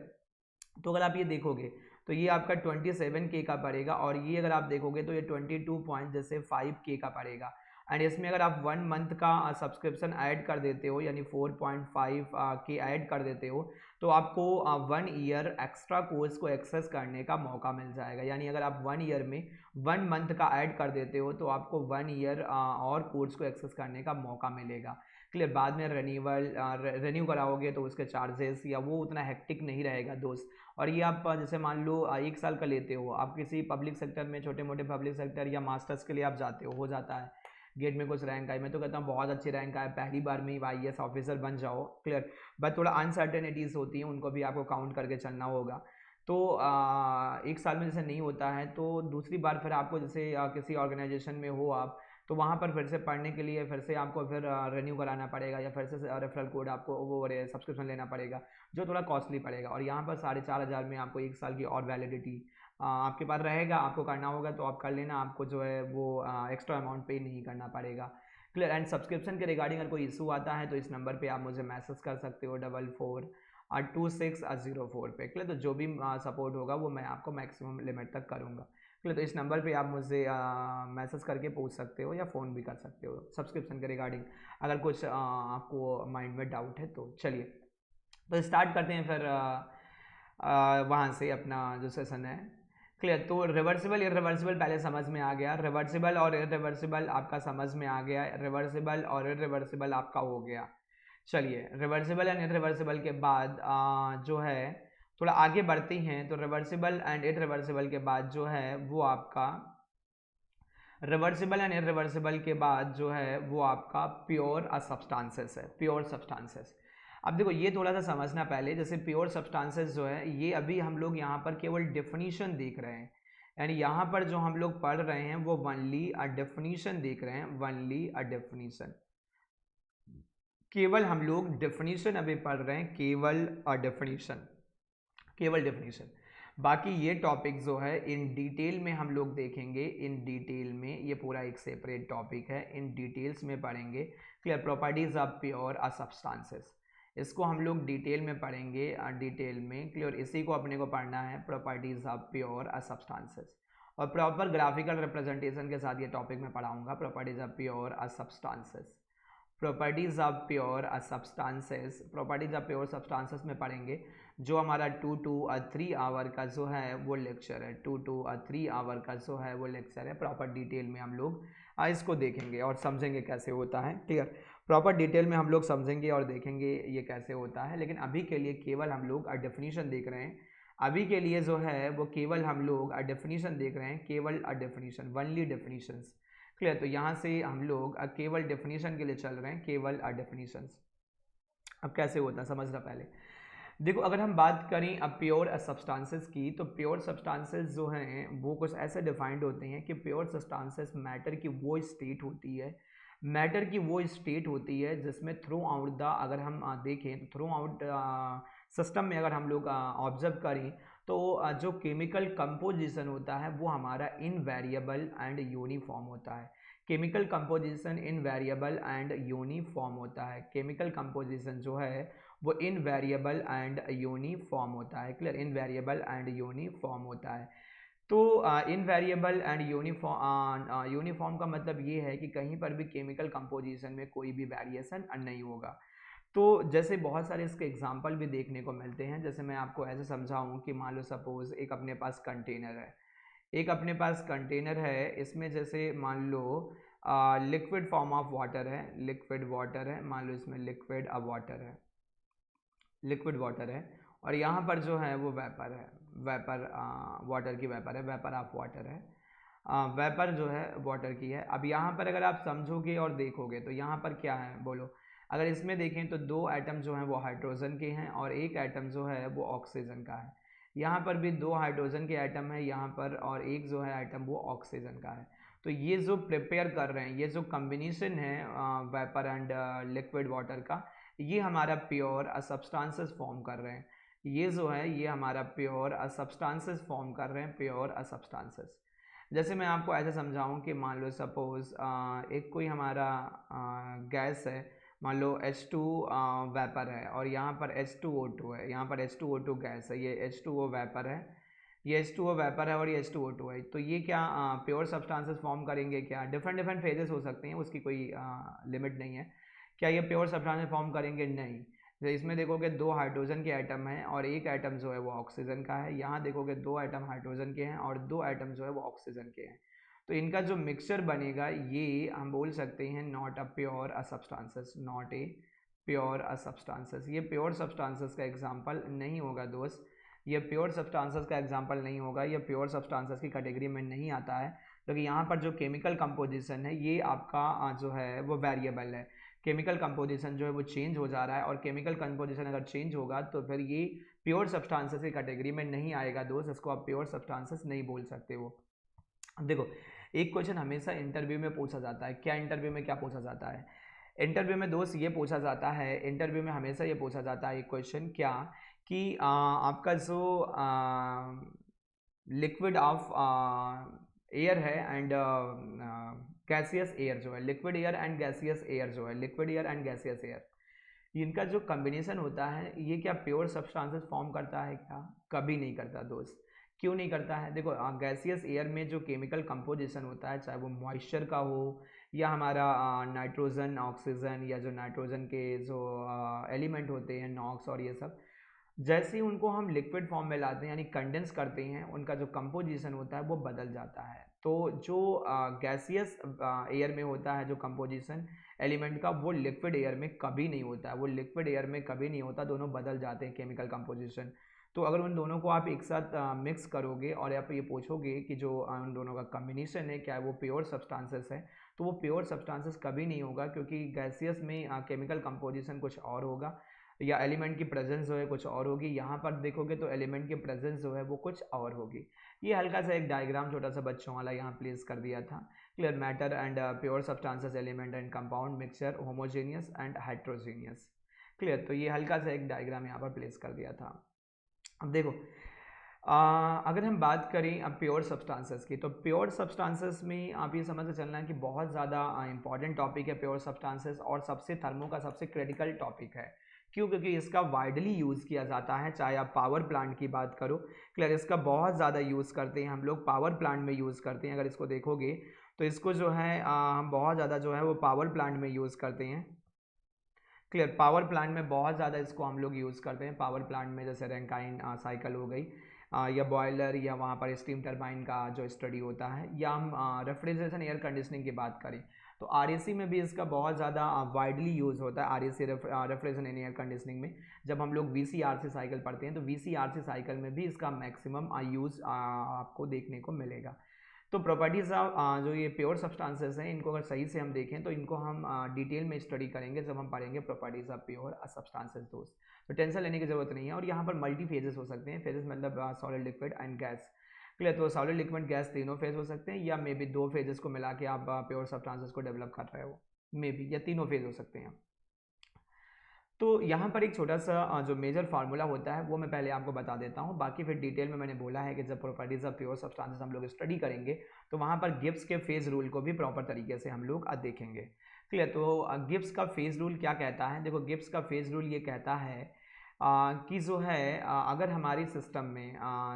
तो अगर आप ये देखोगे तो ये आपका 27K का पड़ेगा, और ये अगर आप देखोगे तो ये 22.5K का पड़ेगा। एंड इसमें अगर आप 1 मंथ का सब्सक्रिप्शन ऐड कर देते हो, यानी 4.5K ऐड कर देते हो, तो आपको 1 ईयर एक्स्ट्रा कोर्स को एक्सेस करने का मौका मिल जाएगा। यानी अगर आप 1 ईयर में 1 मंथ का ऐड कर देते हो तो आपको 1 ईयर और कोर्स को एक्सेस करने का मौका मिलेगा। क्लियर, बाद में रिन्यू कराओगे तो उसके चार्जेस या वो उतना हेक्टिक नहीं रहेगा दोस्त। और ये आप जैसे मान लो 1 साल का लेते हो, आप किसी पब्लिक सेक्टर में, छोटे मोटे पब्लिक सेक्टर या मास्टर्स के लिए आप जाते हो जाता है, गेट में कुछ रैंक आई, मैं तो कहता हूँ बहुत अच्छी रैंक आए, पहली बार में ही IAS ऑफिसर बन जाओ। क्लियर, बट थोड़ा अनसर्टेनिटीज़ होती हैं, उनको भी आपको काउंट करके चलना होगा। तो 1 साल में जैसे नहीं होता है, तो दूसरी बार फिर आपको जैसे किसी ऑर्गेनाइजेशन में हो आप, तो वहाँ पर फिर से पढ़ने के लिए फिर से आपको फिर रिन्यू कराना पड़ेगा, या फिर से रेफरल कोड आपको वो सब्सक्रिप्शन लेना पड़ेगा, जो थोड़ा कॉस्टली पड़ेगा। और यहाँ पर 4,500 में आपको 1 साल की और वैलिडिटी आपके पास रहेगा, आपको करना होगा तो आप कर लेना, आपको जो है वो एक्स्ट्रा अमाउंट पे नहीं करना पड़ेगा। क्लियर, एंड सब्सक्रिप्शन के रिगार्डिंग अगर कोई इशू आता है तो इस नंबर पे आप मुझे मैसेज कर सकते हो, 442604 पे। क्लियर, तो जो भी सपोर्ट होगा वो मैं आपको मैक्सिमम लिमिट तक करूँगा। क्लियर, तो इस नंबर पे आप मुझसे मैसेज करके पूछ सकते हो या फ़ोन भी कर सकते हो सब्सक्रिप्शन के रिगार्डिंग, अगर कुछ आपको माइंड में डाउट है तो। चलिए, तो स्टार्ट करते हैं फिर वहाँ से अपना जो सेशन है। क्लियर, तो रिवर्सिबल इरिवर्सिबल पहले समझ में आ गया, रिवर्सिबल और इरिवर्सिबल आपका समझ में आ गया, रिवर्सिबल और इरिवर्सिबल आपका हो गया। चलिए, रिवर्सिबल एंड इरिवर्सिबल के बाद जो है थोड़ा आगे बढ़ते हैं, तो रिवर्सिबल एंड इरिवर्सिबल के बाद जो है वो आपका, रिवर्सिबल एंड इरिवर्सिबल के बाद जो है वो आपका प्योर सब्सटेंसेस है, प्योर सब्सटेंसेस। अब देखो ये थोड़ा सा समझना पहले, जैसे प्योर सब्सटेंसेस जो है ये अभी हम लोग यहाँ पर केवल डेफिनीशन देख रहे हैं, यानी यहाँ पर जो हम लोग पढ़ रहे हैं वो ओनली अ डेफिनीशन देख रहे हैं, ओनली अ डेफिनीशन, केवल हम लोग डेफिनीशन अभी पढ़ रहे हैं, केवल अ डेफिनीशन, केवल डेफिनेशन। बाकी ये टॉपिक जो है इन डिटेल में हम लोग देखेंगे, इन डिटेल में, ये पूरा एक सेपरेट टॉपिक है, इन डिटेल्स में पढ़ेंगे। Clear, properties of pure a substances, इसको हम लोग डिटेल में पढ़ेंगे, डिटेल में। क्लियर, इसी को अपने को पढ़ना है, properties of pure a substances, और प्रॉपर ग्राफिकल रिप्रेजेंटेशन के साथ ये टॉपिक मैं पढ़ाऊंगा, properties of pure a substances. Properties of pure substances, properties of pure substances में पढ़ेंगे, जो हमारा 2 to 3 आवर का जो है वो लेक्चर है, 2 to 3 आवर का जो है वो लेक्चर है। प्रॉपर डिटेल में हम लोग इसको देखेंगे और समझेंगे कैसे होता है। क्लियर, प्रॉपर डिटेल में हम लोग समझेंगे और देखेंगे ये कैसे होता है। लेकिन अभी के लिए केवल हम लोग डेफिनीशन देख रहे हैं, अभी के लिए जो है वो केवल हम लोग डेफिनीशन देख रहे हैं, केवल डेफिनीशन, वनली डेफिनीशंस। क्लियर, तो यहाँ से हम लोग केवल डेफिनीशन के लिए चल रहे हैं, केवल डेफिनीशंस। अब कैसे होता है समझना पहले। देखो, अगर हम बात करें अब प्योर सब्सटेंसेस की, तो प्योर सब्सटेंसेस जो हैं वो कुछ ऐसे डिफाइंड होते हैं कि प्योर सब्सटेंसेस मैटर की वो स्टेट होती है, मैटर की वो स्टेट होती है जिसमें थ्रू आउट द, अगर हम देखें तो थ्रू आउट सिस्टम में अगर हम लोग ऑब्जर्व करें तो जो केमिकल कंपोजिशन होता है वो हमारा इनवेरिएबल एंड यूनिफॉर्म होता है। Chemical composition invariable and uniform होता है, केमिकल कंपोजिशन जो है वो इनवेरिएबल एंड यूनिफॉर्म होता है। क्लियर, इनवेरिएबल एंड यूनिफॉर्म होता है। तो इनवेरिएबल एंड यूनिफॉर्म का मतलब ये है कि कहीं पर भी केमिकल कंपोजिशन में कोई भी वेरिएशन नहीं होगा। तो जैसे बहुत सारे इसके एग्जांपल भी देखने को मिलते हैं, जैसे मैं आपको ऐसे समझाऊं कि मान लो सपोज एक अपने पास कंटेनर है, एक अपने पास कंटेनर है, इसमें जैसे मान लो लिक्विड फॉर्म ऑफ वाटर है, लिक्विड वाटर है, मान लो इसमें लिक्विड वाटर है, लिक्विड वाटर है, और यहाँ पर जो है वो वेपर है, वेपर वाटर की वेपर है, वेपर ऑफ वाटर है, वेपर जो है वाटर की है। अब यहाँ पर अगर आप समझोगे और देखोगे तो यहाँ पर क्या है बोलो, अगर इसमें देखें तो दो एटम जो हैं वो हाइड्रोजन के हैं और एक एटम जो है वो ऑक्सीजन का है। यहाँ पर भी दो हाइड्रोजन के एटम है यहाँ पर, और एक जो है एटम वो ऑक्सीजन का है। तो ये जो प्रिपेयर कर रहे हैं, ये जो कम्बिनेशन है वेपर एंड लिक्विड वाटर का, ये हमारा प्योर सब्सटेंसेस फॉर्म कर रहे हैं। ये जो है ये हमारा प्योर सब्सटेंसेस फॉर्म कर रहे हैं, प्योर सब्सटेंसेस। जैसे मैं आपको ऐसे समझाऊं कि मान लो सपोज एक कोई हमारा गैस है, मान लो H2 वेपर है और यहाँ पर H2O2 है, यहाँ पर H2O2 गैस है, ये H2O वेपर है, ये H2O वेपर है और ये H2O2 है। तो ये क्या प्योर सब्सटेंसेस फॉर्म करेंगे क्या? डिफरेंट डिफरेंट फेजेस हो सकते हैं, उसकी कोई लिमिट नहीं है। क्या ये प्योर सब्सटेंसेस फॉर्म करेंगे? नहीं। तो इसमें देखोगे दो हाइड्रोजन के एटम हैं और एक एटम जो है वो ऑक्सीजन का है, यहाँ देखोगे दो एटम हाइड्रोजन के हैं और दो एटम जो है वो ऑक्सीजन के हैं। तो इनका जो मिक्सचर बनेगा ये हम बोल सकते हैं not a pure substances, not a pure substances. ये प्योर सब्सटेंसेस का एग्जांपल नहीं होगा दोस्त, ये प्योर सब्सटेंसेस का एग्जांपल नहीं होगा, ये प्योर सब्सटेंसेस की कैटेगरी में नहीं आता है, क्योंकि यहाँ पर जो केमिकल कंपोजिशन है ये आपका जो है वो वेरिएबल है। केमिकल कंपोजिशन जो है वो चेंज हो जा रहा है, और केमिकल कंपोजिशन अगर चेंज होगा तो फिर ये प्योर सब्सटेंसेस की कैटेगरी में नहीं आएगा दोस्त, इसको आप प्योर सब्सटेंसेस नहीं बोल सकते हो। अब देखो, एक क्वेश्चन हमेशा इंटरव्यू में पूछा जाता है, क्या इंटरव्यू में क्या पूछा जाता है? इंटरव्यू में दोस्त ये पूछा जाता है, इंटरव्यू में हमेशा ये पूछा जाता है एक क्वेश्चन, क्या कि आपका जो लिक्विड ऑफ एयर है एंड गैसियस एयर जो है, liquid air and gaseous air जो है, liquid air and gaseous air, इनका जो कॉम्बिनेशन होता है ये क्या प्योर सब्सटेंसेस फॉर्म करता है क्या? कभी नहीं करता दोस्त। क्यों नहीं करता है? देखो, गैसियस एयर में जो केमिकल कंपोजिशन होता है, चाहे वो मॉइस्चर का हो या हमारा नाइट्रोजन ऑक्सीजन, या जो नाइट्रोजन के जो एलिमेंट होते हैं नॉक्स और ये सब, जैसे ही उनको हम लिक्विड फॉर्म में लाते हैं यानी कंडेंस करते हैं, उनका जो कंपोजिशन होता है वो बदल जाता है। तो जो गैसियस एयर में होता है जो कंपोजिशन एलिमेंट का, वो लिक्विड एयर में कभी नहीं होता है, वो लिक्विड एयर में कभी नहीं होता, दोनों बदल जाते हैं केमिकल कंपोजिशन। तो अगर उन दोनों को आप एक साथ मिक्स करोगे और आप ये पूछोगे कि जो उन दोनों का कम्बिनेशन है क्या वो प्योर सब्सटेंसेस है, तो वो प्योर सब्सटेंसेस कभी नहीं होगा, क्योंकि गैसियस में केमिकल कंपोजिशन कुछ और होगा या एलिमेंट की प्रेजेंस जो है कुछ और होगी। यहाँ पर देखोगे तो एलिमेंट की प्रेजेंस जो है वो कुछ और होगी। ये हल्का सा एक डायग्राम छोटा सा बच्चों वाला यहाँ प्लेस कर दिया था। Clear, matter and pure substances, element and compound, mixture, homogeneous and heterogeneous. Clear, तो ये हल्का सा एक डायग्राम यहाँ पर प्लेस कर दिया था। अब देखो, अगर हम बात करें अब प्योर सब्सटेंसेस की, तो प्योर सब्सटेंसेस में आप ये समझ के चलना है कि बहुत ज़्यादा इंपॉर्टेंट टॉपिक है प्योर सब्सटेंसेस, और सबसे थर्मो का सबसे क्रिटिकल टॉपिक है। क्यों? क्योंकि इसका वाइडली यूज़ किया जाता है, चाहे आप पावर प्लांट की बात करो। क्लियर, इसका बहुत ज़्यादा यूज़ करते हैं हम लोग, पावर प्लांट में यूज़ करते हैं। अगर इसको देखोगे तो इसको जो है हम बहुत ज़्यादा जो है वो पावर प्लांट में यूज़ करते हैं। क्लियर। पावर प्लांट में बहुत ज़्यादा इसको हम लोग यूज़ करते हैं। पावर प्लांट में जैसे रैंकाइन साइकिल हो गई, या बॉयलर, या वहाँ पर स्टीम टरबाइन का जो स्टडी होता है, या हम रेफ्रिजरेशन एयर कंडीशनिंग की बात करें तो आरएसी में भी इसका बहुत ज़्यादा वाइडली यूज़ होता है। RAC refrigeration and air conditioning में जब हम लोग वीसीआरसी साइकिल पढ़ते हैं तो वीसीआरसी साइकिल में भी इसका मैक्सिमम यूज़ आपको देखने को मिलेगा। तो प्रॉपर्टीज़ ऑफ जो ये प्योर सब्सटेंसेस हैं, इनको अगर सही से हम देखें तो इनको हम डिटेल में स्टडी करेंगे जब हम पढ़ेंगे प्रॉपर्टीज़ ऑफ प्योर सब्सटेंसेस दोस्त। तो टेंशन लेने की जरूरत नहीं है। और यहाँ पर मल्टी फेजेस हो सकते हैं। फेजेस मतलब solid, liquid and gas. Clear. तो सॉलिड, लिक्विड, गैस तीनों फेज हो सकते हैं, या मे बी दो फेजेस को मिला के आप प्योर सब्सटेंसेस को डेवलप कर रहे हो, मे बी, या तीनों फेज हो सकते हैं। तो यहाँ पर एक छोटा सा जो मेजर फार्मूला होता है वो मैं पहले आपको बता देता हूँ। बाकी फिर डिटेल में मैंने बोला है कि जब प्रॉपर्टीज ऑफ प्योर सब्सटेंसेस हम लोग स्टडी करेंगे तो वहाँ पर गिब्स के फेज रूल को भी प्रॉपर तरीके से हम लोग देखेंगे। क्लियर। तो गिब्स का फेज रूल क्या कहता है? देखो, गिब्स का फेज रूल ये कहता है कि जो है अगर हमारी सिस्टम में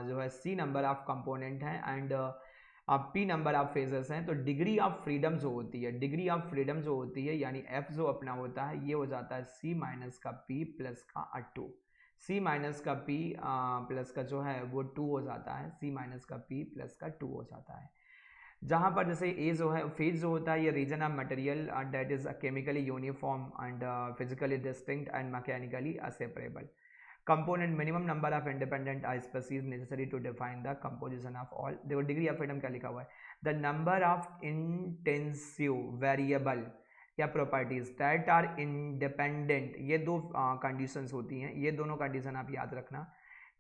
जो है सी नंबर ऑफ कंपोनेंट हैं एंड अब पी नंबर ऑफ फेजेस हैं, तो डिग्री ऑफ फ्रीडम जो होती है, डिग्री ऑफ फ्रीडम जो होती है, यानी एफ जो अपना होता है, ये हो जाता है सी माइनस का पी प्लस का टू। सी माइनस का पी प्लस का जो है वो टू हो जाता है, सी माइनस का पी प्लस का टू हो जाता है। जहाँ पर जैसे ए जो है फेज जो होता है, ये region of material that is chemically uniform and physically distinct and mechanically separable. Component, minimum number of independent species necessary to define the composition of all. देखो डिग्री ऑफ फ्रीडम क्या लिखा हुआ है, the number of intensive variable या properties that are independent. ये दो conditions होती हैं, ये दोनों कंडीशन आप याद रखना।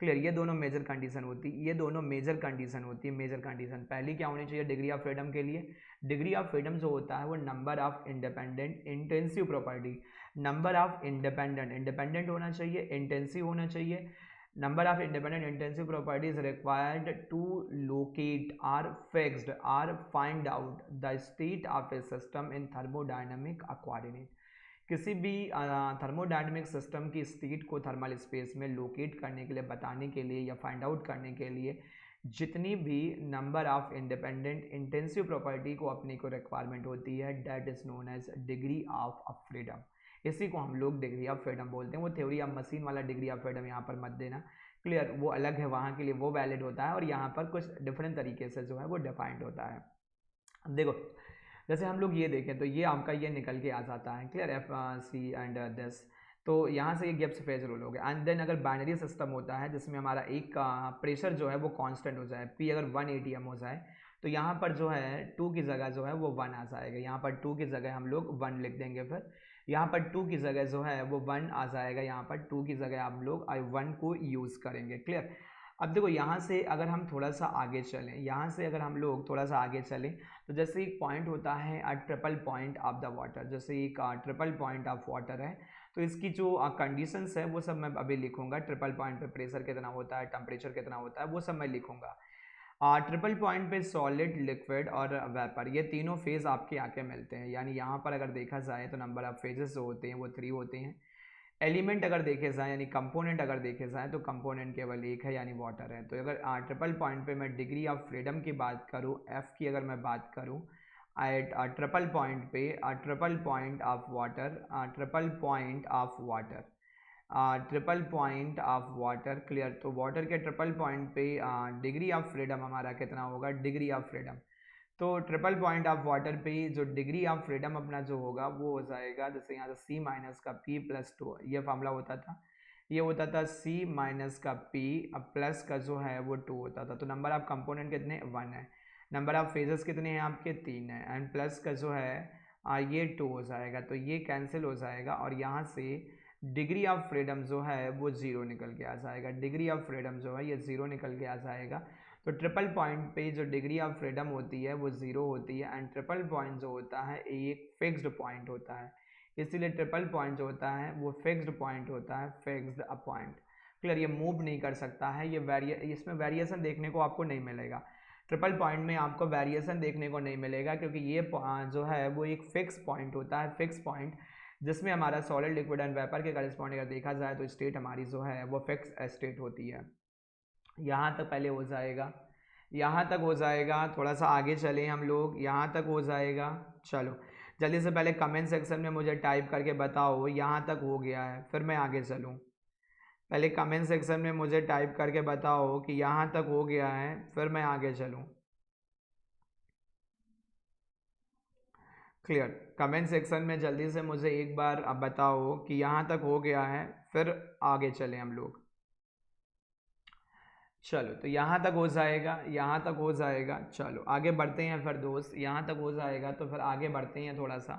क्लियर। ये दोनों मेजर कंडीशन होती है, ये दोनों मेजर कंडीशन होती है। मेजर कंडीशन पहली क्या होनी चाहिए डिग्री ऑफ फ्रीडम के लिए? डिग्री ऑफ फ्रीडम जो होता है वो number of independent intensive property, number of independent, independent होना चाहिए, इंटेंसिव होना चाहिए। Number of independent intensive properties required to locate or fixed or find out the state of a system in thermodynamic coordinate. किसी भी thermodynamic system की state को thermal space में locate करने के लिए, बताने के लिए, या फाइंड आउट करने के लिए जितनी भी number of independent intensive property को अपने को रिक्वायरमेंट होती है, that is known as degree of freedom. इसी को हम लोग डिग्री ऑफ फ्रीडम बोलते हैं। वो थ्योरी ऑफ मशीन वाला डिग्री ऑफ फ्रीडम यहाँ पर मत देना। क्लियर। वो अलग है, वहाँ के लिए वो वैलिड होता है, और यहाँ पर कुछ डिफरेंट तरीके से जो है वो डिफाइंड होता है। अब देखो, जैसे हम लोग ये देखें तो ये आपका ये निकल के आ जाता है। Clear. F C and this, तो यहाँ से ये गिब्स फेज रूल हो गया। एंड देन अगर बाइनरी सिस्टम होता है जिसमें हमारा एक प्रेशर जो है वो कांस्टेंट हो जाए, पी अगर 1 atm हो जाए, तो यहाँ पर जो है टू की जगह जो है वो 1 आ जाएगा। यहाँ पर टू की जगह हम लोग 1 लिख देंगे। फिर यहाँ पर टू की जगह जो है वो 1 आ जाएगा। यहाँ पर टू की जगह हम लोग 1 को यूज़ करेंगे। क्लियर। अब देखो, यहाँ से अगर हम थोड़ा सा आगे चलें, यहाँ से अगर हम लोग थोड़ा सा आगे चलें, तो जैसे एक पॉइंट होता है triple point of the water, जैसे एक ट्रिपल पॉइंट ऑफ वाटर है, तो इसकी जो कंडीशंस है वो सब मैं अभी लिखूंगा। ट्रिपल पॉइंट पे प्रेशर कितना होता है, टेम्परेचर कितना होता है, वो सब मैं लिखूंगा। ट्रिपल पॉइंट पे सॉलिड, लिक्विड और वेपर, ये तीनों फेज आपके आके मिलते हैं। यानी यहाँ पर अगर देखा जाए तो नंबर ऑफ फेजेस जो होते हैं वो 3 होते हैं। एलिमेंट अगर देखे जाए, यानी कंपोनेंट अगर देखे जाए, तो कंपोनेंट केवल एक है, यानी वाटर है। तो अगर ट्रिपल पॉइंट पे मैं डिग्री ऑफ फ्रीडम की बात करूँ, एफ की अगर मैं बात करूँ एट ट्रिपल पॉइंट पे, triple point of water, triple point of water, triple point of water. Clear. तो वाटर के ट्रिपल पॉइंट पे डिग्री ऑफ फ्रीडम हमारा कितना होगा, डिग्री ऑफ फ्रीडम। तो ट्रिपल पॉइंट ऑफ वाटर पे जो डिग्री ऑफ फ्रीडम अपना जो होगा वो हो जाएगा, जैसे यहाँ से सी माइनस का पी प्लस टू, ये फॉर्मूला होता था, ये होता था सी माइनस का पी प्लस का जो है वो टू होता था। तो नंबर ऑफ कंपोनेंट कितने, 1 है। नंबर ऑफ फेजेस कितने हैं आपके, 3 है। एंड प्लस का जो है ये 2 हो जाएगा, तो ये कैंसिल हो जाएगा, और यहाँ से डिग्री ऑफ फ्रीडम जो है वो 0 निकल के आ जाएगा। डिग्री ऑफ फ्रीडम जो है ये 0 निकल के आ जाएगा। तो ट्रिपल पॉइंट पे जो डिग्री ऑफ फ्रीडम होती है वो 0 होती है। एंड ट्रिपल पॉइंट जो होता है एक फिक्स्ड पॉइंट होता है, इसीलिए ट्रिपल पॉइंट जो होता है वो फिक्स्ड पॉइंट होता है, फिक्स्ड पॉइंट। क्लियर। ये मूव नहीं कर सकता है, ये इसमें वेरिएशन देखने को आपको नहीं मिलेगा। ट्रिपल पॉइंट में आपको वेरिएशन देखने को नहीं मिलेगा, क्योंकि ये जो है वो एक फिक्स पॉइंट होता है, फिक्स पॉइंट, जिसमें हमारा सॉलिड, लिक्विड एंड वेपर के करस्पॉन्डिंग अगर देखा जाए तो स्टेट हमारी जो है वो फिक्स स्टेट होती है। यहाँ तक पहले हो जाएगा, यहाँ तक हो जाएगा। थोड़ा सा आगे चलें हम लोग, यहाँ तक हो जाएगा। चलो, जल्दी से पहले कमेंट सेक्शन में मुझे टाइप करके बताओ यहाँ तक हो गया है, फिर मैं आगे चलूँ। पहले कमेंट सेक्शन में मुझे टाइप करके बताओ कि यहाँ तक हो गया है, फिर मैं आगे चलूँ। क्लियर। कमेंट सेक्शन में जल्दी से मुझे एक बार अब बताओ कि यहाँ तक हो गया है, फिर आगे चलें हम लोग। चलो तो यहाँ तक हो जाएगा, यहाँ तक हो जाएगा। चलो आगे बढ़ते हैं फिर दोस्त, यहाँ तक हो जाएगा तो फिर आगे बढ़ते हैं, थोड़ा सा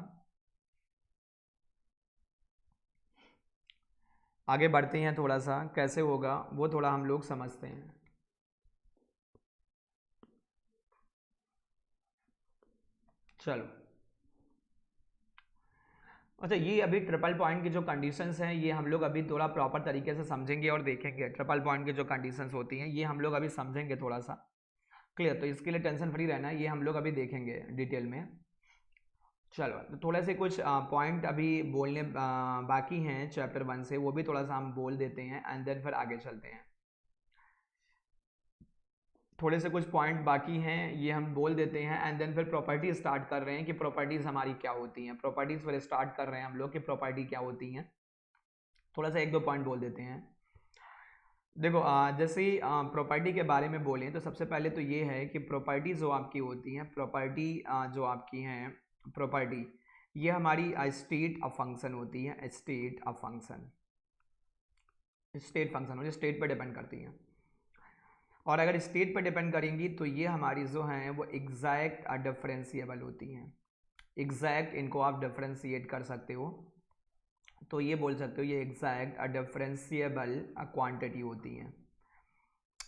आगे बढ़ते हैं, थोड़ा सा कैसे होगा वो थोड़ा हम लोग समझते हैं। चलो अच्छा, ये अभी ट्रिपल पॉइंट की जो कंडीशंस हैं ये हम लोग अभी थोड़ा प्रॉपर तरीके से समझेंगे और देखेंगे। ट्रिपल पॉइंट की जो कंडीशंस होती हैं ये हम लोग अभी समझेंगे थोड़ा सा। क्लियर, तो इसके लिए टेंशन फ्री रहना, ये हम लोग अभी देखेंगे डिटेल में। चलो तो थोड़े से कुछ पॉइंट अभी बोलने बाकी हैं चैप्टर 1 से, वो भी थोड़ा सा हम बोल देते हैं एंड देन फिर आगे चलते हैं। थोड़े से कुछ पॉइंट बाकी हैं, ये हम बोल देते हैं एंड देन फिर प्रॉपर्टी स्टार्ट कर रहे हैं कि प्रॉपर्टीज़ हमारी क्या होती हैं। प्रॉपर्टीज़ फिर स्टार्ट कर रहे हैं हम लोग कि प्रॉपर्टी क्या होती हैं। थोड़ा सा एक दो पॉइंट बोल देते हैं। देखो जैसे प्रॉपर्टी के बारे में बोलें तो सबसे पहले तो ये है कि प्रॉपर्टी जो आपकी होती हैं, प्रॉपर्टी जो आपकी हैं प्रॉपर्टी, ये हमारी स्टेट ऑफ फंक्शन होती है। State of function, state function होती है, स्टेट पर डिपेंड करती हैं। और अगर स्टेट पर डिपेंड करेंगी तो ये हमारी जो हैं वो एग्जैक्ट डिफरेंशिएबल होती हैं। एग्जैक्ट इनको आप डिफरेंशिएट कर सकते हो, तो ये बोल सकते हो ये एग्जैक्ट डिफरेंशिएबल क्वांटिटी होती हैं।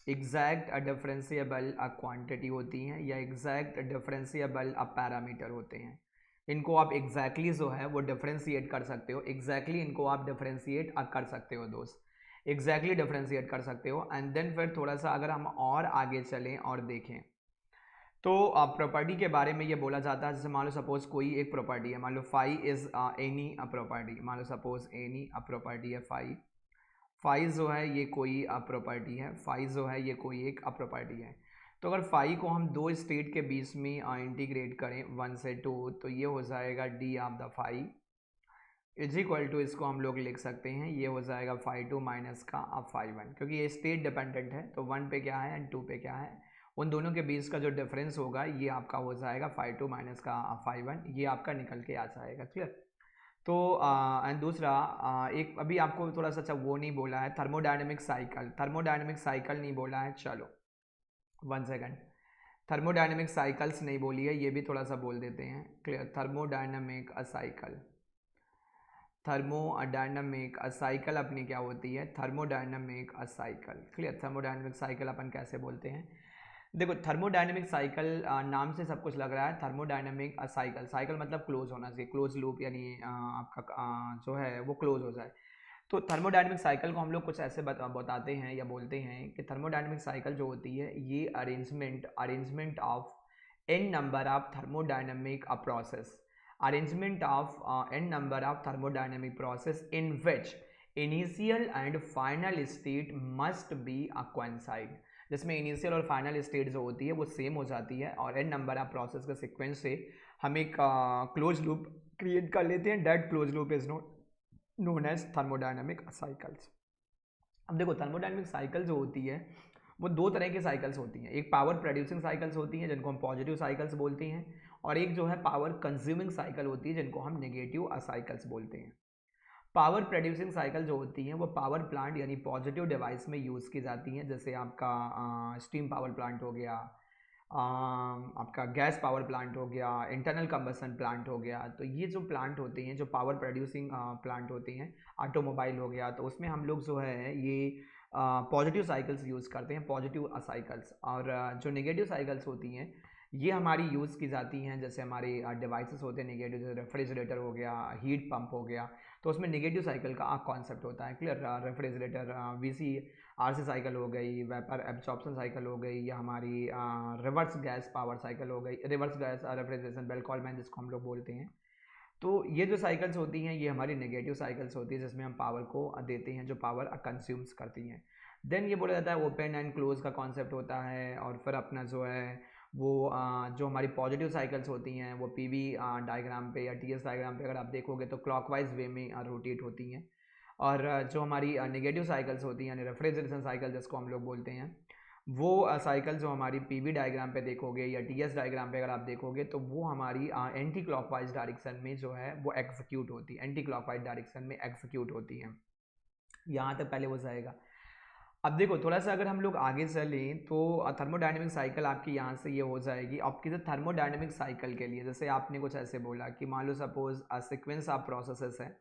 एग्जैक्ट डिफरेंशिएबल क्वांटिटी होती हैं या एग्जैक्ट डिफरेंशिएबल पैरामीटर होते हैं। इनको आप एग्जैक्टली जो है वो डिफरेंशिएट कर सकते हो। एग्जैक्टली इनको आप डिफरेंशिएट कर सकते हो दोस्त, एग्जैक्टली डिफरेंशिएट कर सकते हो। एंड देन फिर थोड़ा सा अगर हम और आगे चलें और देखें तो प्रॉपर्टी के बारे में ये बोला जाता है। जैसे मान लो सपोज कोई एक प्रॉपर्टी है, मान lo fi is any property, मान लो सपोज एनी प्रॉपर्टी है फाई। फाई जो है ये कोई प्रॉपर्टी है, फाई जो है ये कोई एक प्रॉपर्टी है। तो अगर फाई को हम दो स्टेट के बीच में इंटीग्रेट करें 1 से 2 तो ये हो जाएगा D of the phi is equal to, इसको हम लोग लिख सकते हैं ये हो जाएगा फाई 2 माइनस का फाई 1, क्योंकि ये स्टेट डिपेंडेंट है तो 1 पे क्या है एंड 2 पे क्या है, उन दोनों के बीच का जो डिफरेंस होगा ये आपका हो जाएगा फाई 2 माइनस का फाई 1, ये आपका निकल के आ जाएगा। क्लियर। तो एंड दूसरा एक अभी आपको थोड़ा सा अच्छा वो नहीं बोला है, थर्मोडायनेमिक साइकिल, थर्मोडायनेमिक साइकिल नहीं बोला है। चलो 1 सेकेंड, थर्मोडायनेमिक साइकिल्स नहीं बोली है, ये भी थोड़ा सा बोल देते हैं। Clear, thermodynamic cycle, thermodynamic cycle अपनी क्या होती है, thermodynamic cycle. Clear, thermodynamic cycle अपन कैसे बोलते हैं। देखो थर्मोडायनेमिक साइकिल नाम से सब कुछ लग रहा है। थर्मोडायनेमिक साइकिल, साइकिल मतलब क्लोज होना चाहिए, क्लोज लूप, यानी आपका जो है वो क्लोज हो जाए। तो थर्मोडायनेमिक साइकिल को हम लोग कुछ ऐसे बताते हैं या बोलते हैं कि थर्मोडायनेमिक साइकिल जो होती है ये arrangement of n number of thermodynamic process, arrangement of n number of thermodynamic process in which initial and final state must be coincide, जिसमें इनिशियल और फाइनल स्टेट जो होती है वो सेम हो जाती है और n नंबर ऑफ प्रोसेस के सीक्वेंस से हम एक क्लोज लूप क्रिएट कर लेते हैं। That close loop is known as thermodynamic cycles. अब देखो थर्मोडायनेमिक साइकिल जो होती है वो दो तरह की साइकिल्स होती हैं, एक पावर प्रोड्यूसिंग साइकिल्स होती हैं जिनको हम पॉजिटिव साइकिल्स बोलते हैं, और एक जो है पावर कंज्यूमिंग साइकिल होती है जिनको हम नेगेटिव साइकिल्स बोलते हैं। पावर प्रोड्यूसिंग साइकिल जो होती हैं वो पावर प्लांट यानी पॉजिटिव डिवाइस में यूज़ की जाती हैं, जैसे आपका स्टीम पावर प्लांट हो गया, आपका गैस पावर प्लांट हो गया, इंटरनल कंबसन प्लांट हो गया। तो ये जो प्लांट होते हैं जो पावर प्रोड्यूसिंग प्लांट होते हैं, ऑटोमोबाइल हो गया, तो उसमें हम लोग जो है ये पॉजिटिव साइकिल्स यूज़ करते हैं, पॉजिटिव साइकिल्स। और जो नेगेटिव साइकिल्स होती हैं ये हमारी यूज़ की जाती हैं, जैसे हमारे डिवाइसेस होते हैं नेगेटिव, जैसे रेफ्रिजरेटर हो गया, हीट पंप हो गया, तो उसमें नेगेटिव साइकिल का कॉन्सेप्ट होता है। Clear, refrigerator VC RC cycle हो गई, वेपर एब्जॉर्प्शन साइकिल हो गई, या हमारी रिवर्स गैस पावर साइकिल हो गई, reverse gas refrigeration Bell Coleman जिसको हम लोग बोलते हैं। तो ये जो साइकिल्स होती हैं ये हमारी नेगेटिव साइकिल्स होती है जिसमें हम पावर को देते हैं, जो पावर कंज्यूम्स करती हैं। देन ये बोला जाता है ओपन एंड क्लोज का कॉन्सेप्ट होता है, और फिर अपना जो है वो जो हमारी पॉजिटिव साइकिल्स होती हैं वो पीवी डायग्राम पे या टीएस डायग्राम पे अगर आप देखोगे तो क्लॉकवाइज वे में रोटेट होती हैं, और जो हमारी नेगेटिव साइकिल्स होती हैं यानी रेफ्रिजरेशन साइकिल जिसको हम लोग बोलते हैं, वो साइकिल जो हमारी पीवी डायग्राम पे देखोगे या टीएस डायग्राम पे अगर आप देखोगे तो वो हमारी एंटी क्लॉकवाइज डायरेक्शन में जो है वो एग्जीक्यूट होती है, एंटी क्लॉकवाइज डायरेक्शन में एग्जीक्यूट होती हैं। यहाँ तक पहले वो जाएगा। अब देखो थोड़ा सा अगर हम लोग आगे चलें तो थर्मोडायनेमिक साइकिल आपकी यहाँ से ये हो जाएगी आपकी। जो थर्मोडायनेमिक साइकिल के लिए जैसे आपने कुछ ऐसे बोला कि मान लो सपोज सीक्वेंस ऑफ प्रोसेसेस है,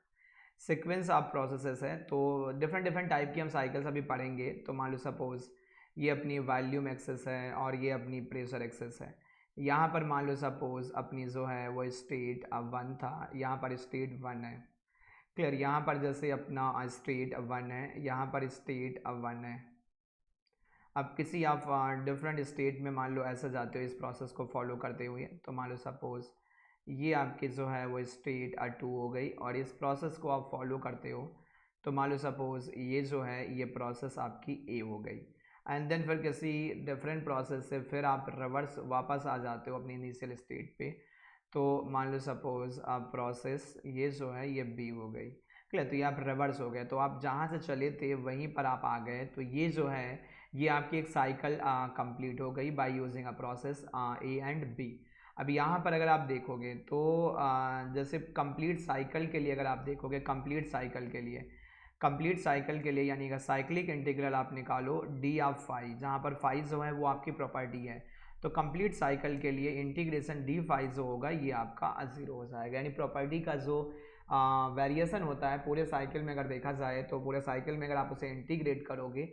सीक्वेंस ऑफ प्रोसेसेस है, तो डिफरेंट डिफरेंट टाइप की हम साइकिल्स अभी पढ़ेंगे। तो मान लो सपोज ये अपनी वॉल्यूम एक्सेस है और ये अपनी प्रेशर एक्सेस है। यहाँ पर मान लो सपोज अपनी जो है वो स्टेट 1 था, यहाँ पर स्टेट 1 है। क्लियर, यहाँ पर जैसे अपना स्टेट 1 है, यहाँ पर स्टेट 1 है। अब किसी आप डिफरेंट स्टेट में मान लो ऐसे जाते हो इस प्रोसेस को फॉलो करते हुए, तो मान लो सपोज ये आपकी जो है वो स्टेट 2 हो गई और इस प्रोसेस को आप फॉलो करते हो, तो मान लो सपोज ये जो है ये प्रोसेस आपकी ए हो गई। एंड देन फिर किसी डिफरेंट प्रोसेस से फिर आप रिवर्स वापस आ जाते हो अपनी इनिशियल स्टेट पे, तो मान लो सपोज आप प्रोसेस ये जो है ये बी हो गई। क्लियर, तो ये आप रिवर्स हो गए, तो आप जहाँ से चले थे वहीं पर आप आ गए। तो ये जो है ये आपकी एक साइकिल कंप्लीट हो गई by using a process A and B. अब यहाँ पर अगर आप देखोगे तो जैसे कंप्लीट साइकिल के लिए अगर आप देखोगे, कंप्लीट साइकिल के लिए, कंप्लीट साइकिल के लिए यानी कि साइक्लिक इंटीग्रल आप निकालो डी ऑफ फाई, जहाँ पर फाई जो है वो आपकी प्रॉपर्टी है। तो कंप्लीट साइकिल के लिए इंटीग्रेशन डी फाई जो होगा ये आपका 0 हो जाएगा, यानी प्रॉपर्टी का जो वेरिएशन होता है पूरे साइकिल में अगर देखा जाए तो पूरे साइकिल में अगर आप उसे इंटीग्रेट करोगे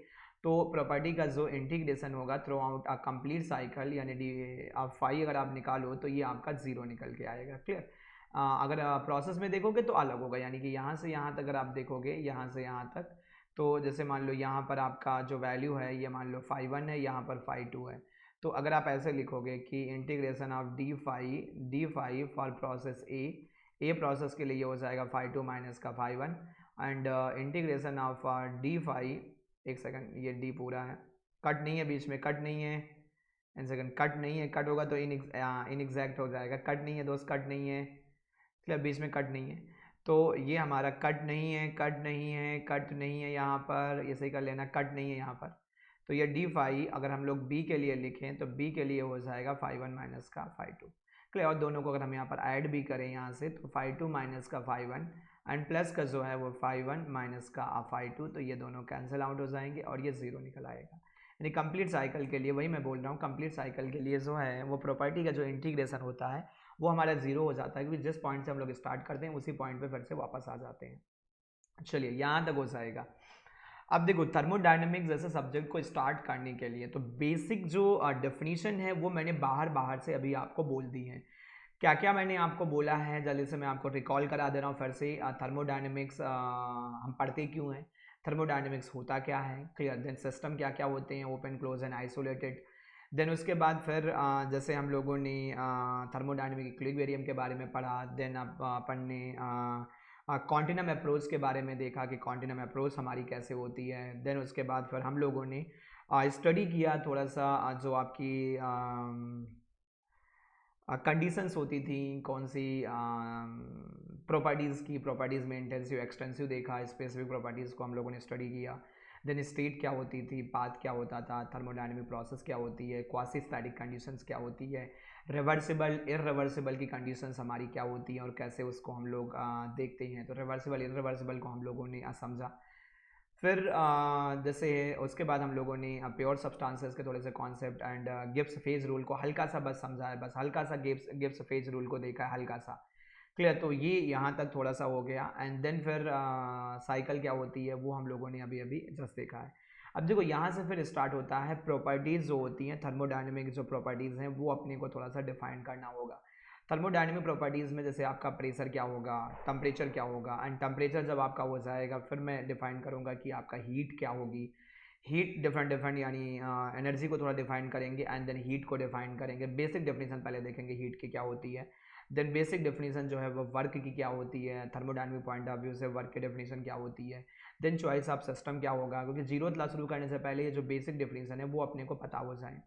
तो प्रॉपर्टी का जो इंटीग्रेशन होगा through out a complete cycle यानी डी आप फाई अगर आप निकालो तो ये आपका 0 निकल के आएगा। क्लियर, अगर प्रोसेस में देखोगे तो अलग होगा, यानी कि यहाँ से यहाँ तक अगर आप देखोगे यहाँ से यहाँ तक, तो जैसे मान लो यहाँ पर आपका जो वैल्यू है ये मान लो फाई 1 है, यहाँ पर फाई 2 है। तो अगर आप ऐसे लिखोगे कि integration of D phi for process A process के लिए ये हो जाएगा फाई 2 माइनस का phi 1, and integration of D phi, एक सेकंड ये डी पूरा है, कट नहीं है बीच में, कट नहीं है, इन सेकंड कट नहीं है, कट होगा तो इनएग्जैक्ट हो जाएगा, कट नहीं है दोस्त, कट नहीं है, मतलब बीच में कट नहीं है। तो ये हमारा कट नहीं है, कट नहीं है, कट नहीं है, यहाँ पर ये सही कर लेना, कट नहीं है यहाँ पर। तो ये डी फाई अगर हम लोग बी के लिए लिखें तो बी के लिए हो जाएगा फाई 1 माइनस का फाई 2। क्लियर, और दोनों को अगर हम यहाँ पर ऐड भी करें यहाँ से तो फाई 2 माइनस का फाई 1 एंड प्लस का जो है वो फाई 1 माइनस का फाई 2, तो ये दोनों कैंसिल आउट हो जाएंगे और ये 0 निकल आएगा। यानी कंप्लीट साइकिल के लिए, वही मैं बोल रहा हूँ, कंप्लीट साइकिल के लिए जो है वो प्रॉपर्टी का जो इंटीग्रेशन होता है वो हमारा 0 हो जाता है, क्योंकि जिस पॉइंट से हम लोग स्टार्ट करते हैं उसी पॉइंट पे फिर से वापस आ जाते हैं। चलिए यहाँ तक हो जाएगा। अब देखो थर्मोडायनेमिक्स जैसे सब्जेक्ट को स्टार्ट करने के लिए तो बेसिक जो डेफिनेशन है वो मैंने बाहर से अभी आपको बोल दी है। क्या क्या मैंने आपको बोला है जल्दी से मैं आपको रिकॉल करा दे रहा हूँ फिर से। थर्मोडायनेमिक्स हम पढ़ते क्यों हैं, थर्मोडायनेमिक्स होता क्या है, क्लियर, देन सिस्टम क्या क्या होते हैं, open close and isolated. Then उसके बाद फिर जैसे हम लोगों ने थर्मोडायनेमिक इक्विलिब्रियम के बारे में पढ़ा, देन अपन ने कॉन्टिनम अप्रोच के बारे में देखा कि कॉन्टिनम अप्रोच हमारी कैसे होती है। देन उसके बाद फिर हम लोगों ने स्टडी किया थोड़ा सा जो आपकी कंडीशंस होती थी, कौन सी प्रॉपर्टीज़ की, प्रॉपर्टीज़ में इंटेंसिव एक्सटेंसिव देखा, स्पेसिफिक प्रॉपर्टीज़ को हम लोगों ने स्टडी किया। देन स्टेट क्या होती थी, पाथ क्या होता था, थर्मोडायनेमिक प्रोसेस क्या होती है, क्वासी स्टैटिक कंडीशंस क्या होती है, रिवर्सिबल इरिवर्सिबल की कंडीशंस हमारी क्या होती हैं और कैसे उसको हम लोग देखते हैं। तो रिवर्सिबल इरिवर्सिबल को हम लोगों ने समझा। फिर जैसे उसके बाद हम लोगों ने प्योर सब्सटेंसेस के थोड़े से concept and Gibbs phase rule को हल्का सा बस समझा है, बस हल्का सा गिब्स फेज रूल को देखा है हल्का सा। क्लियर, तो ये यहाँ तक थोड़ा सा हो गया। एंड देन फिर साइकिल क्या होती है वो हम लोगों ने अभी अभी जस्ट देखा है। अब देखो यहाँ से फिर स्टार्ट होता है प्रॉपर्टीज़ जो होती हैं थर्मोडायनेमिक, जो प्रॉपर्टीज़ हैं वो अपने को थोड़ा सा डिफाइन करना होगा। थर्मोडायनेमिक प्रॉपर्टीज़ में जैसे आपका प्रेशर क्या होगा, टेम्परेचर क्या होगा, एंड टेम्परेचर जब आपका हो जाएगा फिर मैं डिफाइन करूँगा कि आपका हीट क्या होगी। हीट डिफरेंट डिफरेंट यानी एनर्जी को थोड़ा डिफाइन करेंगे एंड देन हीट को डिफाइन करेंगे। बेसिक डेफिनेशन पहले देखेंगे हीट की क्या होती है, देन बेसिक डेफिनेशन जो है वो वर्क की क्या होती है, थर्मोडायनेमिक पॉइंट ऑफ व्यू से वर्क की डेफिनेशन क्या होती है, देन चॉइस ऑफ सिस्टम क्या होगा, क्योंकि जीरो क्लास शुरू करने से पहले ये जो बेसिक डेफिनेशन है वो अपने को पता हो जाए।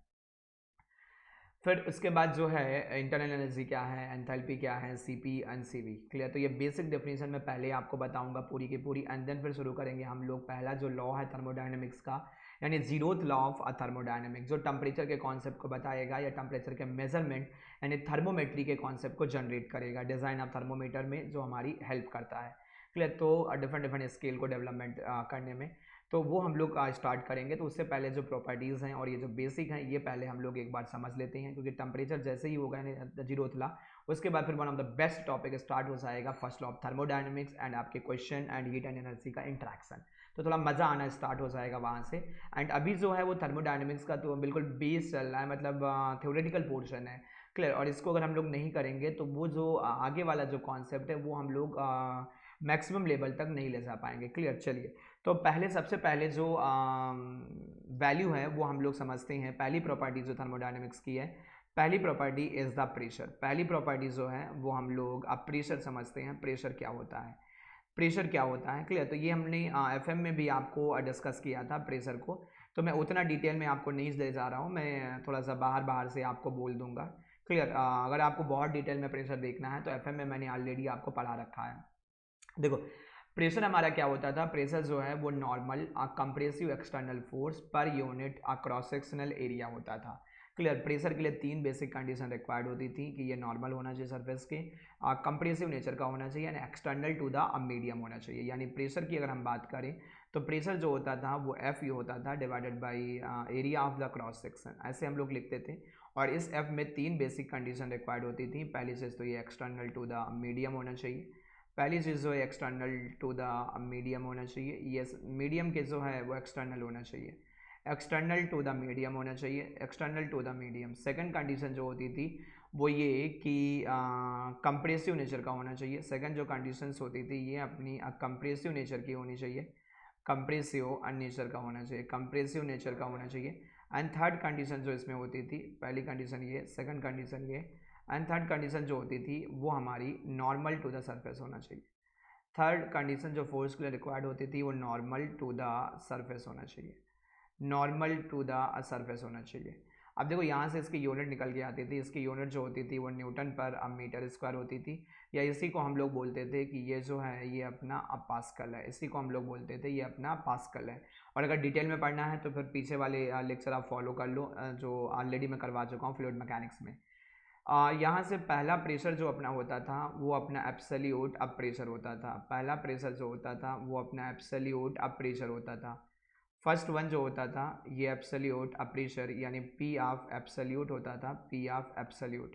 फिर उसके बाद जो है इंटरनल एनर्जी क्या है, एंथैल्पी क्या है, सीपी एंड सीवी। क्लियर, तो ये बेसिक डेफिनेशन मैं पहले आपको बताऊंगा पूरी की पूरी, एंड देन फिर शुरू करेंगे हम लोग पहला जो लॉ है थर्मोडायनेमिक्स का, यानी जीरोथ लॉ ऑफ थर्मोडायनेमिक्स, जो टेम्परेचर के कॉन्सेप्ट को बताएगा या टेम्परेचर के मेजरमेंट यानी थर्मोमेट्री के कॉन्सेप्ट को जनरेट करेगा, डिज़ाइन ऑफ थर्मोमीटर में जो हमारी हेल्प करता है। क्लियर, तो डिफरेंट डिफरेंट स्केल को डेवलपमेंट करने में, तो वो हम लोग स्टार्ट करेंगे। तो उससे पहले जो प्रॉपर्टीज़ हैं और ये जो बेसिक हैं ये पहले हम लोग एक बार समझ लेते हैं, क्योंकि टेम्परेचर जैसे ही होगा जीरोथ लॉ, उसके बाद फिर one of the best topic start हो जाएगा, first law of thermodynamics and आपके question and heat and energy का इंट्रैक्शन। तो थोड़ा मज़ा आना स्टार्ट हो जाएगा वहाँ से। एंड अभी जो है वो थर्मोडायनेमिक्स का तो बिल्कुल बेस चल रहा है, मतलब थ्योरेटिकल पोर्शन है। क्लियर, और इसको अगर हम लोग नहीं करेंगे तो वो जो आगे वाला जो कॉन्सेप्ट है वो हम लोग मैक्सिमम लेवल तक नहीं ले जा पाएंगे। क्लियर, चलिए, तो पहले सबसे पहले जो वैल्यू है वो हम लोग समझते हैं। पहली प्रॉपर्टी जो थर्मोडायनेमिक्स की है, पहली प्रॉपर्टी इज़ द प्रेशर। पहली प्रॉपर्टी जो है वो हम लोग अब प्रेशर समझते हैं, प्रेशर क्या होता है, प्रेशर क्या होता है। क्लियर, तो ये हमने एफएम में भी आपको डिस्कस किया था प्रेशर को, तो मैं उतना डिटेल में आपको नहीं ले जा रहा हूँ, मैं थोड़ा सा बाहर बाहर से आपको बोल दूंगा। क्लियर, अगर आपको बहुत डिटेल में प्रेशर देखना है तो एफएम में मैंने ऑलरेडी आपको पढ़ा रखा है। देखो, प्रेशर हमारा क्या होता था, प्रेशर जो है वो normal compressive external force per unit cross sectional area होता था। क्लियर, प्रेशर के लिए तीन बेसिक कंडीशन रिक्वायर्ड होती थी कि ये नॉर्मल होना चाहिए सरफेस के, कंप्रेसिव नेचर का होना चाहिए, यानी एक्सटर्नल टू द मीडियम होना चाहिए। यानी प्रेशर की अगर हम बात करें तो प्रेशर जो होता था वो एफ यू होता था divided by area of the cross section, ऐसे हम लोग लिखते थे। और इस एफ में तीन बेसिक कंडीशन रिक्वायर्ड होती थी। पहली चीज़ तो ये एक्सटर्नल टू द मीडियम होना चाहिए, पहली चीज़ जो है एक्सटर्नल टू द मीडियम होना चाहिए, ये मीडियम के जो है वो एक्सटर्नल होना चाहिए, एक्सटर्नल टू द मीडियम होना चाहिए, external to the medium. Second condition जो होती थी वो ये कि कंप्रेसिव नेचर का होना चाहिए। सेकंड जो कंडीशंस होती थी ये अपनी कंप्रेसिव नेचर की होनी चाहिए, कंप्रेसिव नेचर का होना चाहिए, कंप्रेसिव नेचर का होना चाहिए। एंड थर्ड कंडीशन जो इसमें होती थी, पहली कंडीशन ये, सेकंड कंडीशन ये, एंड थर्ड कंडीशन जो होती थी वो हमारी नॉर्मल टू द सरफेस होना चाहिए। थर्ड कंडीशन जो फोर्स के लिए रिक्वायर्ड होती थी वो नॉर्मल टू द सरफेस होना चाहिए, नॉर्मल टू द सरफेस होना चाहिए। अब देखो यहाँ से इसकी यूनिट निकल के आती थी, इसकी यूनिट जो होती थी वो न्यूटन पर मीटर स्क्वायर होती थी, या इसी को हम लोग बोलते थे कि ये जो है ये अपना पास्कल है, इसी को हम लोग बोलते थे ये अपना पास्कल है। और अगर डिटेल में पढ़ना है तो फिर पीछे वाले लेक्चर आप फॉलो कर लो, जो ऑलरेडी मैं करवा चुका हूँ फ्लूइड मैकेनिक्स में। यहाँ से पहला प्रेशर जो अपना होता था वो अपना एब्सोल्यूट अप प्रेशर होता था। पहला प्रेशर जो होता था वो अपना एब्सोल्यूट अप प्रेशर होता था। फर्स्ट वन जो होता था ये एब्सोल्यूट अप प्रेशर यानी पी ऑफ एब्सोल्यूट होता था, पी ऑफ एब्सोल्यूट।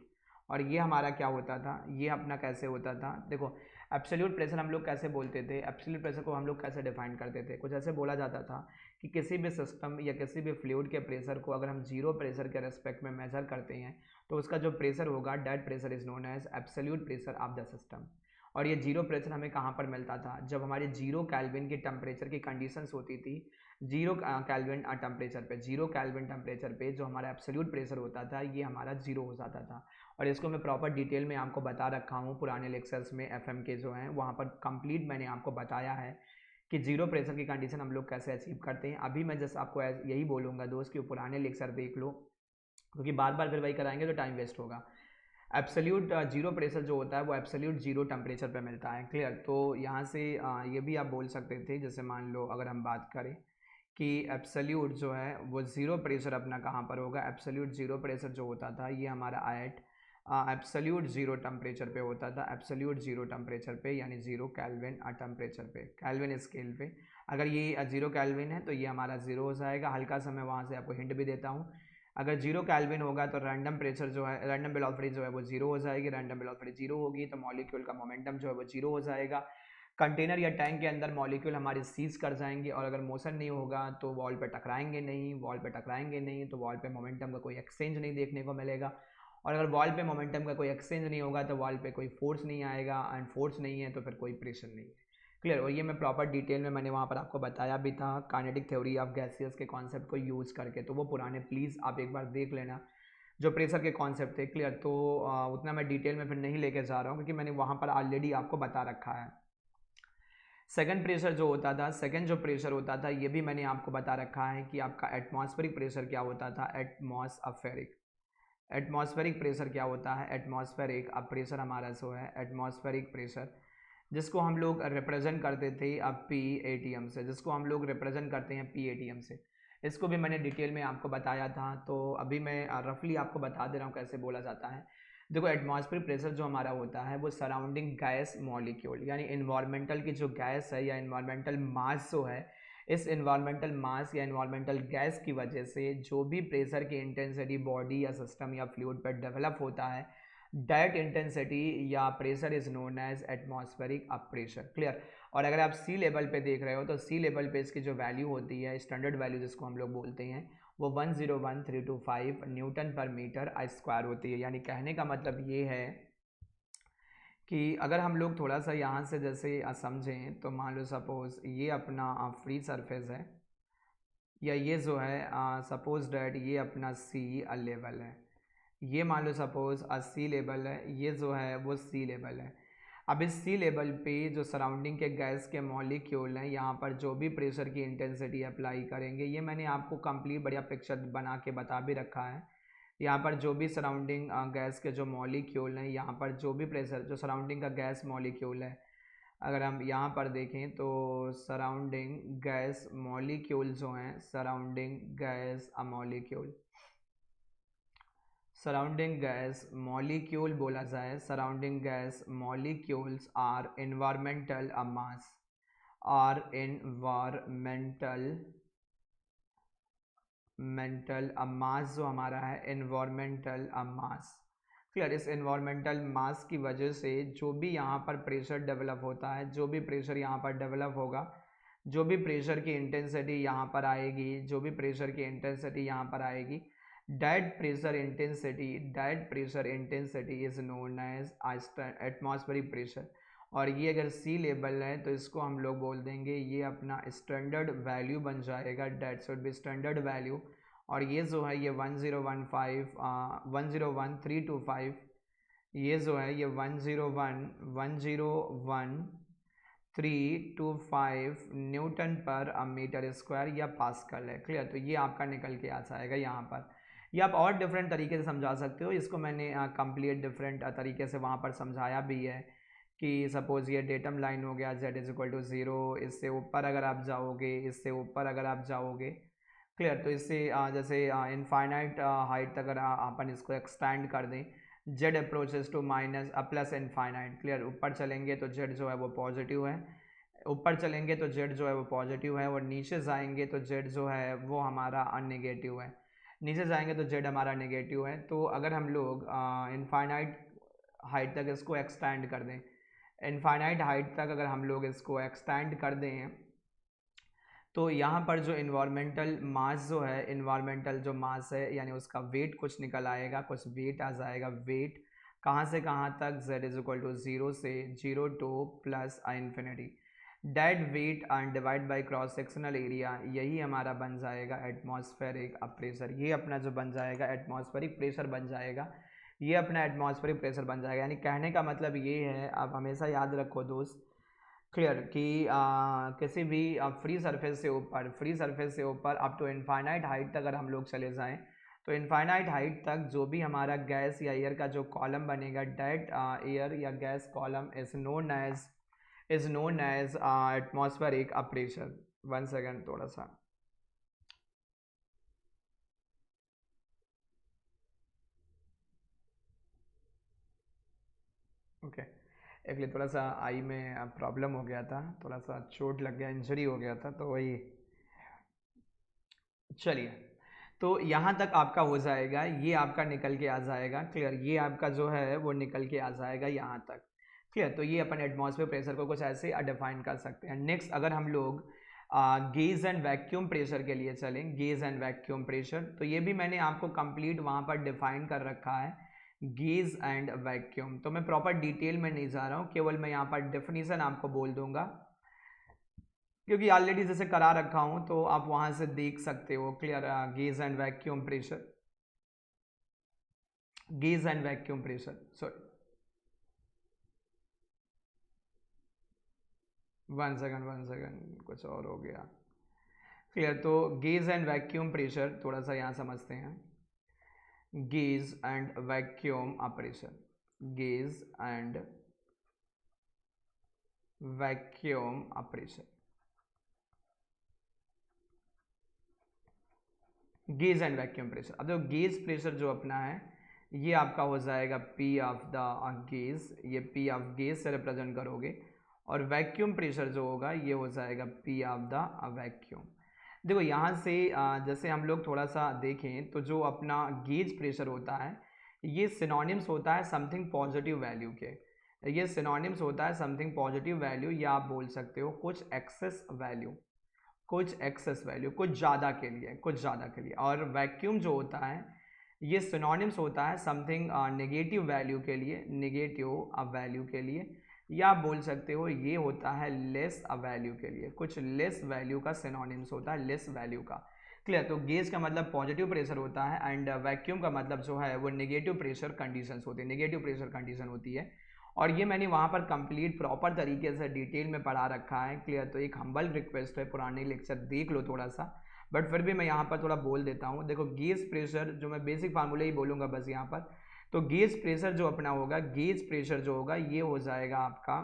और ये हमारा क्या होता था, ये अपना कैसे होता था, देखो एब्सोल्यूट प्रेशर हम लोग कैसे बोलते थे, एब्सोल्यूट प्रेशर को हम लोग कैसे डिफाइन करते थे, कुछ ऐसे बोला जाता था कि किसी भी सिस्टम या किसी भी फ्लूइड के प्रेशर को अगर हम जीरो प्रेशर के रेस्पेक्ट में मेजर करते हैं तो उसका जो प्रेशर होगा that pressure is known as absolute pressure of the system. और ये जीरो प्रेशर हमें कहाँ पर मिलता था, जब हमारे जीरो कैल्विन की टेम्परेचर की कंडीशंस होती थी, जीरो कैल्विन टेम्परेचर पे, जीरो कैल्विन टेम्परेचर पे जो हमारा एब्सोल्यूट प्रेशर होता था ये हमारा जीरो हो जाता था। और इसको मैं प्रॉपर डिटेल में आपको बता रखा हूँ पुराने लेक्चर्स में, एफएम के जो हैं वहाँ पर कंप्लीट मैंने आपको बताया है कि जीरो प्रेशर की कंडीशन हम लोग कैसे अचीव करते हैं। अभी मैं जस्ट आपको यही बोलूँगा दोस्त कि पुराने लेक्चर देख लो, क्योंकि बार बार फिर वही कराएंगे तो टाइम वेस्ट होगा। एब्सोल्यूट जीरो प्रेशर जो होता है वो एब्सोल्यूट जीरो टेम्परेचर पे मिलता है। क्लियर, तो यहाँ से ये भी आप बोल सकते थे, जैसे मान लो अगर हम बात करें कि एब्सोल्यूट जो है वो ज़ीरो प्रेशर अपना कहाँ पर होगा, एब्सोल्यूट ज़ीरो प्रेशर जो होता था ये हमारा एट एब्सोल्यूट ज़ीरो टेम्परेचर पे होता था, एब्सोल्यूट ज़ीरो टेम्परेचर पे यानी ज़ीरो कैल्विन टेम्परेचर पे, कैल्विन स्केल पे। अगर ये ज़ीरो कैल्विन है तो ये हमारा ज़ीरो हो जाएगा। हल्का सा मैं वहाँ से आपको हिंट भी देता हूँ, अगर जीरो कैल्विन होगा तो रैंडम प्रेशर जो है, रैंडम वेलोसिटी जो है वो जीरो हो जाएगी, रैंडम वेलोसिटी जीरो होगी तो मॉलिक्यूल का मोमेंटम जो है वो जीरो हो जाएगा। कंटेनर या टैंक के अंदर मॉलिक्यूल हमारे सीज कर जाएंगे, और अगर मोशन नहीं होगा तो वॉल पे टकराएंगे नहीं, वॉल पे टकराएंगे नहीं तो वॉल पे मोमेंटम का कोई एक्सचेंज नहीं देखने को मिलेगा। और अगर वॉल पे मोमेंटम का कोई एक्सचेंज नहीं होगा तो वॉल पे कोई फोर्स नहीं आएगा, एंड फोर्स नहीं है तो फिर कोई प्रेशर नहीं है। क्लियर, और ये मैं प्रॉपर डिटेल में मैंने वहाँ पर आपको बताया भी था काइनेटिक थ्योरी ऑफ गैसियस के कॉन्सेप्ट को यूज़ करके, तो वो पुराने प्लीज़ आप एक बार देख लेना जो प्रेशर के कॉन्सेप्ट थे। क्लियर, तो उतना मैं डिटेल में फिर नहीं लेके जा रहा हूँ क्योंकि मैंने वहाँ पर ऑलरेडी आपको बता रखा है। सेकंड प्रेशर जो होता था, सेकंड जो प्रेशर होता था ये भी मैंने आपको बता रखा है कि आपका एटमॉस्फेरिक प्रेशर क्या होता था, एटमॉस्फेरिक एटमॉस्फेरिक प्रेशर क्या होता है? एटमॉस्फेरिक अब प्रेशर हमारा जो है एटमॉस्फेरिक प्रेशर, जिसको हम लोग रिप्रेजेंट करते थे अब पी एटीएम से, जिसको हम लोग रिप्रेजेंट करते हैं पी एटीएम से। इसको भी मैंने डिटेल में आपको बताया था, तो अभी मैं रफली आपको बता दे रहा हूँ कैसे बोला जाता है। देखो, एटमॉस्फेरिक प्रेशर जो हमारा होता है वो सराउंडिंग गैस मॉलिक्यूल यानी इन्वायरमेंटल की जो गैस है या इन्वायरमेंटल मास जो है, इस इन्वायरमेंटल मास या इन्वायरमेंटल गैस की वजह से जो भी प्रेशर की इंटेंसिटी बॉडी या सिस्टम या फ्लूइड पर डेवलप होता है, दैट इंटेंसिटी या pressure is known as atmospheric pressure. Clear? और अगर आप सी लेवल पे देख रहे हो तो सी लेवल पे इसकी जो वैल्यू होती है, स्टैंडर्ड वैल्यू जिसको हम लोग बोलते हैं, वो 101325 न्यूटन पर मीटर स्क्वायर होती है। यानी कहने का मतलब ये है कि अगर हम लोग थोड़ा सा यहाँ से जैसे समझें तो मान लो सपोज ये अपना फ्री सरफेस है, या ये जो है सपोज डैट ये अपना सी लेवल है, ये मान लो सपोज सी लेवल है, ये जो है वो सी लेवल है। अब इस सी लेवल पे जो सराउंडिंग के गैस के मॉलिक्यूल हैं, यहाँ पर जो भी प्रेशर की इंटेंसिटी अप्लाई करेंगे, ये मैंने आपको कंप्लीट बढ़िया पिक्चर बना के बता भी रखा है। यहाँ पर जो भी सराउंडिंग गैस के जो मॉलिक्यूल हैं, यहाँ पर जो भी प्रेशर जो सराउंडिंग का गैस मॉलिक्यूल है, अगर हम यहाँ पर देखें तो सराउंडिंग गैस मॉलिक्यूल जो हैं, surrounding gas molecule, surrounding gas molecule बोला जाए, surrounding gas molecules are environmental mass, are mental mass जो हमारा है इन्वायरमेंटल मास। क्लियर? इस इन्वायरमेंटल मास की वजह से जो भी यहाँ पर प्रेशर डेवलप होता है, जो भी प्रेशर यहाँ पर डेवलप होगा, जो भी प्रेशर की इंटेंसिटी यहाँ पर आएगी, जो भी प्रेशर की इंटेंसिटी यहाँ पर आएगी, that pressure intensity is known as atmospheric pressure. और ये अगर सी लेवल है तो इसको हम लोग बोल देंगे ये अपना स्टैंडर्ड वैल्यू बन जाएगा, that should be standard value. और ये जो है ये 101325, ये जो है ये 101325 न्यूटन पर मीटर स्क्वायर या पास्कल है। क्लियर? तो ये आपका निकल के आ जाएगा यहाँ पर। ये आप और डिफरेंट तरीके से समझा सकते हो, इसको मैंने कंप्लीट डिफरेंट तरीके से वहाँ पर समझाया भी है कि सपोज ये डेटम लाइन हो गया, z इज इक्वल टू 0, इससे ऊपर अगर आप जाओगे, इससे ऊपर अगर आप जाओगे, क्लियर, तो इससे जैसे इनफाइनाइट हाइट तक अगर अपन इसको एक्सटेंड कर दें, z approaches to minus plus infinite. Clear? ऊपर चलेंगे तो z जो है वो पॉजिटिव है, ऊपर चलेंगे तो z जो है वो पॉजिटिव है, और नीचे जाएंगे तो z जो है वो हमारा नेगेटिव है, नीचे जाएंगे तो z हमारा नेगेटिव है। तो अगर हम लोग इनफाइनाइट हाइट तक इसको एक्सटेंड कर दें, इनफाइनाइट हाइट तक अगर हम लोग इसको एक्सटेंड कर दें, तो यहाँ पर जो इन्वायरमेंटल मास जो है, इन्वायरमेंटल जो मास है यानी उसका वेट कुछ निकल आएगा, कुछ वेट आ जाएगा। वेट कहाँ से कहाँ तक? z इज इक्वल टू 0 से 0 to plus infinity. That weight and divide by cross sectional area, यही हमारा बन जाएगा एटमॉस्फेरिक प्रेशर। ये अपना जो बन जाएगा एटमॉस्फेरिक प्रेशर बन जाएगा, ये अपना एटमॉस्फेरिक प्रेशर बन जाएगा। यानी कहने का मतलब ये है, आप हमेशा याद रखो दोस्त, क्लियर, कि किसी भी फ्री सरफेस से ऊपर, फ्री सरफेस से ऊपर अप टू इनफाइनाइट हाइट तक अगर हम लोग चले जाएं, तो इनफाइनाइट हाइट तक जो भी हमारा गैस या एयर का जो कॉलम बनेगा, डेट एयर या gas column is known as atmospheric pressure. One second, थोड़ा सा ओके, एक्चुअली थोड़ा सा आई में प्रॉब्लम हो गया था, थोड़ा सा चोट लग गया, इंजरी हो गया था, तो वही। चलिए, तो यहाँ तक आपका हो जाएगा, ये आपका निकल के आ जाएगा। क्लियर? ये आपका जो है वो निकल के आ जाएगा यहाँ तक। क्लियर? तो ये अपन एटमॉस्फेयर प्रेशर को कुछ ऐसे डिफाइन कर सकते हैं। नेक्स्ट अगर हम लोग गेज एंड वैक्यूम प्रेशर के लिए चलें, गेज एंड वैक्यूम प्रेशर, तो ये भी मैंने आपको कंप्लीट वहाँ पर डिफाइन कर रखा है, गेज एंड वैक्यूम। तो मैं प्रॉपर डिटेल में नहीं जा रहा हूँ, केवल मैं यहाँ पर डेफिनेशन आपको बोल दूंगा, क्योंकि ऑलरेडी जैसे करा रखा हूं तो आप वहां से देख सकते हो। Clear? Gauge and vacuum pressure, gauge and vacuum pressure, sorry, one second, कुछ और हो गया। क्लियर? तो गेज एंड वैक्यूम प्रेशर थोड़ा सा यहाँ समझते हैं। Gauge and vacuum operation, gauge and vacuum operation, gauge and vacuum pressure. अब देखो गेज प्रेशर जो अपना है ये आपका हो जाएगा पी ऑफ द गेज, ये पी ऑफ गेज से रिप्रेजेंट करोगे, और वैक्यूम प्रेशर जो होगा ये हो जाएगा पी ऑफ द वैक्यूम। देखो यहाँ से जैसे हम लोग थोड़ा सा देखें तो जो अपना गेज प्रेशर होता है ये सिनोनिम्स होता है समथिंग पॉजिटिव वैल्यू के, ये सिनोनिम्स होता है समथिंग पॉजिटिव वैल्यू, या आप बोल सकते हो कुछ एक्सेस वैल्यू, कुछ एक्सेस वैल्यू, कुछ ज़्यादा के लिए, कुछ ज़्यादा के लिए। और वैक्यूम जो होता है ये सिनोनिम्स होता है समथिंग नेगेटिव वैल्यू के लिए, नेगेटिव वैल्यू के लिए, या आप बोल सकते हो ये होता है लेस वैल्यू के लिए, कुछ लेस वैल्यू का सिनोनिम्स होता है, लेस वैल्यू का। क्लियर? तो गेज का मतलब पॉजिटिव प्रेशर होता है एंड वैक्यूम का मतलब जो है वो नेगेटिव प्रेशर कंडीशंस होती है, नेगेटिव प्रेशर कंडीशन होती है। और ये मैंने वहाँ पर कंप्लीट प्रॉपर तरीके से डिटेल में पढ़ा रखा है। क्लियर? तो एक हम्बल रिक्वेस्ट है, पुराने लेक्चर देख लो थोड़ा सा, बट फिर भी मैं यहाँ पर थोड़ा बोल देता हूँ। देखो गेज प्रेशर जो मैं बेसिक फार्मूला ही बोलूँगा बस यहाँ पर, तो गेज प्रेशर जो अपना होगा, गेज प्रेशर जो होगा ये हो जाएगा आपका,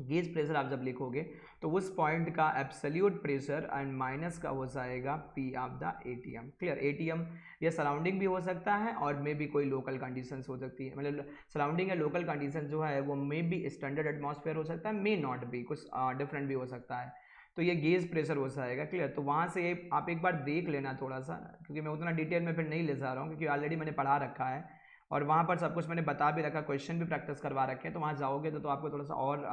गेज प्रेशर आप जब लिखोगे तो उस पॉइंट का एब्सोल्यूट प्रेशर एंड माइनस का हो जाएगा P of the ATM. Clear? ATM ये सराउंडिंग भी हो सकता है और मे भी कोई लोकल कंडीशंस हो सकती है, मतलब सराउंडिंग या लोकल कंडीशन जो है वो मे भी स्टैंडर्ड एटमॉस्फेयर हो सकता है, मे नॉट भी, कुछ डिफरेंट भी हो सकता है। तो ये गेज प्रेशर हो जाएगा। क्लियर? तो वहाँ से आप एक बार देख लेना थोड़ा सा, क्योंकि मैं उतना डिटेल में फिर नहीं ले जा रहा हूँ, क्योंकि ऑलरेडी मैंने पढ़ा रखा है और वहाँ पर सब कुछ मैंने बता भी रखा, क्वेश्चन भी प्रैक्टिस करवा रखे हैं, तो वहाँ जाओगे तो आपको थोड़ा सा और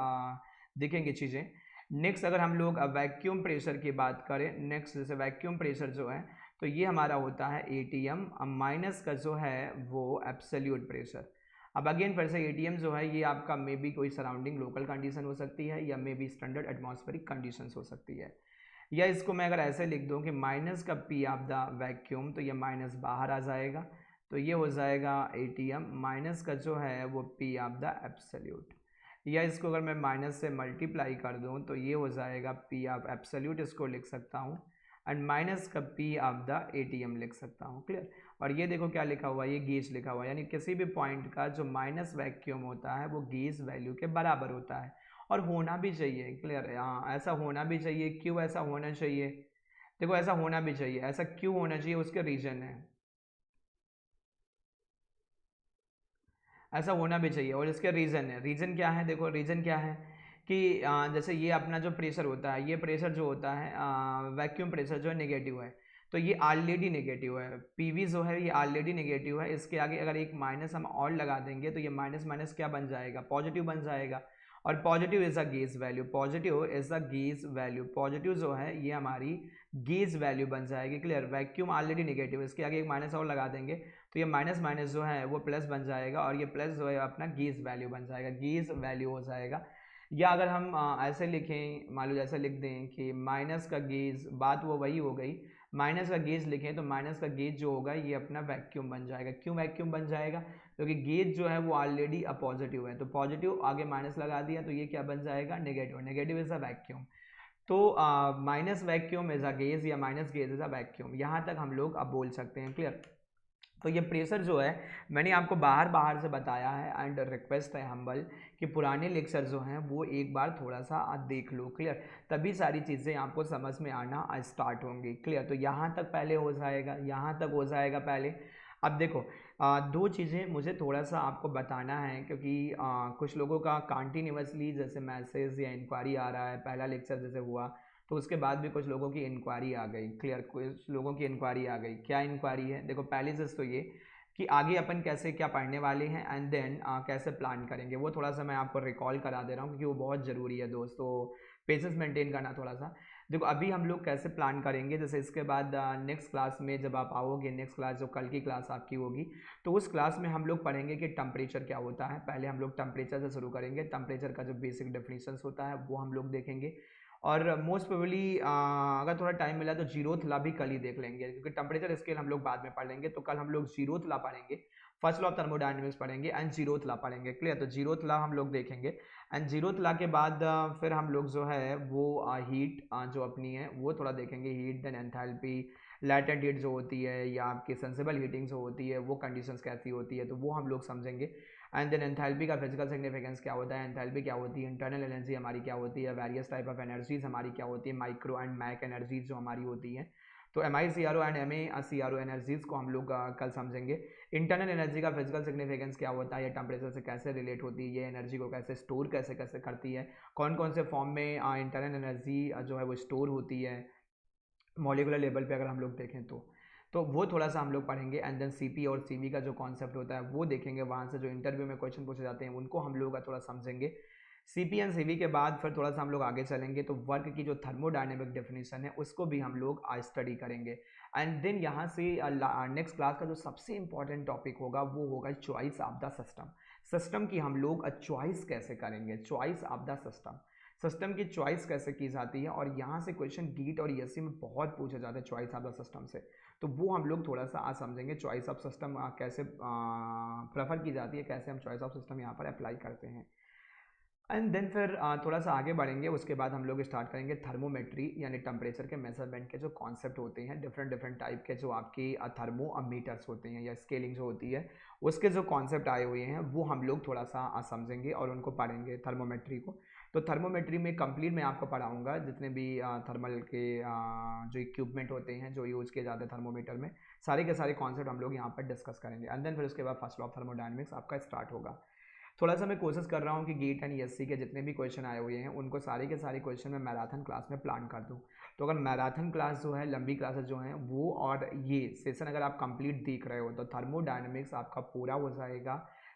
दिखेंगे चीज़ें। नेक्स्ट अगर हम लोग वैक्यूम प्रेशर की बात करें, नेक्स्ट जैसे वैक्यूम प्रेशर जो है तो ये हमारा होता है एटीएम, माइनस का जो है वो एब्सोल्यूट प्रेशर। अब अगेन फिर से एटीएम जो है ये आपका मे बी कोई सराउंडिंग लोकल कंडीशन हो सकती है या may be standard atmospheric conditions हो सकती है। या इसको मैं अगर ऐसे लिख दूँ कि माइनस का पी ऑफ द वैक्यूम, तो ये माइनस बाहर आ जाएगा, तो ये हो जाएगा एटीएम माइनस का जो है वो पी ऑफ द एब्सोल्यूट। या इसको अगर मैं माइनस से मल्टीप्लाई कर दूं तो ये हो जाएगा पी ऑफ एब्सोल्यूट, इसको लिख सकता हूँ, एंड माइनस का पी ऑफ द एटीएम लिख सकता हूँ। क्लियर? और ये देखो क्या लिखा हुआ है, ये गेज लिखा हुआ है, यानी किसी भी पॉइंट का जो माइनस वैक्यूम होता है वो गेज वैल्यू के बराबर होता है, और होना भी चाहिए। क्लियर? हाँ, ऐसा होना भी चाहिए। क्यों ऐसा होना चाहिए? देखो ऐसा होना भी चाहिए, ऐसा क्यों होना चाहिए उसके रीजन है, ऐसा होना भी चाहिए और इसके रीज़न है। रीज़न क्या है? देखो रीज़न क्या है कि जैसे ये अपना जो प्रेशर होता है, ये प्रेशर जो होता है वैक्यूम प्रेशर जो है नेगेटिव है, तो ये ऑलरेडी नेगेटिव है, पीवी जो है ये ऑलरेडी नेगेटिव है, इसके आगे अगर एक माइनस हम और लगा देंगे तो ये माइनस माइनस क्या बन जाएगा? पॉजिटिव बन जाएगा। और positive is a gauge value, positive is a gauge value, positive जो है ये हमारी गेज वैल्यू बन जाएगी। क्लियर? वैक्यूम ऑलरेडी नेगेटिव, इसके आगे एक माइनस और लगा देंगे तो ये माइनस माइनस जो है वो प्लस बन जाएगा, और ये प्लस जो है अपना गेज वैल्यू बन जाएगा, गेज वैल्यू हो जाएगा। या अगर हम ऐसे लिखें, मान लो जैसे लिख दें कि माइनस का गेज, बात वो वही हो गई, माइनस का गेज लिखें तो माइनस का गेज जो होगा ये अपना वैक्यूम बन जाएगा। क्यों वैक्यूम बन जाएगा? क्योंकि गेज जो है वो ऑलरेडी पॉजिटिव है, तो पॉजिटिव आगे माइनस लगा दिया तो ये क्या बन जाएगा? Negative, negative is a vacuum. तो minus vacuum is a gauge या minus gauge is a vacuum, यहाँ तक हम लोग अब बोल सकते हैं। क्लियर? तो ये प्रेशर जो है मैंने आपको बाहर बाहर से बताया है, एंड रिक्वेस्ट है हम्बल कि पुराने लेक्चर जो हैं वो एक बार थोड़ा सा देख लो। क्लियर? तभी सारी चीज़ें आपको समझ में आना स्टार्ट होंगी। क्लियर? तो यहाँ तक पहले हो जाएगा, यहाँ तक हो जाएगा पहले। अब देखो दो चीज़ें मुझे थोड़ा सा आपको बताना है, क्योंकि कुछ लोगों का कंटिन्यूसली जैसे मैसेज या इंक्वायरी आ रहा है, पहला लेक्चर जैसे हुआ तो उसके बाद भी कुछ लोगों की इंक्वायरी आ गई। क्लियर? कुछ लोगों की इंक्वायरी आ गई। क्या इंक्वायरी है? देखो पहली चीज़ तो ये कि आगे अपन कैसे क्या पढ़ने वाले हैं एंड देन कैसे प्लान करेंगे, वो थोड़ा सा मैं आपको रिकॉल करा दे रहा हूँ, क्योंकि वो बहुत ज़रूरी है दोस्तों, पेशेंस मेंटेन करना थोड़ा सा। देखो अभी हम लोग कैसे प्लान करेंगे, जैसे इसके बाद नेक्स्ट क्लास में जब आप आओगे, नेक्स्ट क्लास जो कल की क्लास आपकी होगी, तो उस क्लास में हम लोग पढ़ेंगे कि टेम्परेचर क्या होता है। पहले हम लोग टेम्परेचर से शुरू करेंगे, टेम्परेचर का जो बेसिक डेफिनेशंस होता है वो हम लोग देखेंगे, और मोस्ट प्रोबेबली अगर थोड़ा टाइम मिला तो जीरोथ ला भी कल ही देख लेंगे, क्योंकि टेम्परेचर स्केल हम लोग बाद में पढ़ लेंगे। तो कल हम लोग जीरोथ ला पढ़ेंगे, फर्स्ट लॉ ऑफ थर्मोडायनेमिक्स पढ़ेंगे एंड जीरोथ ला पढ़ेंगे। क्लियर? तो जीरोथ ला हम लोग देखेंगे, एंड जीरोथ ला के बाद फिर हम लोग जो है वो हीट जो अपनी है वो थोड़ा देखेंगे, heat then enthalpy latent heat जो होती है या आपकी सेंसिबल हीटिंग जो होती है वो कंडीशंस कैसी होती है, तो वो हम लोग समझेंगे। एंड देन एंथैल्पी का फिजिकल सिग्निफिकेंस क्या होता है, एंथैल्पी क्या होती है, इंटरनल एनर्जी हमारी क्या होती है, वेरियस टाइप ऑफ एनर्जीज हमारी क्या होती है, माइक्रो एंड मैक एनर्जीज जो हमारी होती है। तो MICRO एंड MACRO एनर्जीज को हम लोग कल समझेंगे। इंटरनल एनर्जी का फिजिकल सिग्निफिकेंस क्या होता है, ये टेम्परेचर से कैसे रिलेट होती है, ये एनर्जी को कैसे स्टोर कैसे कैसे करती है, कौन कौन से फॉर्म में इंटरनल एनर्जी जो है वो स्टोर होती है मॉलिकुलर लेवल पे अगर हम लोग देखें तो वो थोड़ा सा हम लोग पढ़ेंगे। एंड देन CP और CV का जो कॉन्सेप्ट होता है वो देखेंगे, वहाँ से जो इंटरव्यू में क्वेश्चन पूछे जाते हैं उनको हम लोग थोड़ा समझेंगे। CP एंड CV के बाद फिर थोड़ा सा हम लोग आगे चलेंगे तो वर्क की जो थर्मोडायनेमिक डेफिनेशन है उसको भी हम लोग आज स्टडी करेंगे। एंड देन यहाँ से नेक्स्ट क्लास का जो सबसे इंपॉर्टेंट टॉपिक होगा वो होगा choice of the system. System की हम लोग चॉइस कैसे करेंगे, choice of the system, system की चॉइस कैसे की जाती है। और यहाँ से क्वेश्चन गीट और ESC में बहुत पूछे जाते हैं चॉइस ऑफ द सिस्टम से, तो वो हम लोग थोड़ा सा आज समझेंगे चॉइस ऑफ सिस्टम कैसे प्रेफर की जाती है, कैसे हम चॉइस ऑफ सिस्टम यहाँ पर अप्लाई करते हैं। एंड देन फिर थोड़ा सा आगे बढ़ेंगे, उसके बाद हम लोग स्टार्ट करेंगे थर्मोमेट्री यानी टेम्परेचर के मेजरमेंट के जो कॉन्सेप्ट होते हैं, डिफरेंट डिफरेंट टाइप के जो आपकी थर्मोमीटर्स होते हैं या स्केलिंग जो होती है उसके जो कॉन्सेप्ट आए हुए हैं वो हम लोग थोड़ा सा समझेंगे और उनको पढ़ेंगे थर्मोमेट्री को। तो थर्मोमेट्री में कंप्लीट मैं आपको पढ़ाऊँगा जितने भी थर्मल के जो इक्विपमेंट होते हैं जो यूज़ किए जाते हैं थर्मोमीटर में, सारे के सारे कॉन्सेप्ट हम लोग यहाँ पर डिस्कस करेंगे। एंड देन फिर उसके बाद फर्स्ट लॉ ऑफ थर्मोडायनेमिक्स आपका स्टार्ट होगा। थोड़ा सा मैं कोशिश कर रहा हूँ कि गेट एंड ESC के जितने भी क्वेश्चन आए हुए हैं उनको सारे के सारे क्वेश्चन मैं मैराथन क्लास में प्लान कर दूँ। तो अगर मैराथन क्लास जो है, लंबी क्लासेस जो हैं वो और ये सेशन अगर आप कंप्लीट देख रहे हो तो थर्मोडायनेमिक्स आपका पूरा हो जाएगा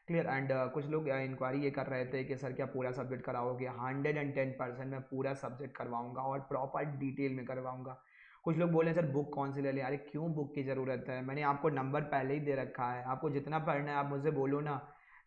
क्लियर। एंड कुछ लोग इंक्वायरी ये कर रहे थे कि सर क्या पूरा सब्जेक्ट कराओगे, 110% मैं पूरा सब्जेक्ट करवाऊँगा और प्रॉपर डिटेल में करवाऊँगा। कुछ लोग बोले सर बुक कौन सी ले लें, अरे क्यों बुक की ज़रूरत है, मैंने आपको नंबर पहले ही दे रखा है, आपको जितना पढ़ना है आप मुझे बोलो ना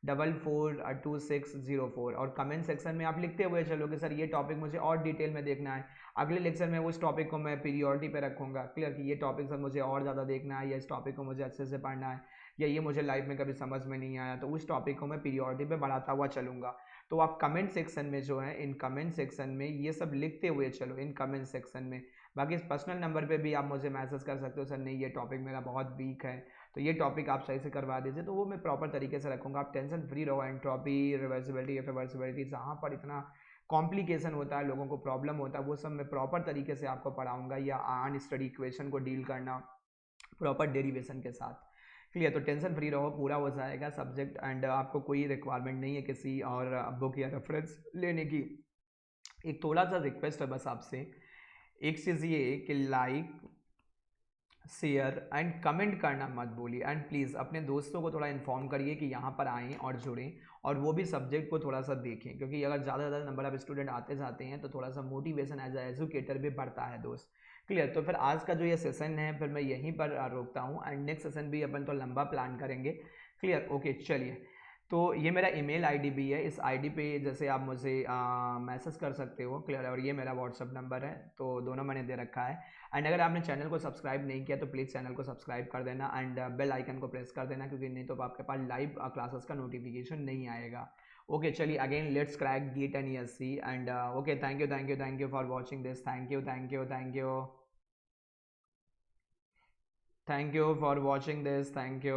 442604 और कमेंट सेक्शन में आप लिखते हुए चलो कि सर ये टॉपिक मुझे और डिटेल में देखना है, अगले लेक्चर में उस टॉपिक को मैं पीरियोडिटी पे रखूँगा क्लियर कि ये टॉपिक सर मुझे और ज़्यादा देखना है या इस टॉपिक को मुझे अच्छे से पढ़ना है या ये मुझे लाइफ में कभी समझ में नहीं आया तो उस टॉपिक को मैं पीरियोडिटी पे बढ़ाता हुआ चलूँगा। तो आप कमेंट सेक्शन में जो है, इन कमेंट सेक्शन में ये सब लिखते हुए चलो इन कमेंट सेक्शन में। बाकी इस पर्सनल नंबर पे भी आप मुझे मैसेज कर सकते हो, सर नहीं ये टॉपिक मेरा बहुत वीक है तो ये टॉपिक आप सही से करवा दीजिए, तो वो मैं प्रॉपर तरीके से रखूँगा। आप टेंशन फ्री रहो। एंट्रोपी, रिवर्सिबिलिटी, इरिवर्सिबिलिटी जहाँ पर इतना कॉम्प्लिकेशन होता है, लोगों को प्रॉब्लम होता है, वो सब मैं प्रॉपर तरीके से आपको पढ़ाऊँगा। या अनस्टडी इक्वेशन को डील करना प्रॉपर डेरिवेशन के साथ क्लियर। तो टेंशन फ्री रहो, पूरा हो जाएगा सब्जेक्ट। एंड आपको कोई रिक्वायरमेंट नहीं है किसी और बुक या रेफरेंस लेने की। एक थोड़ा सा रिक्वेस्ट है बस आपसे, एक चीज़ ये कि लाइक, शेयर एंड कमेंट करना मत भूलिए। एंड प्लीज़ अपने दोस्तों को थोड़ा इन्फॉर्म करिए कि यहाँ पर आएँ और जुड़ें और वो भी सब्जेक्ट को थोड़ा सा देखें, क्योंकि अगर ज़्यादा से ज़्यादा नंबर ऑफ स्टूडेंट आते जाते हैं तो थोड़ा सा मोटिवेशन एज ए एजुकेटर भी बढ़ता है दोस्त क्लियर। तो फिर आज का जो ये सेशन है फिर मैं यहीं पर रोकता हूँ एंड नेक्स्ट सेशन भी अपन तो लंबा प्लान करेंगे क्लियर। ओके चलिए, तो ये मेरा ईमेल आईडी भी है, इस आईडी पे जैसे आप मुझे मैसेज कर सकते हो क्लियर, और ये मेरा व्हाट्सअप नंबर है, तो दोनों मैंने दे रखा है। एंड अगर आपने चैनल को सब्सक्राइब नहीं किया तो प्लीज़ चैनल को सब्सक्राइब कर देना एंड बेल आइकन को प्रेस कर देना, क्योंकि नहीं तो आपके पास लाइव क्लासेस का नोटिफिकेशन नहीं आएगा। ओके चलिए, again let's crack GATE and ESC and okay, thank you for watching this, thank you for watching this, thank you.